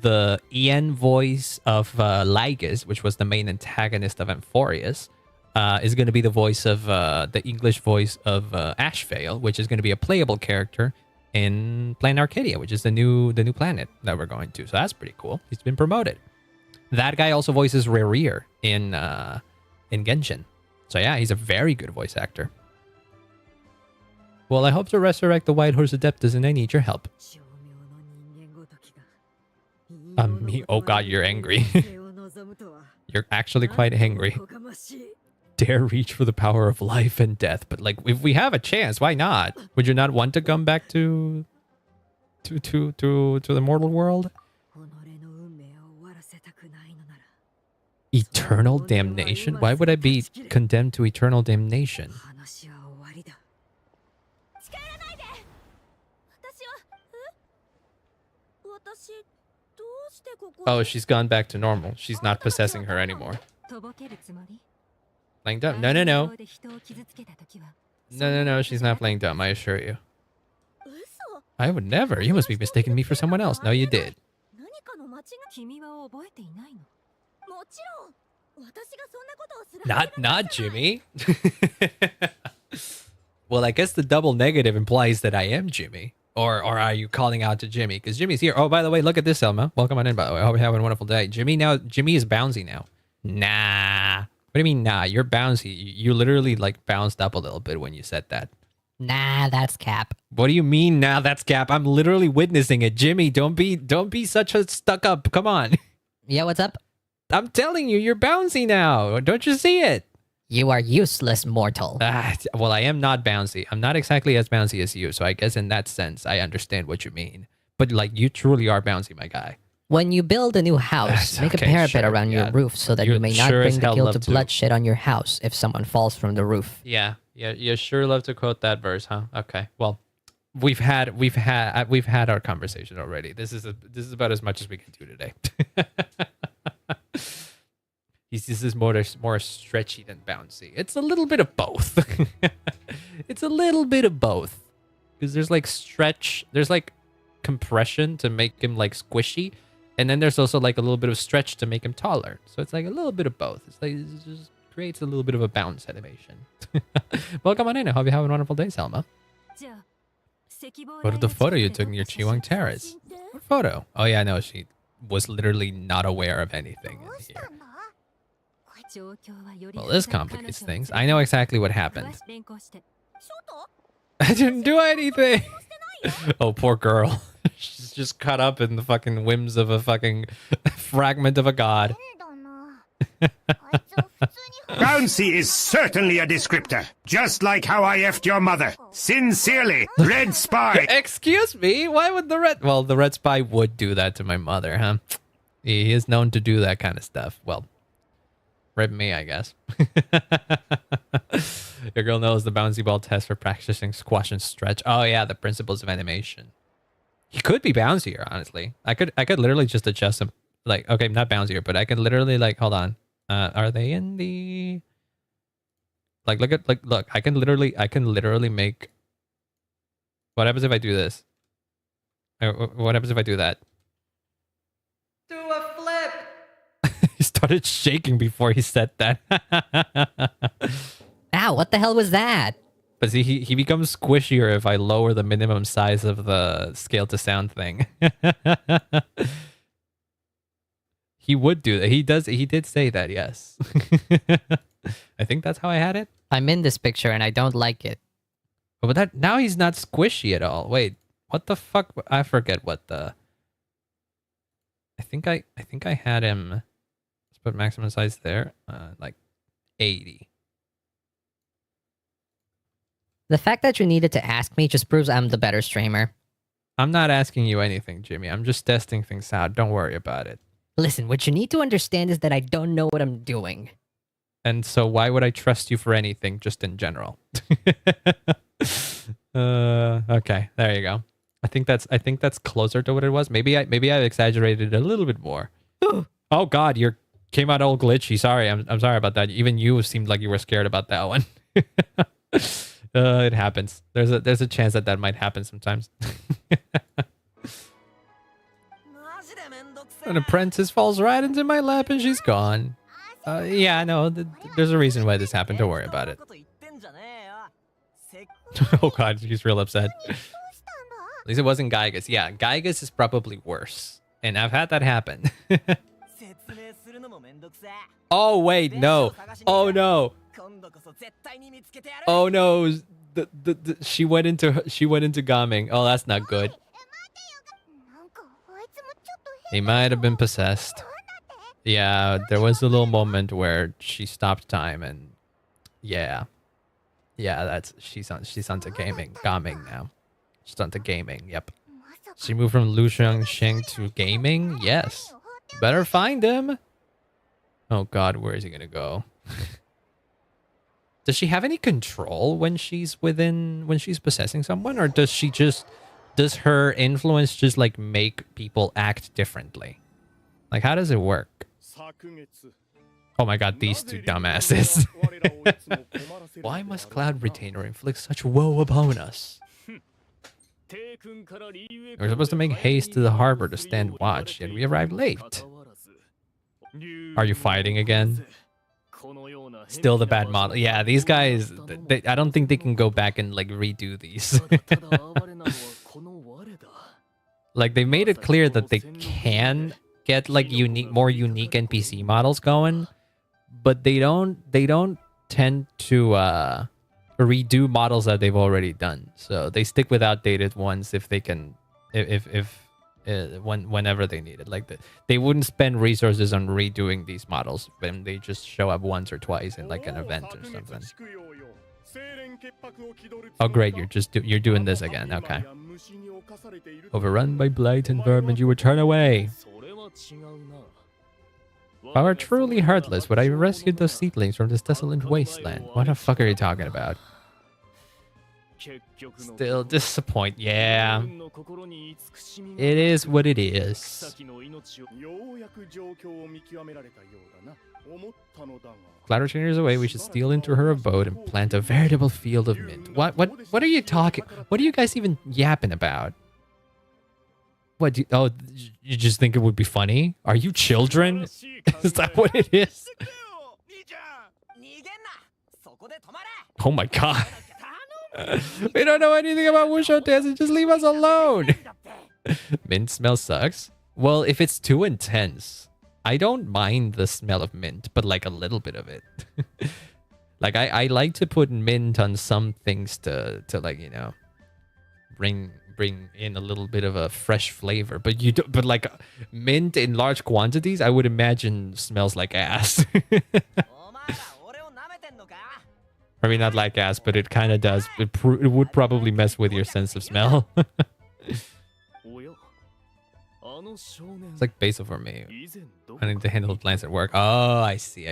the EN voice of Lygus, which was the main antagonist of Amphorius, is going to be the voice of the English voice of Ashvale, which is going to be a playable character in Planet Arcadia, which is the new planet that we're going to. So that's pretty cool. He's been promoted. That guy also voices Rerir in Genshin. So yeah, he's a very good voice actor. Well, I hope to resurrect the White Horse Adeptus and I need your help. Oh god, you're angry. You're actually quite angry. Dare reach for the power of life and death. But like, if we have a chance, why not? Would you not want to come back to the mortal world? Eternal damnation? Why would I be condemned to eternal damnation? Oh, she's gone back to normal. She's not possessing her anymore. Playing dumb? No, no, no. No, no, no. She's not playing dumb, I assure you. I would never. You must be mistaking me for someone else. No, you did. Not Jimmy. Well, I guess the double negative implies that I am Jimmy. Or are you calling out to Jimmy? Because Jimmy's here. Oh, by the way, look at this, Selma. Welcome on in, by the way. I hope you're having a wonderful day. Jimmy is bouncy now. Nah. What do you mean, nah? You're bouncy. You literally, like, bounced up a little bit when you said that. Nah, that's cap. What do you mean, nah, that's cap? I'm literally witnessing it. Jimmy, don't be such a stuck-up. Come on. Yeah, what's up? I'm telling you, you're bouncy now. Don't you see it? You are useless, mortal. Well, I am not bouncy. I'm not exactly as bouncy as you, so I guess in that sense, I understand what you mean. But, like, you truly are bouncy, my guy. When you build a new house, make a parapet around your roof so that you may not bring the guilt of bloodshed on your house if someone falls from the roof. Yeah, you sure love to quote that verse, huh? Okay, well, we've had our conversation already. This is about as much as we can do today. This is more stretchy than bouncy. It's a little bit of both. It's a little bit of both. Because there's like stretch, there's like compression to make him like squishy. And then there's also like a little bit of stretch to make him taller. So it's like a little bit of both. It's like, it just creates a little bit of a bounce animation. Welcome on in. I hope you have a wonderful day, Selma. What of the photo you took in your Chiwang Terrace? What photo? Oh yeah, no, she was literally not aware of anything in here. Well, this complicates things. I know exactly what happened. I didn't do anything! Oh, poor girl. She's just caught up in the fucking whims of a fucking fragment of a god. Bouncy is certainly a descriptor. Just like how I effed your mother. Sincerely, Red Spy. Excuse me? Why would the Red... Well, the Red Spy would do that to my mother, huh? He is known to do that kind of stuff. Well... Rip me, I guess. Your girl knows the bouncy ball test for practicing squash and stretch. Oh yeah, the principles of animation. He could be bouncier, honestly. I could literally just adjust him. Like, okay, not bouncier, but I could literally like, hold on. Are they in the? Like, look. I can literally make. What happens if I do this? What happens if I do that? Do a flip. He started shaking before he said that. Ow, what the hell was that? But see, he becomes squishier if I lower the minimum size of the scale to sound thing. He would do that. He did say that, yes. I think that's how I had it. I'm in this picture and I don't like it. But that now he's not squishy at all. Wait, what the fuck? I forget what the... I think I had him... Let's put maximum size there. Like 80. The fact that you needed to ask me just proves I'm the better streamer. I'm not asking you anything, Jimmy. I'm just testing things out. Don't worry about it. Listen, what you need to understand is that I don't know what I'm doing. And so why would I trust you for anything, just in general? Okay, there you go. I think that's closer to what it was. Maybe I exaggerated a little bit more. Oh God, you came out all glitchy. Sorry, I'm sorry about that. Even you seemed like you were scared about that one. It happens. There's a chance that might happen sometimes. An apprentice falls right into my lap and she's gone. Yeah, no, there's a reason why this happened. Don't worry about it. Oh God, he's real upset. least it wasn't Gygus. Yeah, Gygus is probably worse. And I've had that happen. Oh, wait, no. Oh, no. Oh, no. She went into gaming. Oh, that's not good. He might have been possessed. Yeah, there was a little moment where she stopped time and yeah. Yeah, that's she's onto gaming now. She's onto gaming, yep. She moved from Lu Sheng to gaming? Yes. Better find him. Oh god, where is he gonna go? Does she have any control when she's possessing someone, or does her influence just like make people act differently? Like, how does it work? Oh my god, these two dumbasses. Why must Cloud Retainer inflict such woe upon us? We're supposed to make haste to the harbor to stand watch, yet we arrived late. Are you fighting again? Still the bad model. Yeah, these guys, I don't think they can go back and like redo these. Like, they made it clear that they can get like more unique NPC models going, but they don't tend to redo models that they've already done. So they stick with outdated ones if they can, whenever they need it. Like they wouldn't spend resources on redoing these models when they just show up once or twice in like an event or something. Oh great, you're doing this again. Okay. Overrun by blight and vermin, you would turn away. If I were truly heartless, would I rescue those seedlings from this desolate wasteland? What the fuck are you talking about? Still disappoint. Yeah. It is what it is. Cloud Retainer's away. We should steal into her abode and plant a veritable field of mint. What are you talking? What are you guys even yapping about? What do you, you just think it would be funny? Are you children? Is that what it is? Oh my god. We don't know anything about Wushu dancing. Just leave us alone. Mint smell sucks. Well, if it's too intense, I don't mind the smell of mint, but like a little bit of it. Like I like to put mint on some things to like, you know, bring in a little bit of a fresh flavor. But like mint in large quantities, I would imagine smells like ass. I mean, not like ass, but it kind of does. It would probably mess with your sense of smell. It's like basil for me. I need to handle plants at work. Oh, I see.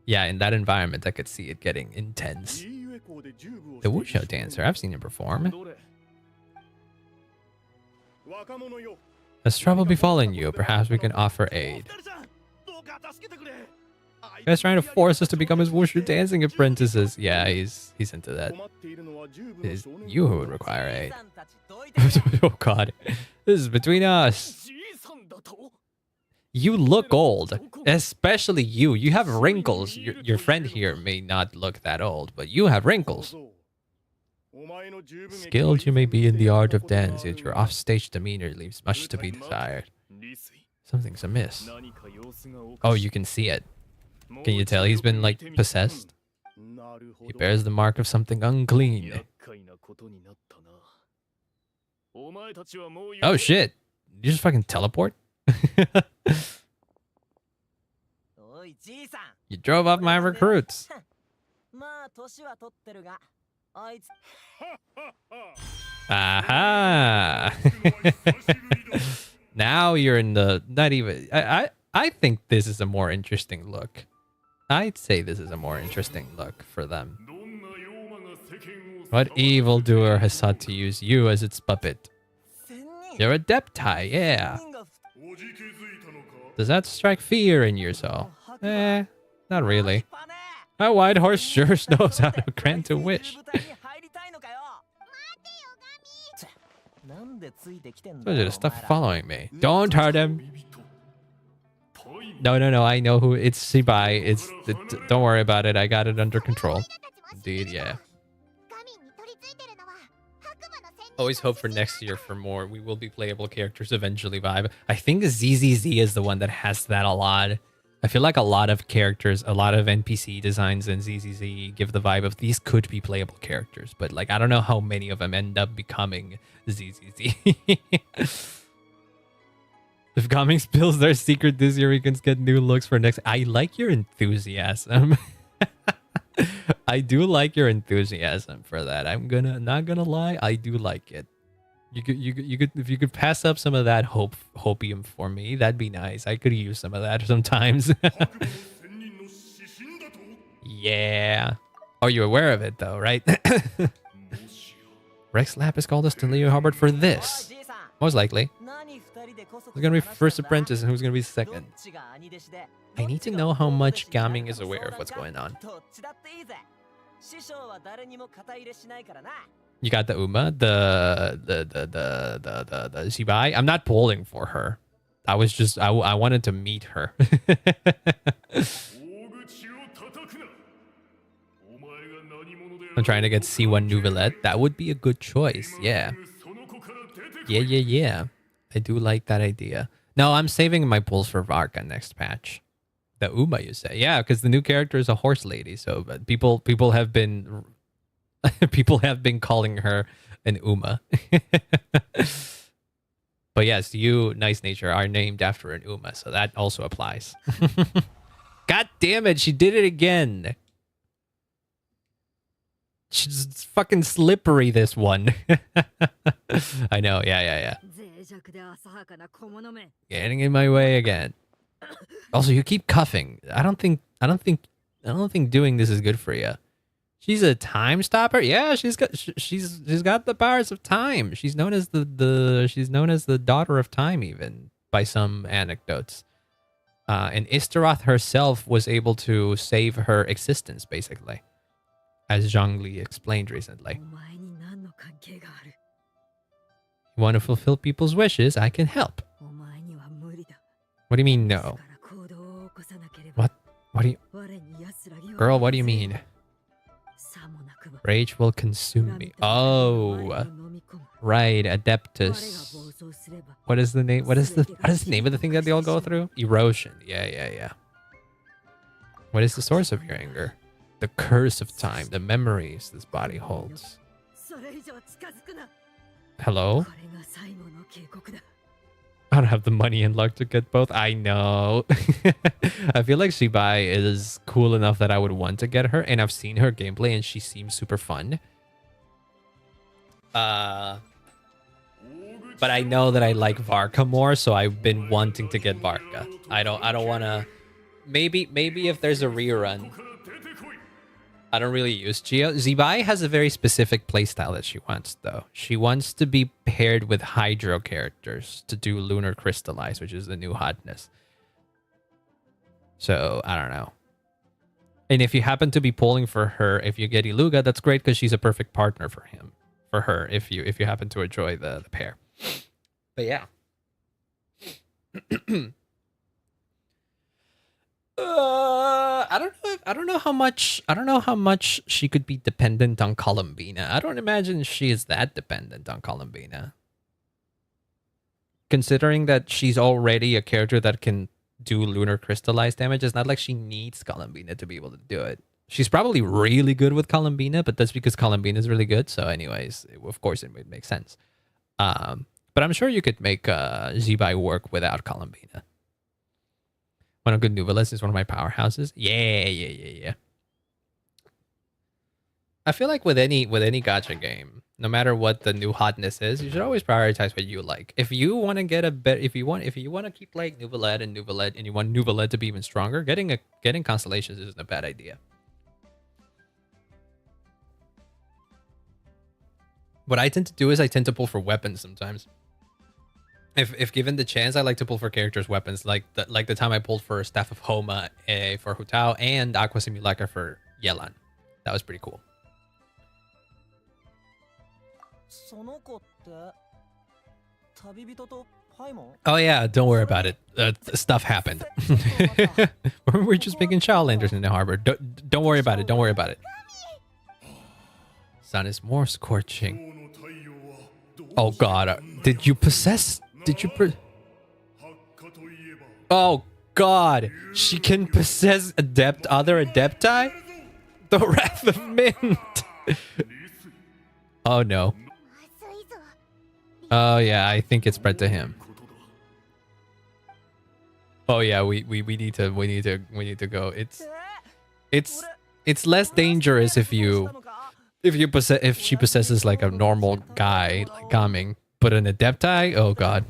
Yeah, in that environment, I could see it getting intense. The Wushu dancer, I've seen him perform. Has trouble befallen you? Perhaps we can offer aid. You guys trying to force us to become his Wushu dancing apprentices? Yeah, he's into that. It is you who would require aid. Oh god. This is between us. You look old. Especially you. You have wrinkles. Your friend here may not look that old, but you have wrinkles. Skilled you may be in the art of dance, yet your offstage demeanor leaves much to be desired. Something's amiss. Oh, you can see it. Can you tell he's been, like, possessed? He bears the mark of something unclean. Oh, shit. You just fucking teleport? You drove off my recruits. Aha! Now you're in the... Not even... I think this is a more interesting look. I'd say this is a more interesting look for them. What evildoer has sought to use you as its puppet? You're a deptai, yeah. Does that strike fear in your soul? Not really. A white horse sure knows how to grant a wish. Told you to stop following me. Don't hurt him. No, I know who it's. Shibai. Don't worry about it. I got it under control. Indeed, yeah. Always hope for next year for more. We will be playable characters eventually vibe. I think ZZZ is the one that has that a lot. I feel like a lot of characters, a lot of NPC designs in ZZZ give the vibe of these could be playable characters, but like I don't know how many of them end up becoming ZZZ. If Gaming spills their secret this year, we can get new looks for next. I like your enthusiasm. I do like your enthusiasm for that. Not gonna lie, I do like it. You could if you could pass up some of that hopium for me, that'd be nice. I could use some of that sometimes. Yeah. Are you aware of it though, right? Rex Lapis called us to Leo Hubbard for this. Most likely. Who's gonna be first apprentice and who's gonna be second? I need to know how much Gaming is aware of what's going on. You got the Uma, the Shibai. I'm not polling for her. I wanted to meet her. I'm trying to get C1 Nouvellette. That would be a good choice. Yeah. Yeah. I do like that idea. No, I'm saving my pulls for Varka next patch. The Uma, you say? Yeah, because the new character is a horse lady. So, but people have been calling her an Uma. But yes, you, Nice Nature, are named after an Uma, so that also applies. God damn it, she did it again. She's fucking slippery, this one. I know, yeah. Getting in my way again. Also, you keep cuffing. I don't think doing this is good for you. She's a time stopper. Yeah, she's got the powers of time. She's known as the daughter of time, even by some anecdotes. And Istaroth herself was able to save her existence, basically, as Zhongli explained recently. You want to fulfill people's wishes? I can help. What do you mean, no? What do you... Girl, what do you mean? Rage will consume me. Oh. Right, Adeptus. What is the name? What is the name of the thing that they all go through? Erosion. Yeah. What is the source of your anger? The curse of time, the memories this body holds. Hello? I don't have the money and luck to get both. I know. I feel like Shibai is cool enough that I would want to get her, and I've seen her gameplay and she seems super fun. But I know that I like Varka more, so I've been wanting to get Varka. I don't want to... Maybe if there's a rerun. I don't really use Geo. Zibai has a very specific playstyle that she wants, though. She wants to be paired with Hydro characters to do Lunar Crystallize, which is the new hotness. So, I don't know. And if you happen to be pulling for her, if you get Iluga, that's great because she's a perfect partner for her, if you happen to enjoy the pair. But yeah. I don't know how much she could be dependent on Columbina. I don't imagine she is that dependent on Columbina. Considering that she's already a character that can do lunar crystallized damage, it's not like she needs Columbina to be able to do it. She's probably really good with Columbina, but that's because Columbina is really good. So anyways, of course it would make sense. But I'm sure you could make Zibai work without Columbina. One of good Novelist is one of my powerhouses. Yeah. I feel like with any gacha game, no matter what the new hotness is, you should always prioritize what you like. If you want to get a bit, if you want to keep playing Nouvellette, and you want Nouvellette to be even stronger, getting constellations isn't a bad idea. What I tend to do is I tend to pull for weapons sometimes. If given the chance, I like to pull for characters' weapons, like the time I pulled for Staff of Homa for Hutao and Aqua Simulacra for Yelan. That was pretty cool. Oh yeah, don't worry about it. Stuff happened. We're just making Shaw Lanterns in the harbor. Don't worry about it. Sun is more scorching. Oh god, did you possess? Did you Oh god, she can possess other adepti? The Wrath of Mint. Oh no. Oh yeah, I think it's spread to him. Oh yeah, we need to go. It's less dangerous if she possesses like a normal guy like Gaming, but an adepti? Oh god.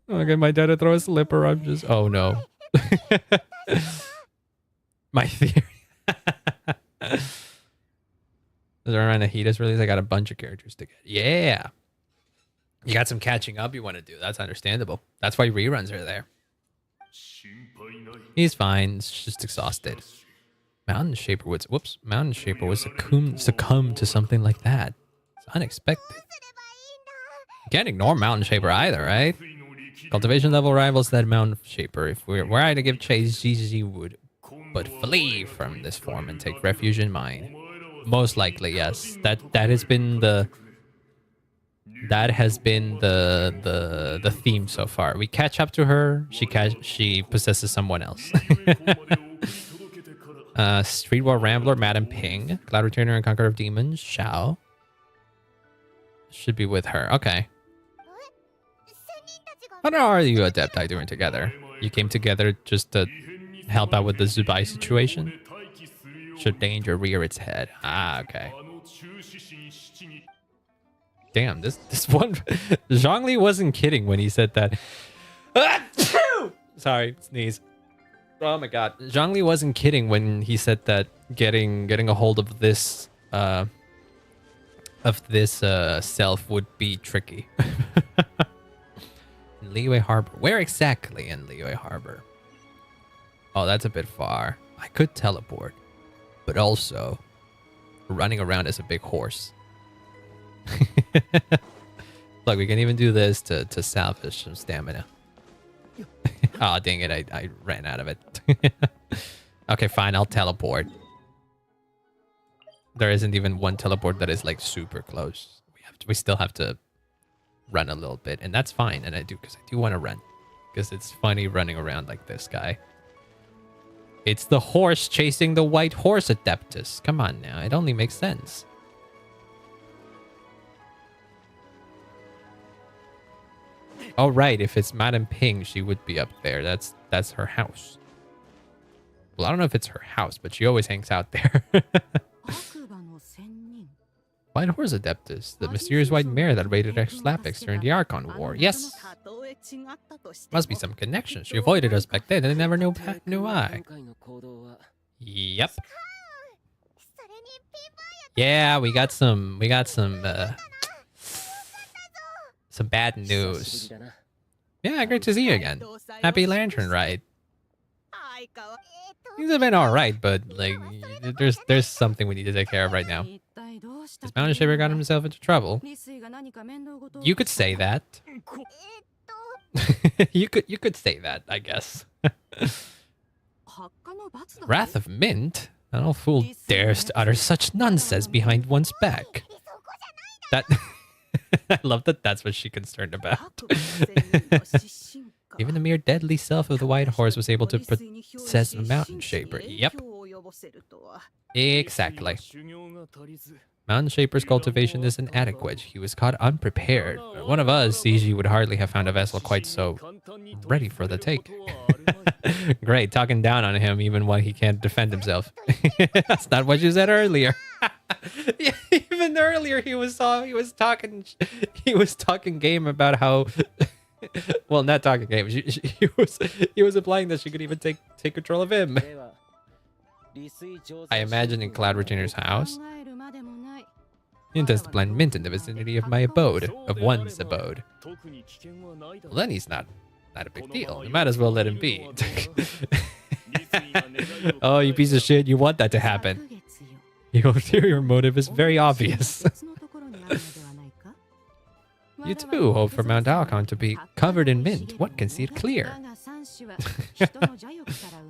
Okay, my dad to throw a slipper. I'm just oh no. My theory. Is there around a Hida's release? I got a bunch of characters to get. Yeah. You got some catching up you want to do. That's understandable. That's why reruns are there. He's fine. He's just exhausted. Mountain Shaper would succumb to something like that. It's unexpected. You can't ignore Mountain Shaper either, right? Cultivation level rivals that Mountain Shaper. If were I to give chase, GG would but flee from this form and take refuge in mine. Most likely, yes. That has been the theme so far. We catch up to her. She possesses someone else. Street War Rambler, Madam Ping, Cloud Returner and Conqueror of Demons, Shao. Should be with her. Okay. What are you adepti doing together? You came together just to help out with the Zubai situation? Should danger rear its head. Ah, okay. Damn, this one... Zhongli wasn't kidding when he said that. Sorry, sneeze. Oh my god. Zhongli wasn't kidding when he said that getting a hold of this self would be tricky. In Liyue Harbor. Where exactly in Liyue Harbor? Oh, that's a bit far. I could teleport, but also running around as a big horse. Look, we can even do this to salvage some stamina. Oh, dang it. I ran out of it. Okay, fine. I'll teleport. There isn't even one teleport that is like super close. We still have to run a little bit, and that's fine. And I do want to run because it's funny running around like this guy. It's the horse chasing the white horse, Adeptus. Come on now. It only makes sense. Oh, right. If it's Madam Ping, she would be up there. That's her house. Well, I don't know if it's her house, but she always hangs out there. White Horse Adeptus, the mysterious white mare that raided Slappix during the Archon War. Yes. Must be some connection. She avoided us back then and I never knew why. Yep. Yeah, we got some bad news. Yeah, great to see you again. Happy Lantern Rite. Things have been alright, but like there's something we need to take care of right now. This Mountain Shaper got himself into trouble. You could say that. you could say that, I guess. Wrath of Mint? No fool dares to utter such nonsense behind one's back. That I love that that's what she's concerned about. Even the mere deadly self of the White Horse was able to possess a Mountain Shaper. Yep. Exactly. Mountain Shaper's cultivation is inadequate. He was caught unprepared. One of us, CG, would hardly have found a vessel quite so ready for the take. Great, talking down on him even when he can't defend himself. That's not what you said earlier. Yeah, even earlier he was talking game about how well, not talking game. He was implying that she could even take control of him. I imagine in Cloud Retainer's house. He intends to plant mint in the vicinity of my abode, of one's abode. Well, then he's not a big deal. You might as well let him be. Oh, you piece of shit! You want that to happen. Your ulterior motive is very obvious. You too hope for Mount Alcon to be covered in mint. One can see it clear.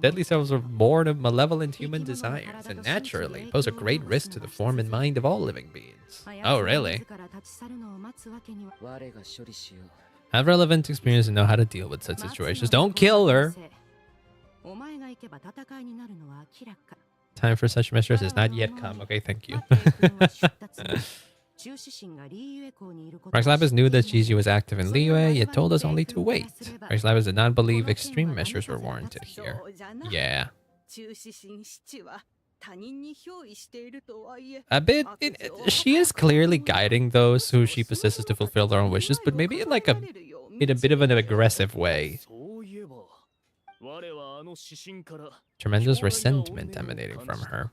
Deadly selves are born of malevolent human desires, and naturally pose a great risk to the form and mind of all living beings. Oh, really? Have relevant experience and know how to deal with such situations. Don't kill her. Time for such measures has not yet come. Okay, thank you. Rex Lapis knew that Gigi was active in Liyue, yet told us only to wait. Rex Lapis did not believe extreme measures were warranted here. Yeah. A bit. She is clearly guiding those who she possesses to fulfill their own wishes, but maybe in like in a bit of an aggressive way. Tremendous resentment emanating from her.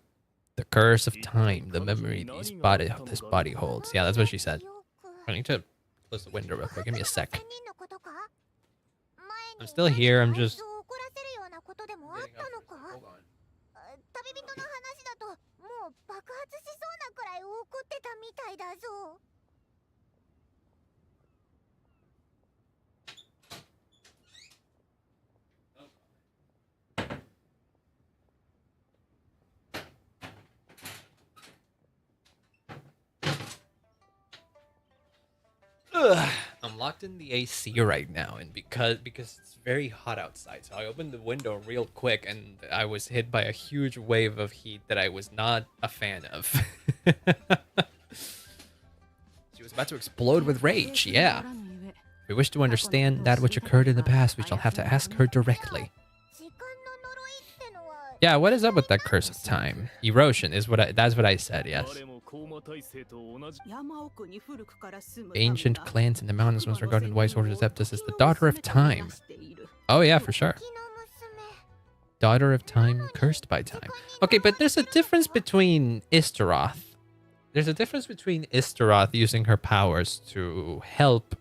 The curse of time, the memory this body holds. Yeah, that's what she said. I need to close the window real quick. Give me a sec. I'm still here. I'm just. Hold on. Ugh. I'm locked in the AC right now, and because it's very hot outside, so I opened the window real quick, and I was hit by a huge wave of heat that I was not a fan of. She was about to explode with rage. Yeah. If we wish to understand that which occurred in the past, we shall have to ask her directly. Yeah, what is up with that curse of time? Erosion is that's what I said. Yes. Ancient clans in the mountains once regarded the White Sword Adeptus as the daughter of time. Oh yeah, for sure. Daughter of time, cursed by time. Okay, but there's a difference between Istaroth. There's a difference between Istaroth using her powers to help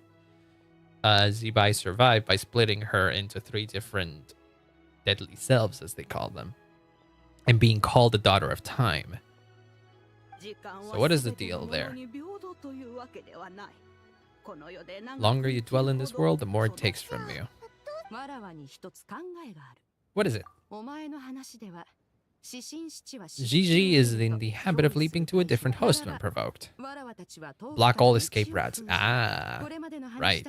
Zebai survive by splitting her into 3 different deadly selves, as they call them, and being called the daughter of time. So what is the deal there? Longer you dwell in this world, the more it takes from you. What is it? Gigi is in the habit of leaping to a different host when provoked. Block all escape routes. Ah, right.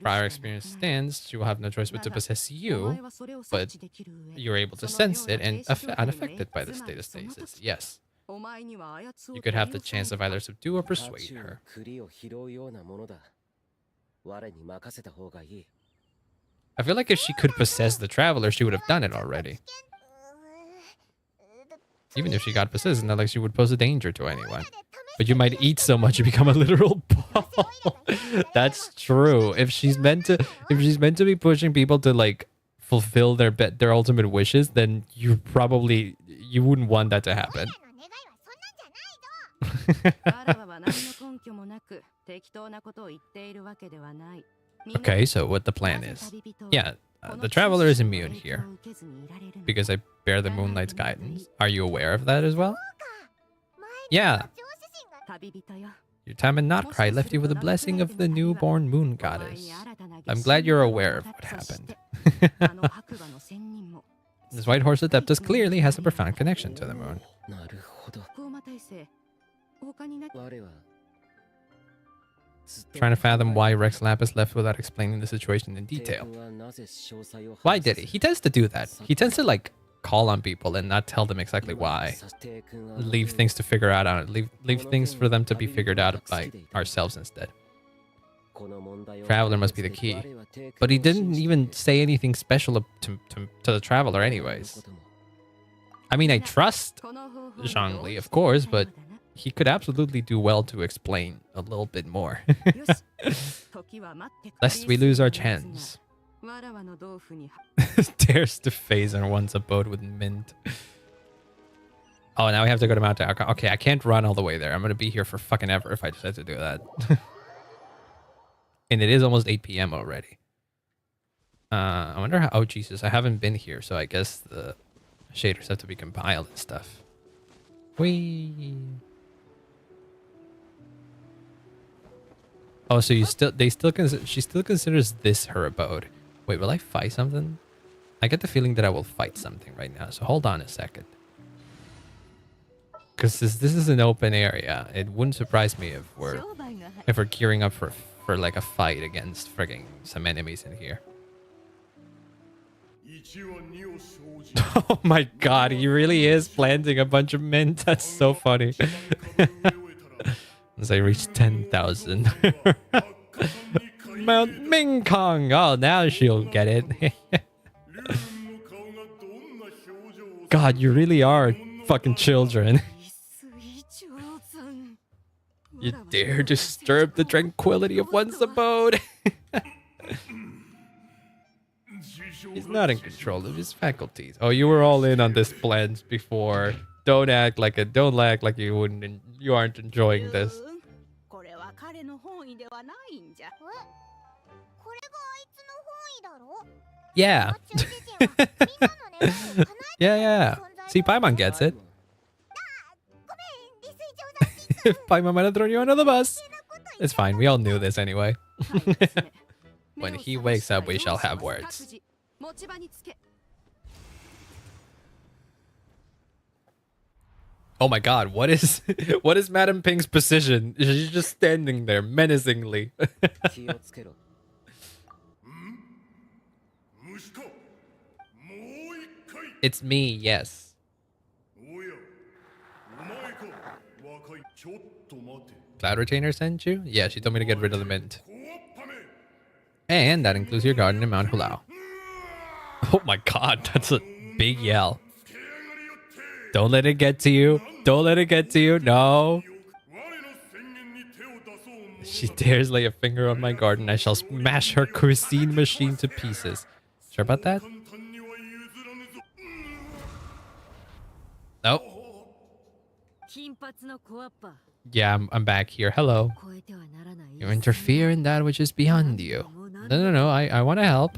Prior experience stands, she will have no choice but to possess you, but you're able to sense it and unaffected by the state of stasis. Yes. You could have the chance of either subdue or persuade her. I feel like if she could possess the traveler, she would have done it already. Even if she got possessed, it's not like she would pose a danger to anyone. But you might eat so much you become a literal ball. That's true. If she's meant to be pushing people to like fulfill their ultimate wishes, then you wouldn't want that to happen. Okay, so what the plan is. Yeah, the traveler is immune here because I bear the moonlight's guidance. Are you aware of that as well? Yeah. Your time in nod-krai left you with the blessing of the newborn moon goddess. I'm glad you're aware of what happened. This white horse adeptus clearly has a profound connection to the moon. Trying to fathom why Rex Lapis left without explaining the situation in detail. Why did he? He tends to do that. He tends to like call on people and not tell them exactly why. Leave things to figure out on it. Leave things for them to be figured out by ourselves instead. Traveler must be the key. But he didn't even say anything special to the traveler anyways. I mean, I trust Zhongli, of course, but he could absolutely do well to explain a little bit more. Lest we lose our chance. Dares to phase and wants a boat with mint. Oh, now we have to go to Mount Alcon. Okay, I can't run all the way there. I'm gonna be here for fucking ever if I decide to do that. And it is almost 8 p.m. already. I wonder how... Oh, Jesus. I haven't been here, so I guess the shaders have to be compiled and stuff. Whee! Oh, so she still considers this her abode. Wait, will I fight something? I get the feeling that I will fight something right now, so hold on a second. Because this is an open area, it wouldn't surprise me if we're gearing up for like a fight against frigging some enemies in here. Oh my god, he really is planting a bunch of mint. That's so funny. As I reach 10,000. Mount Mingkong. Oh, now she'll get it. God, you really are fucking children. You dare disturb the tranquility of one's abode. He's not in control of his faculties. Oh, you were all in on this blend before. Don't act like you wouldn't. You aren't enjoying this. Yeah. yeah. See, Paimon gets it. Paimon might have thrown you under the bus. It's fine. We all knew this anyway. When he wakes up, we shall have words. Oh my god, what is Madam Ping's position? She's just standing there menacingly. It's me, yes. Cloud Retainer sent you? Yeah, she told me to get rid of the mint. And that includes your garden in Mount Hulao. Oh my god, that's a big yell. Don't let it get to you. Don't let it get to you. No. She dares lay a finger on my garden. I shall smash her cuisine machine to pieces. Sure about that? Nope. Yeah, I'm back here. Hello. You interfere in that which is beyond you. No. I want to help.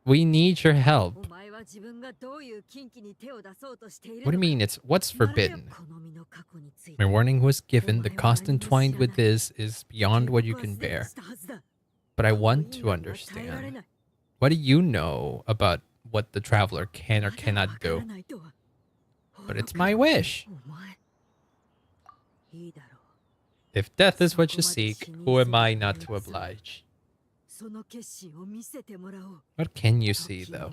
We need your help. What do you mean what's forbidden? My warning was given. The cost entwined with this is beyond what you can bear. But I want to understand. What do you know about what the traveler can or cannot do? But it's my wish. If death is what you seek, who am I not to oblige? What can you see, though?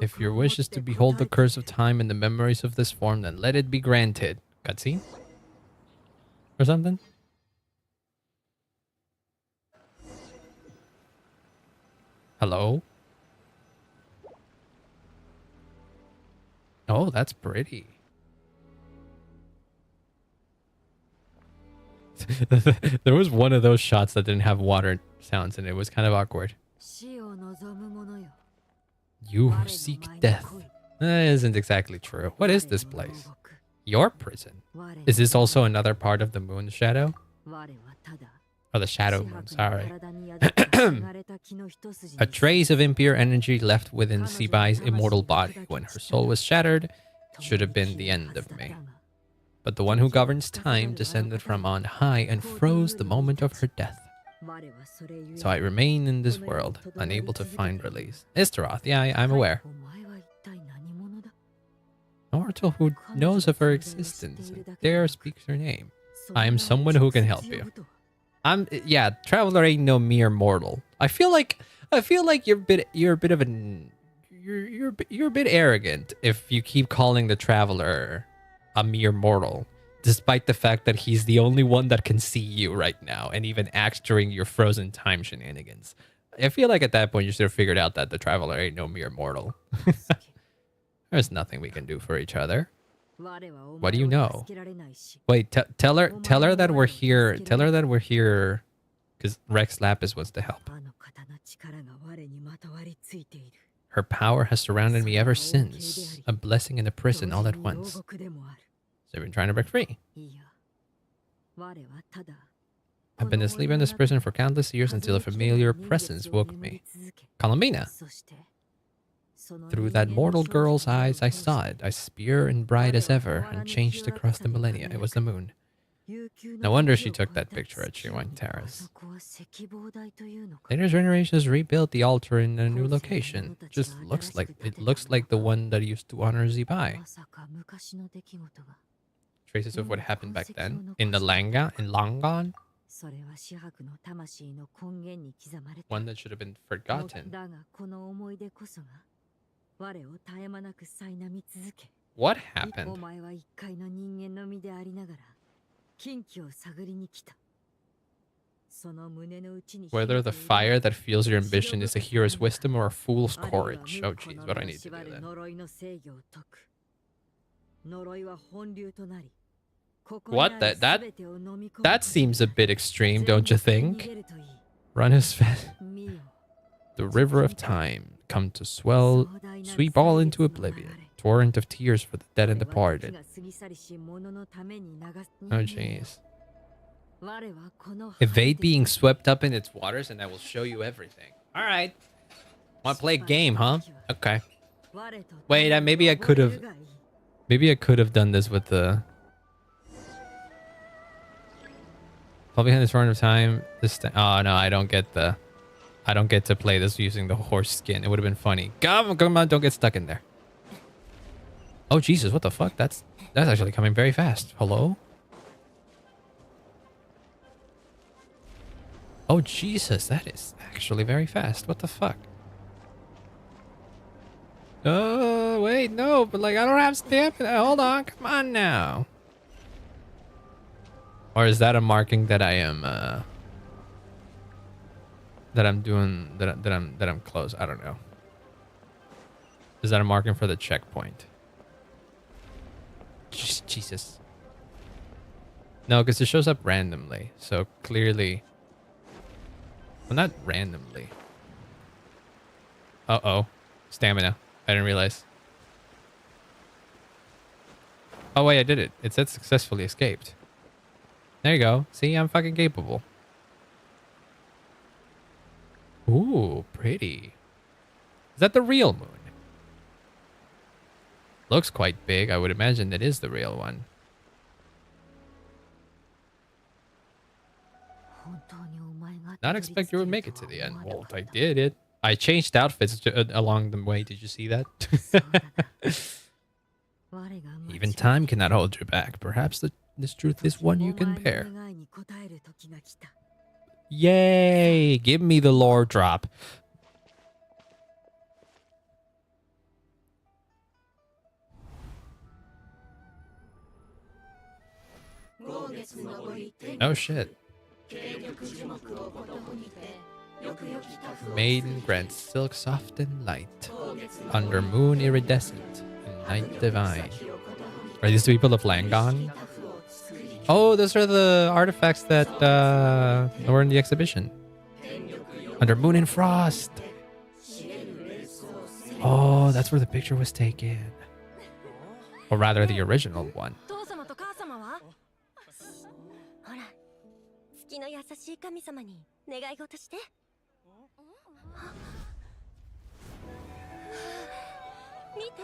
If your wish is to behold the curse of time and the memories of this form, then let it be granted. Cutscene? Or something? Hello? Oh, that's pretty. There was one of those shots that didn't have water sounds and it was kind of awkward. You who seek death. That isn't exactly true. What is this place? Your prison? Is this also another part of the moon shadow? Or the shadow moon, sorry. A trace of impure energy left within Sibai's immortal body. When her soul was shattered, it should have been the end of me. But the one who governs time descended from on high and froze the moment of her death. So I remain in this world, unable to find release. Istaroth, yeah, I'm aware. No mortal who knows of her existence and dare speaks her name. I am someone who can help you. Yeah, Traveler ain't no mere mortal. I feel like you're a bit arrogant if you keep calling the Traveler a mere mortal, despite the fact that he's the only one that can see you right now and even acts during your frozen time shenanigans. I feel like at that point you should have figured out that the Traveler ain't no mere mortal. There's nothing we can do for each other. What do you know? Wait, tell her that we're here. Tell her that we're here because Rex Lapis wants to help. Her power has surrounded me ever since, a blessing and a prison all at once. So I've been trying to break free. I've been asleep in this prison for countless years until a familiar presence woke me. Columbina. Through that mortal girl's eyes, I saw it, as pure and bright as ever, unchanged across the millennia. It was the moon. No wonder she took that picture at Chiwang Terrace. Later generations rebuilt the altar in a new location. Just looks like the one that used to honor Zibai. Traces of what happened back then in Langon. One that should have been forgotten. What happened? Whether the fire that fuels your ambition is a hero's wisdom or a fool's courage. Oh jeez, what do I need to do then? What? That seems a bit extreme, don't you think? Run his fast. The river of time, come to swell, sweep all into oblivion. Torrent of tears for the dead and departed. Oh jeez. Evade being swept up in its waters and I will show you everything. Alright. Want to play a game, huh? Okay. Wait, maybe I could have done this with the... Probably had this run of time. Oh no, I don't get to play this using the horse skin. It would have been funny. Come on, don't get stuck in there. Oh Jesus, what the fuck? That's actually coming very fast. Hello? Oh Jesus, that is actually very fast. What the fuck? Oh wait, no, but like I don't have stamina. Hold on, come on now. Or is that a marking that I am that I'm close? I don't know. Is that a marking for the checkpoint? Jesus. No, because it shows up randomly. So clearly... Well, not randomly. Uh-oh. Stamina. I didn't realize. Oh, wait, I did it. It said successfully escaped. There you go. See, I'm fucking capable. Ooh, pretty. Is that the real moon? Looks quite big. I would imagine it is the real one. Not expect you would make it to the end. Well, I did it. I changed outfits along the way. Did you see that? Even time cannot hold you back. Perhaps this truth is one you can bear. Yay! Give me the lore drop. Oh shit. Maiden grants silk soft and light, under moon iridescent, and night divine. Are these the people of Langon? Oh, those are the artifacts that were in the exhibition. Under moon and frost. Oh, that's where the picture was taken. Or rather, the original one.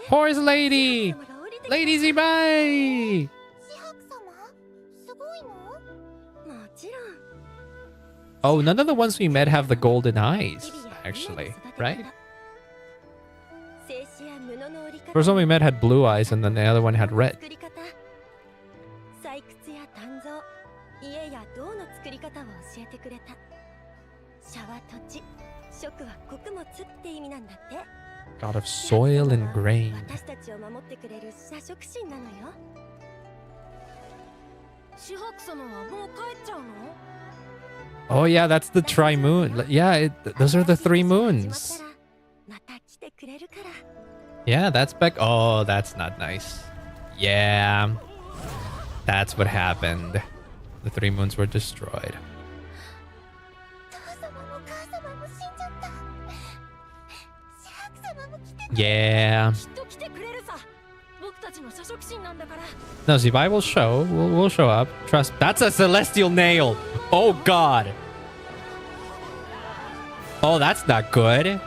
Horse lady! Lady Zibai! Oh, none of the ones we met have the golden eyes, actually, right? First one we met had blue eyes, and then the other one had red. God of soil and grain. Oh yeah, that's the tri-moon. Yeah, those are the 3 moons. Yeah, that's back. Oh, that's not nice. Yeah, that's what happened. The 3 moons were destroyed. Yeah. No, Zibai will show. We'll show up. Trust. That's a celestial nail. Oh God. Oh, that's not good.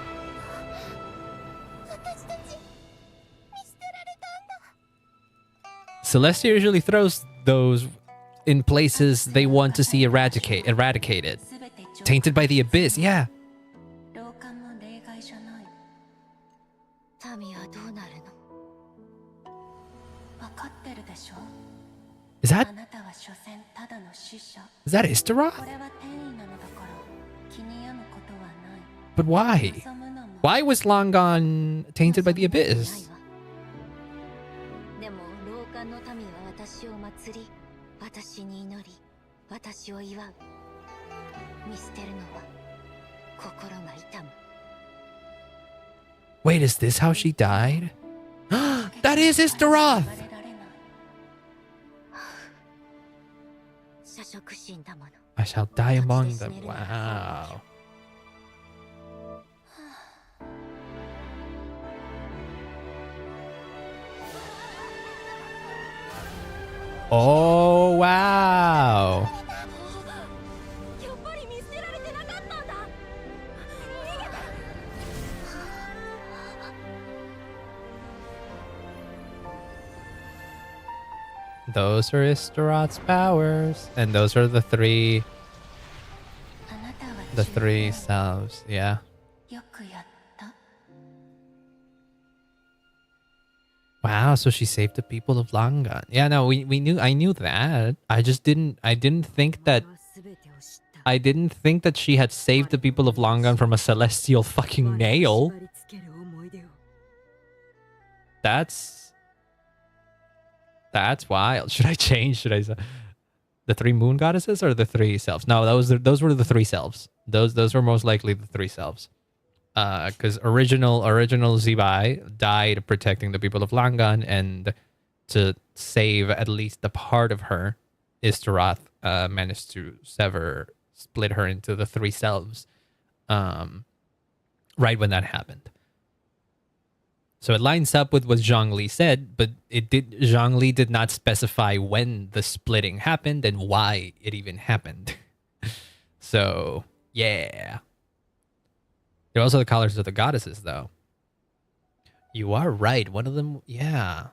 Celestia usually throws those in places they want to see eradicated. Tainted by the abyss, yeah. Is that Istaroth? But why? Why was Longon tainted by the abyss? Wait, is this how she died? That is Istaroth! I shall die among them. Wow. Oh, wow. Those are Istaroth's powers. And those are the three selves, yeah. Wow, so she saved the people of Langan. Yeah, no, I knew that. I didn't think that she had saved the people of Langan from a celestial fucking nail. That's wild. Should I change? Should I say the three moon goddesses or the three selves? No, those were the three selves. Those were most likely the three selves. Because original Zibai died protecting the people of Langan, and to save at least a part of her, Istaroth managed to split her into the three selves. Right when that happened. So it lines up with what Zhongli said, but Zhongli did not specify when the splitting happened and why it even happened. So yeah. They're also the colors of the goddesses, though. You are right. One of them, yeah.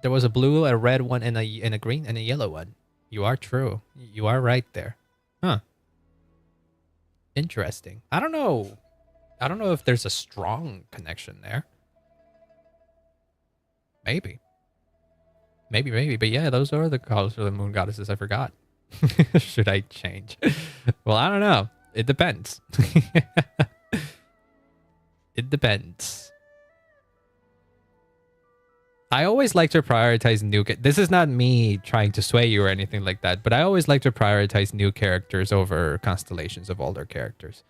There was a blue, a red one, and a green, and a yellow one. You are true. You are right there. Huh. Interesting. I don't know if there's a strong connection there. Maybe. But yeah, those are the colors of the moon goddesses. I forgot. Should I change? Well, I don't know. It depends. It depends. I always like to prioritize new... This is not me trying to sway you or anything like that, but I always like to prioritize new characters over constellations of older characters.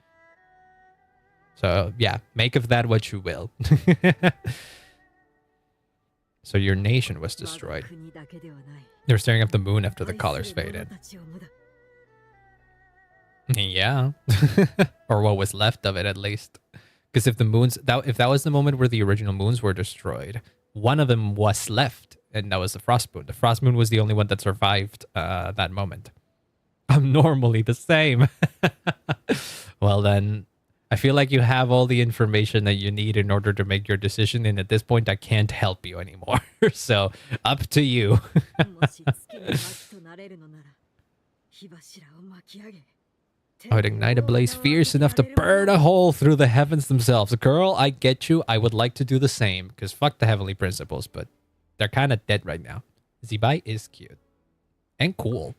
So, yeah, make of that what you will. So your nation was destroyed. They were staring at the moon after the colors faded. Yeah. Or what was left of it, at least. Because if that was the moment where the original moons were destroyed, one of them was left, and that was the frost moon. The frost moon was the only one that survived that moment. I'm normally the same. Well then, I feel like you have all the information that you need in order to make your decision, and at this point I can't help you anymore. So, up to you. I would ignite a blaze fierce enough to burn a hole through the heavens themselves. Girl, I get you. I would like to do the same, because fuck the heavenly principles, but they're kind of dead right now. Zibai is cute. And cool.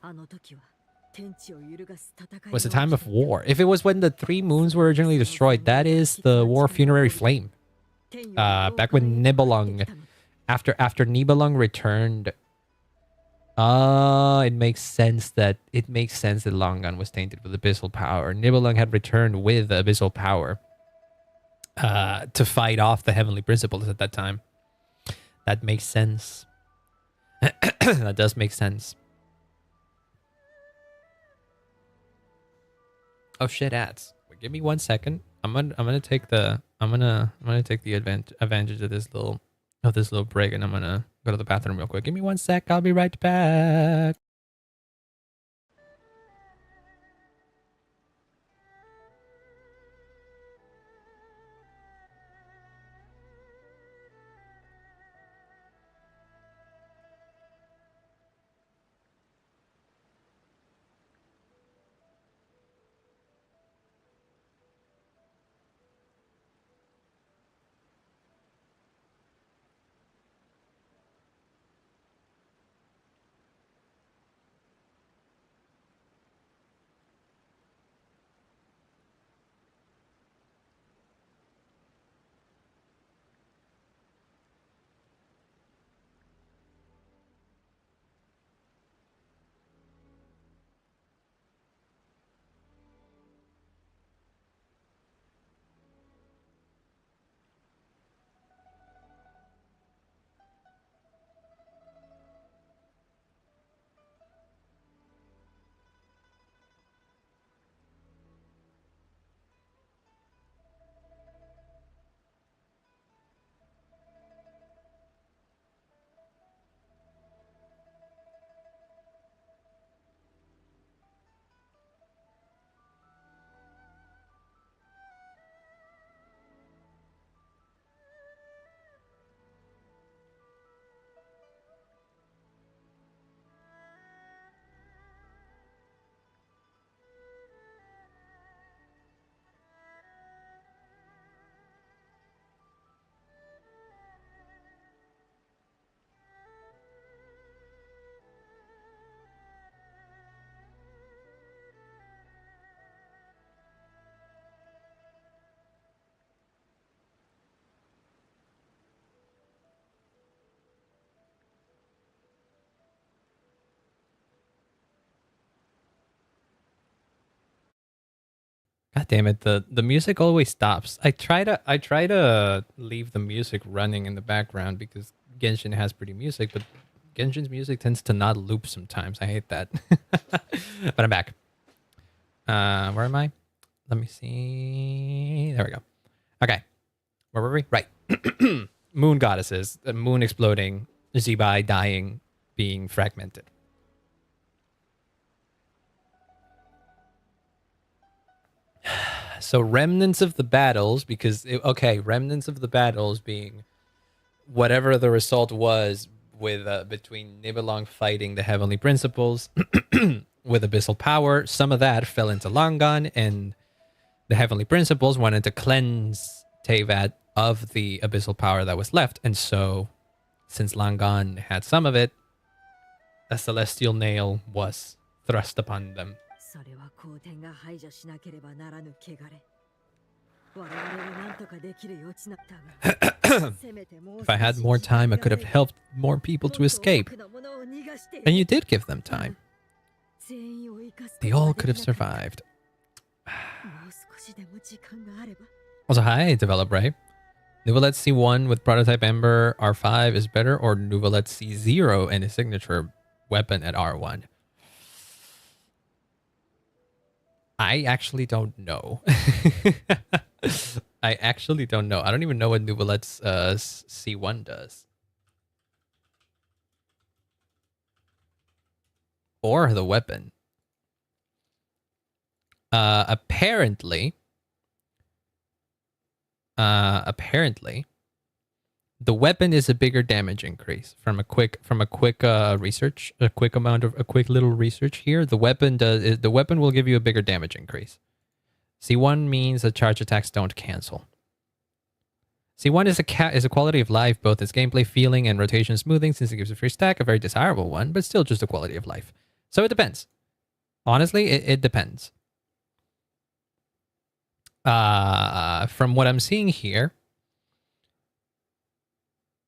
Was the time of war. If it was when the three moons were originally destroyed, that is the War of Funerary Flame. Back when Nibelung, after Nibelung returned, it makes sense that Longan was tainted with abyssal power. Nibelung had returned with abyssal power to fight off the heavenly principles at that time. That makes sense. That does make sense. Oh shit, ads. Wait, give me 1 second. I'm gonna take the advantage of this little break, and I'm gonna go to the bathroom real quick. Give me 1 sec. I'll be right back. God damn it, the music always stops. I try to leave the music running in the background because Genshin has pretty music, but Genshin's music tends to not loop sometimes. I hate that. But I'm back. Where am I? Let me see. There we go. Okay. Where were we? Right. Moon goddesses, the moon exploding, Zibai dying, being fragmented. So remnants of the battles, because remnants of the battles being whatever the result was with between Nibelung fighting the heavenly principles with abyssal power. Some of that fell into Langan, and the heavenly principles wanted to cleanse Teyvat of the abyssal power that was left. And so, since Langan had some of it, a celestial nail was thrust upon them. If I had more time, I could have helped more people to escape. And you did give them time. They all could have survived. Also, hi, Develop Ray. Nouvelette C1 with prototype Ember R5 is better, or Nouvelette C0 and a signature weapon at R1? I actually don't know. I actually don't know. I don't even know what Nouvelette's C1 does. Or the weapon. Apparently, the weapon is a bigger damage increase from a quick research, a quick little research here. The weapon will give you a bigger damage increase. C1 means that charge attacks don't cancel. C1 is a quality of life, both its gameplay feeling and rotation smoothing, since it gives a free stack, a very desirable one, but still just a quality of life. So it depends. Honestly, it depends. From what I'm seeing here,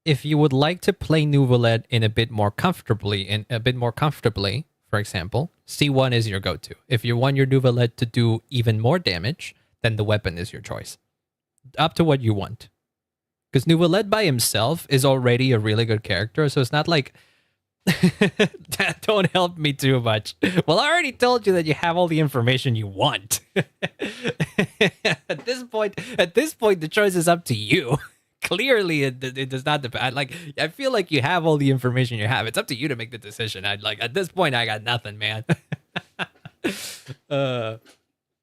if you would like to play Nouvelette in a bit more comfortably, for example, C1 is your go-to. If you want your Nouvelette to do even more damage, then the weapon is your choice. Up to what you want. Because Nouvelette by himself is already a really good character, so it's not like that don't help me too much. Well, I already told you that you have all the information you want. At this point, the choice is up to you. Clearly, it does not depend. Like, I feel like you have all the information you have. It's up to you to make the decision. At this point, I got nothing, man. But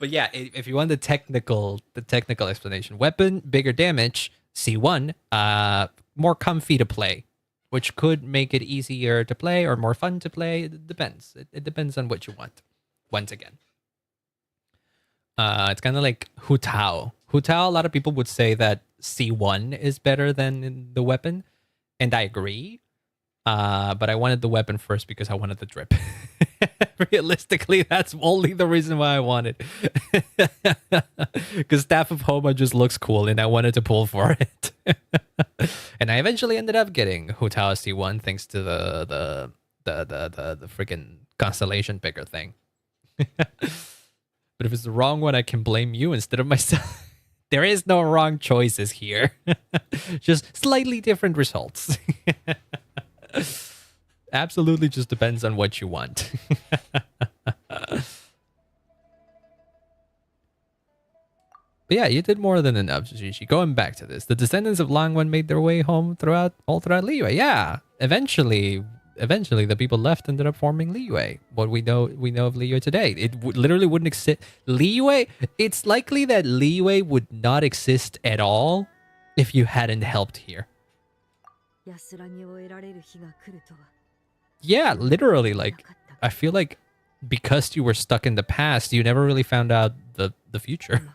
yeah, if you want the technical explanation, weapon, bigger damage, C1, more comfy to play, which could make it easier to play or more fun to play. It depends. It depends on what you want. Once again, it's kind of like Hu Tao. Hu Tao, a lot of people would say that C1 is better than the weapon, and I agree. But I wanted the weapon first because I wanted the drip. Realistically, that's only the reason why I wanted. Because Staff of Homa just looks cool, and I wanted to pull for it. And I eventually ended up getting Hu Tao C1 thanks to the freaking constellation picker thing. But if it's the wrong one, I can blame you instead of myself. There is no wrong choices here. Just slightly different results. Absolutely just depends on what you want. But yeah, you did more than enough, Gigi. Going back to this, the descendants of Langwan made their way home all throughout Liyue. Yeah, eventually the people left ended up forming Liyue. What we know of Liyue today, it literally wouldn't exist. Liyue, it's likely that Liyue would not exist at all if you hadn't helped here. Yeah, literally. Like, I feel like because you were stuck in the past, you never really found out the future.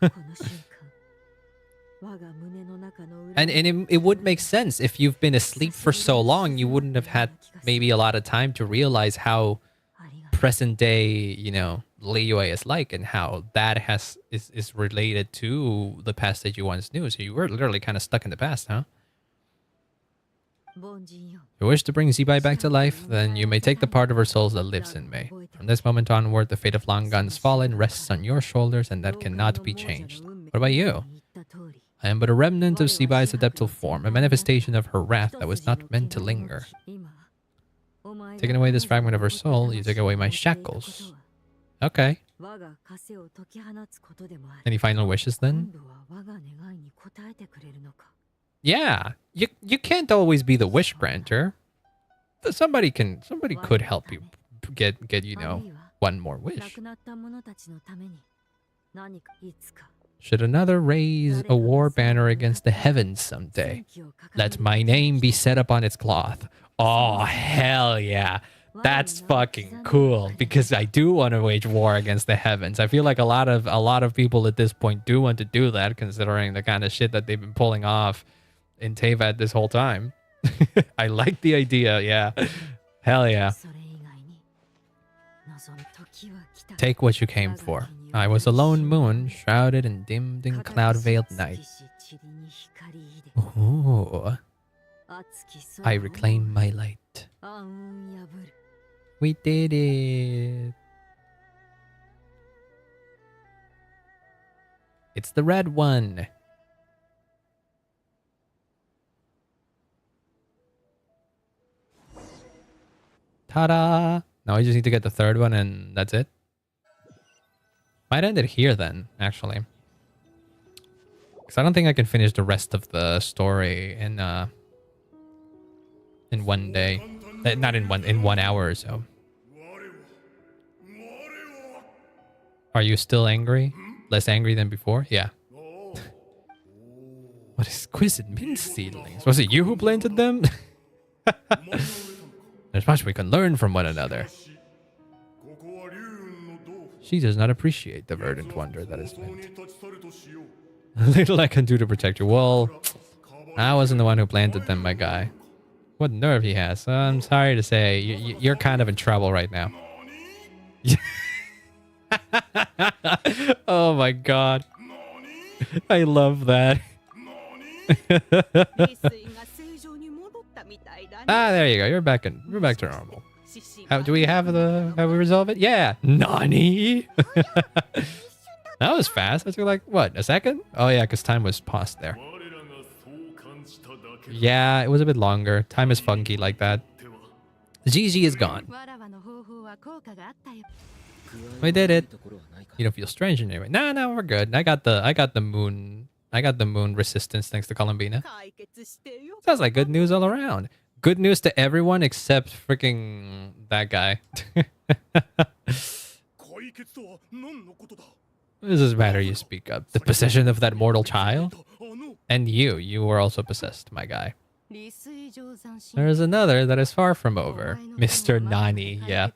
And it would make sense. If you've been asleep for so long, you wouldn't have had maybe a lot of time to realize how present day, Liyue is like, and how that is related to the past that you once knew. So you were literally kind of stuck in the past, huh? If you wish to bring Zibai back to life, then you may take the part of her soul that lives in me. From this moment onward, the fate of Langan's fallen rests on your shoulders, and that cannot be changed. What about you? I am but a remnant of Zibai's adeptal form, a manifestation of her wrath that was not meant to linger. Taking away this fragment of her soul, you take away my shackles. Okay. Any final wishes then? Yeah, you can't always be the wish granter. Somebody could help you get one more wish. Should another raise a war banner against the heavens someday, let my name be set up on its cloth. Oh, hell yeah. That's fucking cool, because I do want to wage war against the heavens. I feel like a lot of people at this point do want to do that, considering the kind of shit that they've been pulling off in Teyvat this whole time. I like the idea, yeah. Hell yeah. Take what you came for. I was a lone moon, shrouded in dimmed and cloud-veiled night. Ooh. I reclaim my light. We did it. It's the red one. Ta-da! Now I just need to get the third one and that's it. Might end it here then, actually. Because I don't think I can finish the rest of the story in one day. Not in 1 hour or so. Are you still angry? Less angry than before? Yeah. What exquisite mint seedlings. Was it you who planted them? There's much we can learn from one another. She does not appreciate the verdant wonder that is meant. Little I can do to protect you. Well, I wasn't the one who planted them, my guy. What nerve he has. I'm sorry to say, you're kind of in trouble right now. Oh my god. I love that. Ah, there you go. We're back to normal. Have we resolved it? Yeah. Nani? That was fast. That took like, what, a second? Oh yeah, because time was paused there. Yeah, it was a bit longer. Time is funky like that. Gigi is gone. We did it. You don't feel strange in any way. No, we're good. I got the moon resistance thanks to Columbina. Sounds like good news all around. Good news to everyone except freaking that guy. What does this matter you speak up? The possession of that mortal child? And you were also possessed, my guy. There is another that is far from over. Mr. Nani, yeah.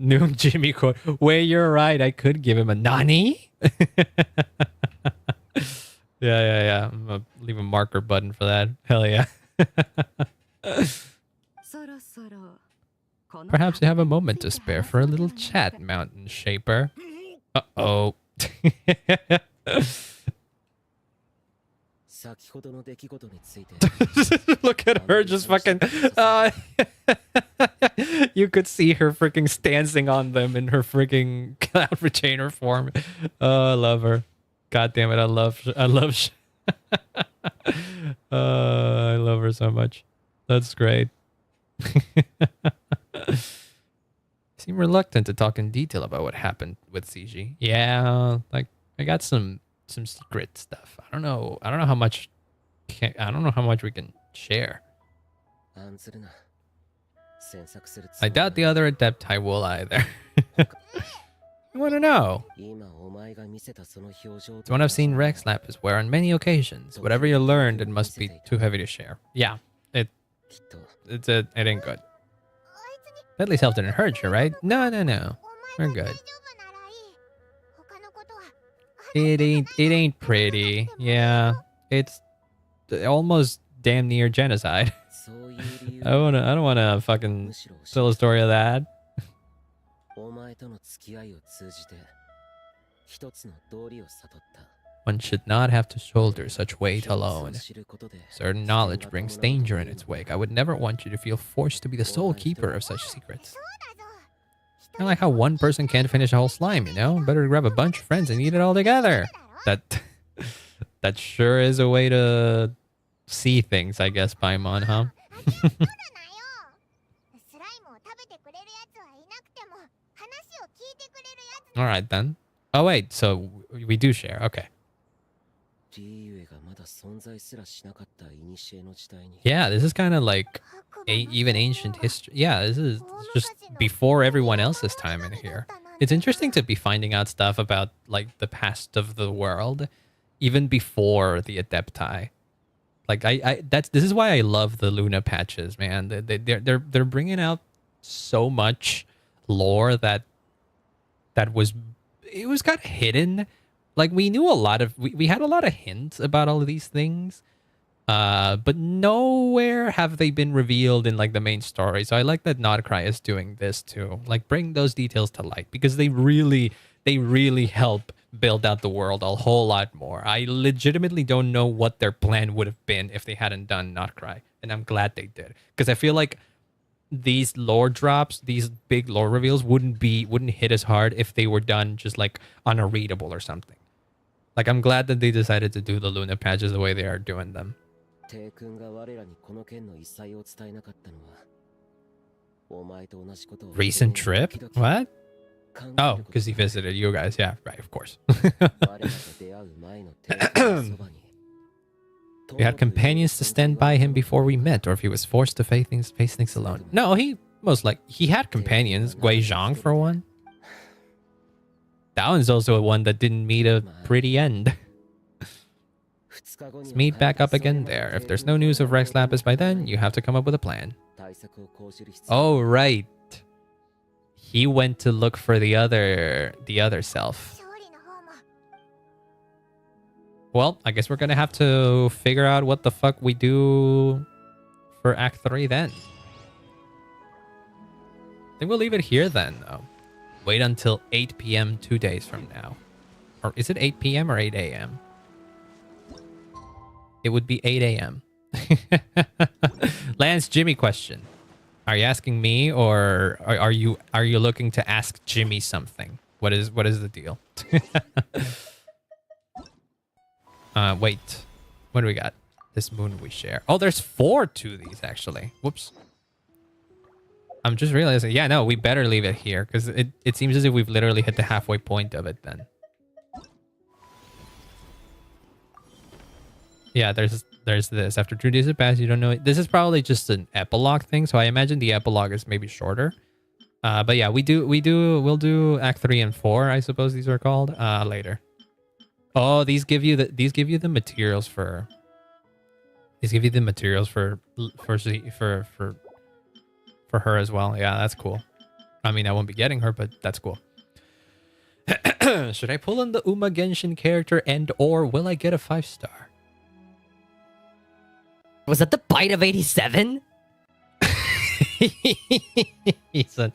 Noom Jimmy quote. Wait, you're right. I could give him a Nani. Yeah. I'm gonna leave a marker button for that. Hell yeah. Perhaps you have a moment to spare for a little chat, Mountain Shaper. Uh-oh. Look at her just fucking... you could see her freaking stancing on them in her freaking cloud retainer form. Oh, I love her. God damn it, I love I love her so much. That's great. Seem reluctant to talk in detail about what happened with CG. Yeah, like I got some secret stuff. I don't know how much we can share. I doubt the other Adepti will either. You want to know? It's one I've seen Rex Lapis wear on many occasions. Whatever you learned, it must be too heavy to share. Yeah, it ain't good. Deadly Self didn't hurt you, right? No. We're good. It ain't pretty. Yeah, it's almost damn near genocide. I don't wanna fucking tell a story of that. One should not have to shoulder such weight alone. Certain knowledge brings danger in its wake. I would never want you to feel forced to be the sole keeper of such secrets. Kind of like how one person can't finish a whole slime, you know? Better to grab a bunch of friends and eat it all together. That sure is a way to see things, I guess, Paimon, huh? All right, then. Oh, wait, so we do share. Okay. Yeah, this is kind of like even ancient history. Yeah, this is just before everyone else's time in here. It's interesting to be finding out stuff about like the past of the world, even before the Adepti. Like this is why I love the Luna patches, man. They're bringing out so much lore that was kind of hidden. Like we knew a lot of we had a lot of hints about all of these things, but nowhere have they been revealed in like the main story. So I like that nod-krai is doing this too, like bring those details to light, because they really help build out the world a whole lot more. I legitimately don't know what their plan would have been if they hadn't done nod-krai, and I'm glad they did, because I feel like these lore drops, these big lore reveals wouldn't hit as hard if they were done just like on a readable or something. Like, I'm glad that they decided to do the Luna patches the way they are doing them. Recent trip? What? Oh, because he visited you guys. Yeah, right, of course. We had companions to stand by him before we met, or if he was forced to face things alone. No, he had companions. Gui Zhang, for one. That one's also one that didn't meet a pretty end. Let's meet back up again there. If there's no news of Rex Lapis by then, you have to come up with a plan. Oh, right. He went to look for the other self. Well, I guess we're gonna have to figure out what the fuck we do for Act 3 then. I think we'll leave it here then, though. Wait until 8 p.m. 2 days from now. Or is it 8 p.m. or 8 a.m.? It would be 8 a.m. Lance, Jimmy question. Are you asking me, or are you looking to ask Jimmy something? What is the deal? Wait. What do we got? This moon we share. Oh, there's 4 to these, actually. Whoops. I'm just realizing, yeah, no, we better leave it here, because it seems as if we've literally hit the halfway point of it then. Yeah, there's this. After 2 days have passed, you don't know it. This is probably just an epilogue thing, so I imagine the epilogue is maybe shorter. But yeah, we'll do Act 3 and 4, I suppose these are called, later. Oh, these give you the materials for her as well. Yeah, that's cool. I mean, I won't be getting her, but that's cool. Should I pull in the Uma Genshin character, and or will I get a 5-star? Was that the bite of 87? he's on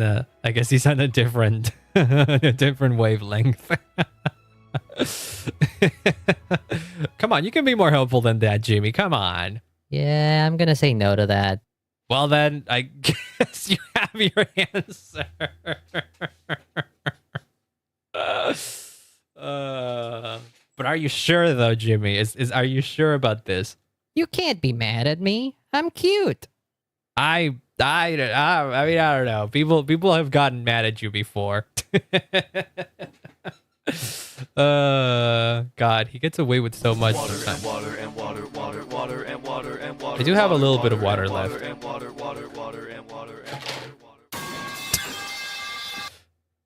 a different a different wavelength. Come on, you can be more helpful than that, Jimmy. Come on. Yeah, I'm gonna say no to that. Well, then, I guess you have your answer. But are you sure, though, Jimmy? Are you sure about this? You can't be mad at me. I'm cute. I mean, I don't know. People have gotten mad at you before. God, he gets away with so much sometimes. I do have a little bit of water left.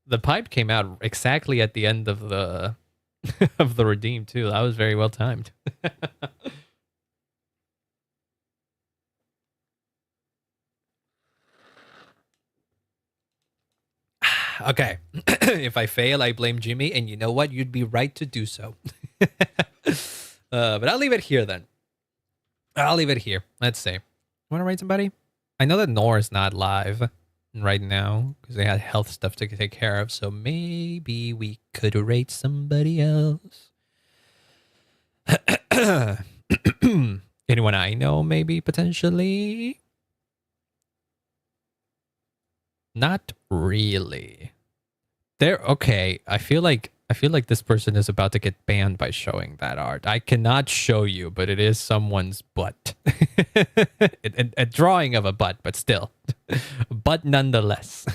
The pipe came out exactly at the end of the of the redeem too. That was very well timed. Okay. If I fail, I blame Jimmy, and you know what? You'd be right to do so. But I'll leave it here then. I'll leave it here. Let's see. Want to rate somebody? I know that Nora's not live right now because they had health stuff to take care of, so maybe we could rate somebody else. Anyone I know, maybe potentially? Not really. Okay. I feel like this person is about to get banned by showing that art. I cannot show you, but it is someone's butt. A drawing of a butt, but still. But nonetheless.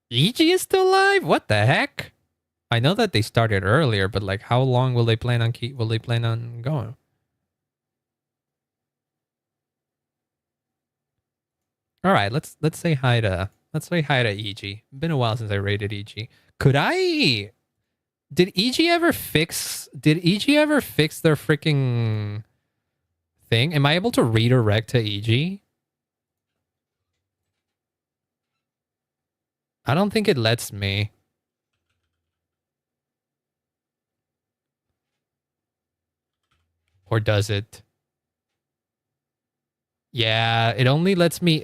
EG is still alive? What the heck? I know that they started earlier, but like, how long will they plan on going? All right, let's say hi to EG. Been a while since I rated EG. Did EG ever fix their freaking thing? Am I able to redirect to EG? I don't think it lets me. Or does it? Yeah, it only lets me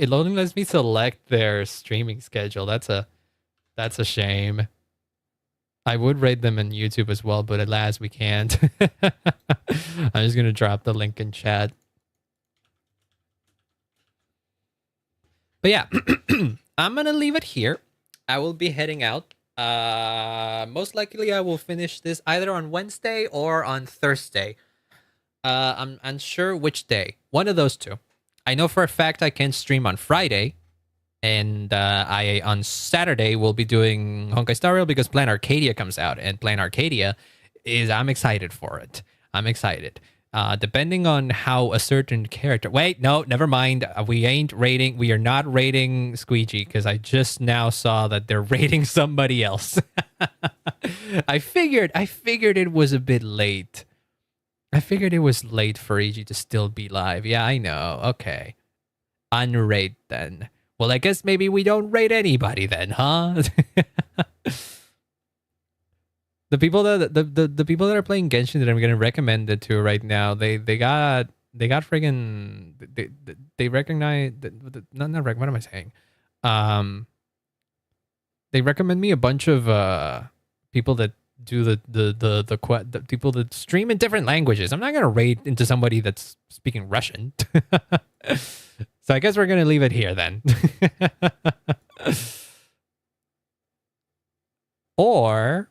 select their streaming schedule. That's a shame. I would rate them in YouTube as well, but alas, we can't. I'm just gonna drop the link in chat. But yeah, I'm gonna leave it here. I will be heading out. Most likely I will finish this either on Wednesday or on Thursday. I'm unsure which day. One of those two. I know for a fact I can stream on Friday. And I on Saturday will be doing Honkai Star Rail because Plan Arcadia comes out, and Plan Arcadia I'm excited for it. I'm excited. Depending on how a certain character. Wait, no, never mind. We are not rating Squeegee because I just now saw that they're rating somebody else. I figured it was a bit late. I figured it was late for EG to still be live. Yeah, I know. Okay, unrate then. Well, I guess maybe we don't rate anybody then, huh? The people that are playing Genshin that I'm gonna recommend it to right now, they got friggin' they recognize not what am I saying? They recommend me a bunch of people that do the people that stream in different languages. I'm not gonna rate into somebody that's speaking Russian. So I guess we're gonna leave it here then. Or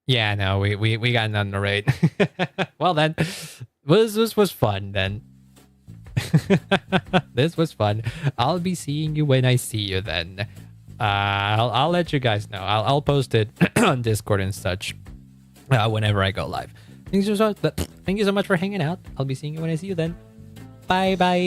yeah, no, we got nothing to rate. Well then, this was fun then. This was fun. I'll be seeing you when I see you then. I'll let you guys know. I'll post it on Discord and such whenever I go live. Thank you so much for hanging out. I'll be seeing you when I see you then. Bye bye.